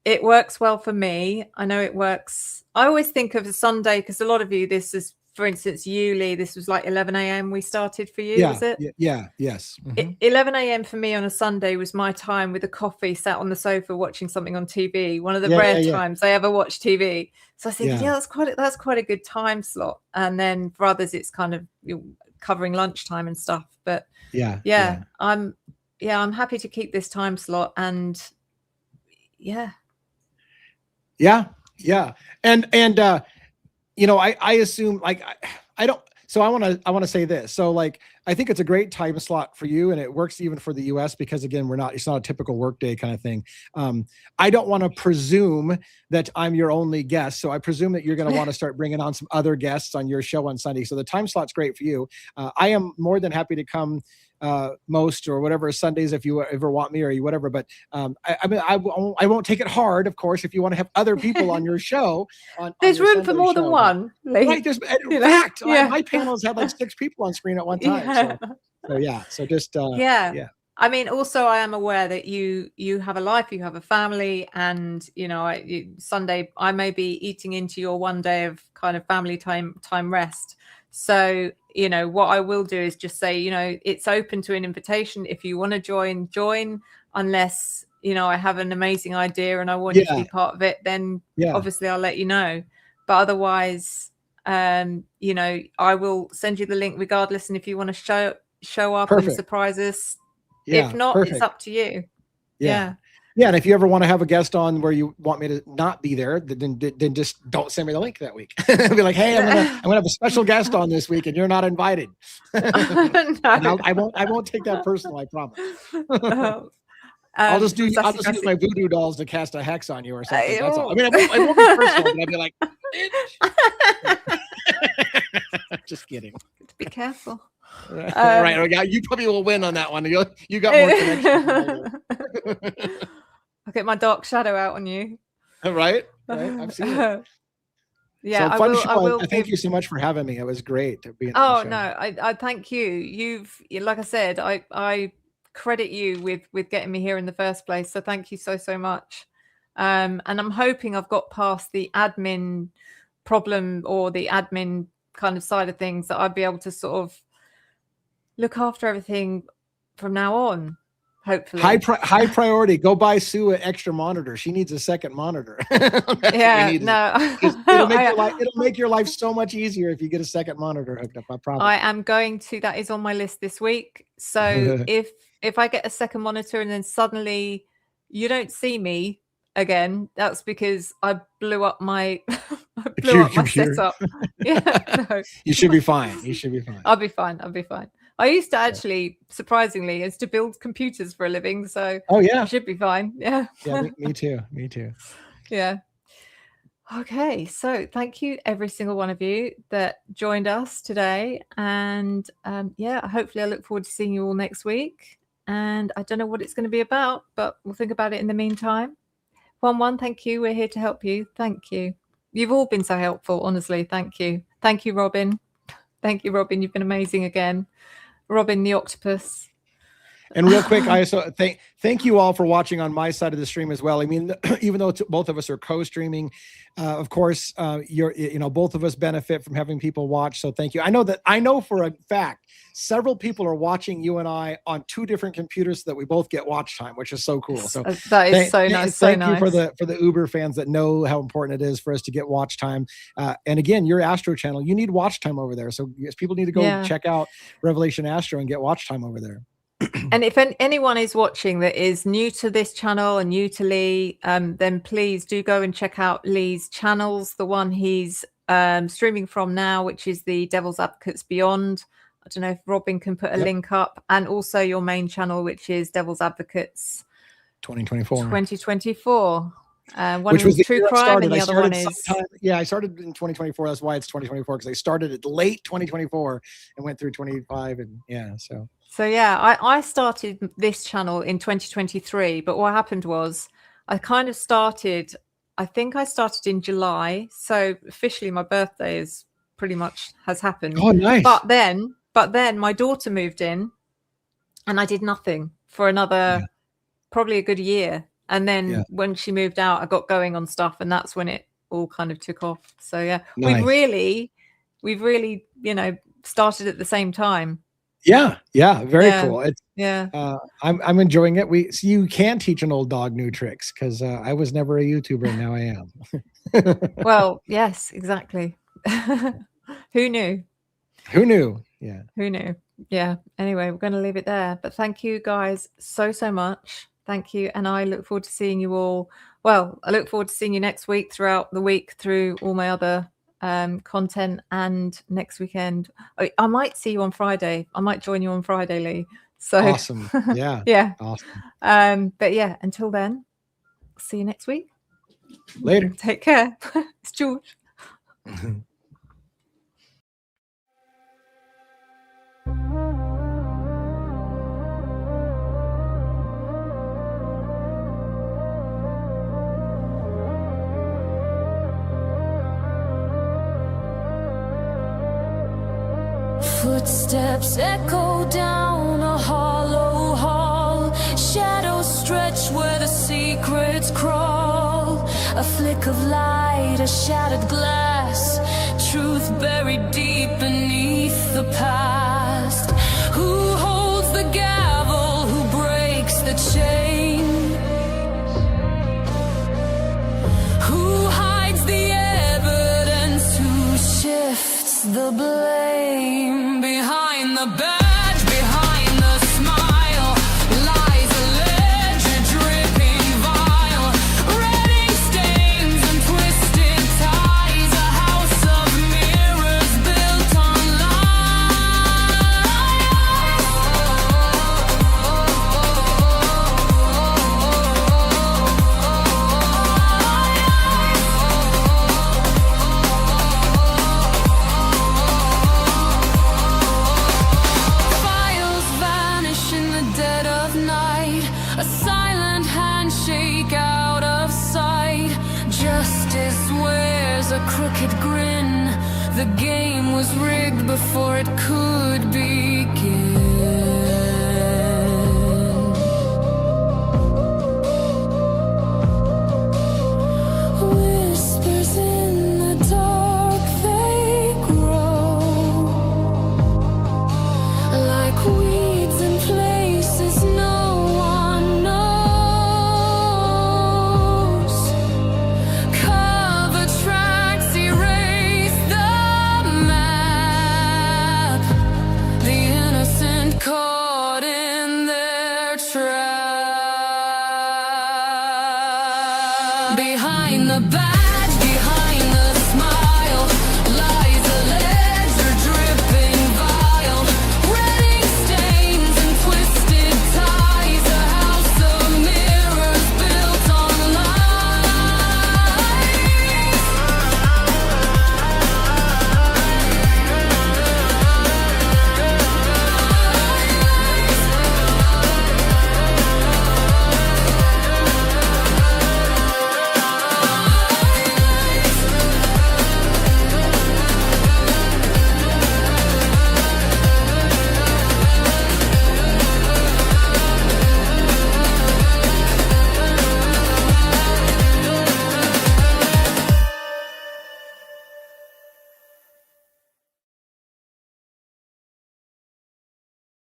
it works well for me. I know it works. I always think of a Sunday, because a lot of you, this is, for instance, you, Lee, this was like 11 a.m. we started for you, was it? Yeah, yes. Mm-hmm. 11 a.m. for me on a Sunday was my time with a coffee, sat on the sofa watching something on TV. One of the rare times I ever watch TV. So I think, that's quite a good time slot. And then for others, it's kind of covering lunchtime and stuff. But I'm happy to keep this time slot. And and I assume, like, I don't. So I want to say this. So like, I think it's a great time slot for you, and it works even for the US, because again, it's not a typical workday kind of thing. I don't want to presume that I'm your only guest. So I presume that you're going to want to start bringing on some other guests on your show on Sunday. So the time slot's great for you. I am more than happy to come most or whatever Sundays if you ever want me, or whatever. But I won't take it hard, of course, if you want to have other people on your show. There's room for more than one. Right. There's, in fact, my panels had like 6 people on screen at one time. So just I mean, also, I am aware that you have a life, you have a family, and Sunday I may be eating into your one day of kind of family time rest. So what I will do is just say, it's open to an invitation. If you want to join, unless I have an amazing idea and I want you to be part of it, then obviously I'll let you know. But otherwise, I will send you the link regardless. And if you want to show up and surprise us, if not, it's up to you. Yeah, and if you ever want to have a guest on where you want me to not be there, then just don't send me the link that week. Be like, hey, I'm gonna have a special guest on this week, and you're not invited. No. I won't take that personal. I promise. I'll just use my voodoo dolls to cast a hex on you or something. That's all. I mean, it won't be personal, but I'd be like, bitch. Just kidding. Be careful. Right. You probably will win on that one. You got more connection. I'll get my dark shadow out on you. Right. I've seen it. Yeah, so I will. Thank you so much for having me. It was great being on the show. No, I thank you. You've, like I said, I credit you with getting me here in the first place. So thank you so much. And I'm hoping I've got past the admin problem or the admin kind of side of things, that I'd be able to sort of look after everything from now on. hopefully. High priority. Go buy Sue an extra monitor. She needs a second monitor. Yeah, no. It'll make your life so much easier if you get a second monitor hooked up. I promise. I am going to. That is on my list this week. So if I get a second monitor and then suddenly you don't see me again, that's because I blew up my computer. setup. Yeah, no. You should be fine. You should be fine. I'll be fine. I used to actually, surprisingly, is to build computers for a living. So I should be fine. Yeah. Yeah, me too. Yeah. Okay. So thank you, every single one of you that joined us today. And hopefully I look forward to seeing you all next week. And I don't know what it's going to be about, but we'll think about it in the meantime. 1-1, thank you. We're here to help you. Thank you. You've all been so helpful, honestly. Thank you. Thank you, Robin. Thank you, Robin. You've been amazing again. Robin the octopus. And real quick, I also thank you all for watching on my side of the stream as well. I mean, even though both of us are co-streaming, of course, both of us benefit from having people watch. So thank you. I know for a fact several people are watching you and I on two different computers so that we both get watch time, which is so cool. So that is so nice. Thank you for the Uber fans that know how important it is for us to get watch time. And again, your Astro channel, you need watch time over there. So people need to go check out Revelation Astro and get watch time over there. And if anyone is watching that is new to this channel and new to Lee, then please do go and check out Lee's channels. The one he's streaming from now, which is the Devil's Advocates Beyond. I don't know if Robin can put a link up, and also your main channel, which is Devil's Advocates 2024. One which was true crime, and the other one is I started in 2024. That's why it's 2024, because I started it late 2024 and went through 25, and So I started this channel in 2023, but what happened was I kind of started. I think I started in July, so officially my birthday is pretty much has happened. Oh, nice! But then my daughter moved in, and I did nothing for another probably a good year. And then when she moved out, I got going on stuff, and that's when it all kind of took off. So nice. we've really, started at the same time. Yeah, very cool. It's I'm enjoying it. You can teach an old dog new tricks, because I was never a YouTuber, and now I am. Well, yes, exactly. Who knew? Yeah. Who knew? Yeah. Anyway, we're going to leave it there. But thank you guys so much. Thank you. And I look forward to seeing you all. Well, I look forward to seeing you next week, throughout the week, through all my other content, and next weekend. I might see you on Friday. I might join you on Friday, Lee. So awesome. Yeah. Yeah. Awesome. But yeah, until then, see you next week. Later. Take care. It's George. Footsteps echo down a hollow hall. Shadows stretch where the secrets crawl. A flick of light, a shattered glass. Truth buried deep beneath the past. Who holds the gavel? Who breaks the chain? Who hides the evidence? Who shifts the blame? Behind the badge, behind the smile, lies a ledger dripping vile. Redding stains and twisted ties, a house of mirrors built on a silent handshake out of sight. Justice wears a crooked grin. The game was rigged before it could begin.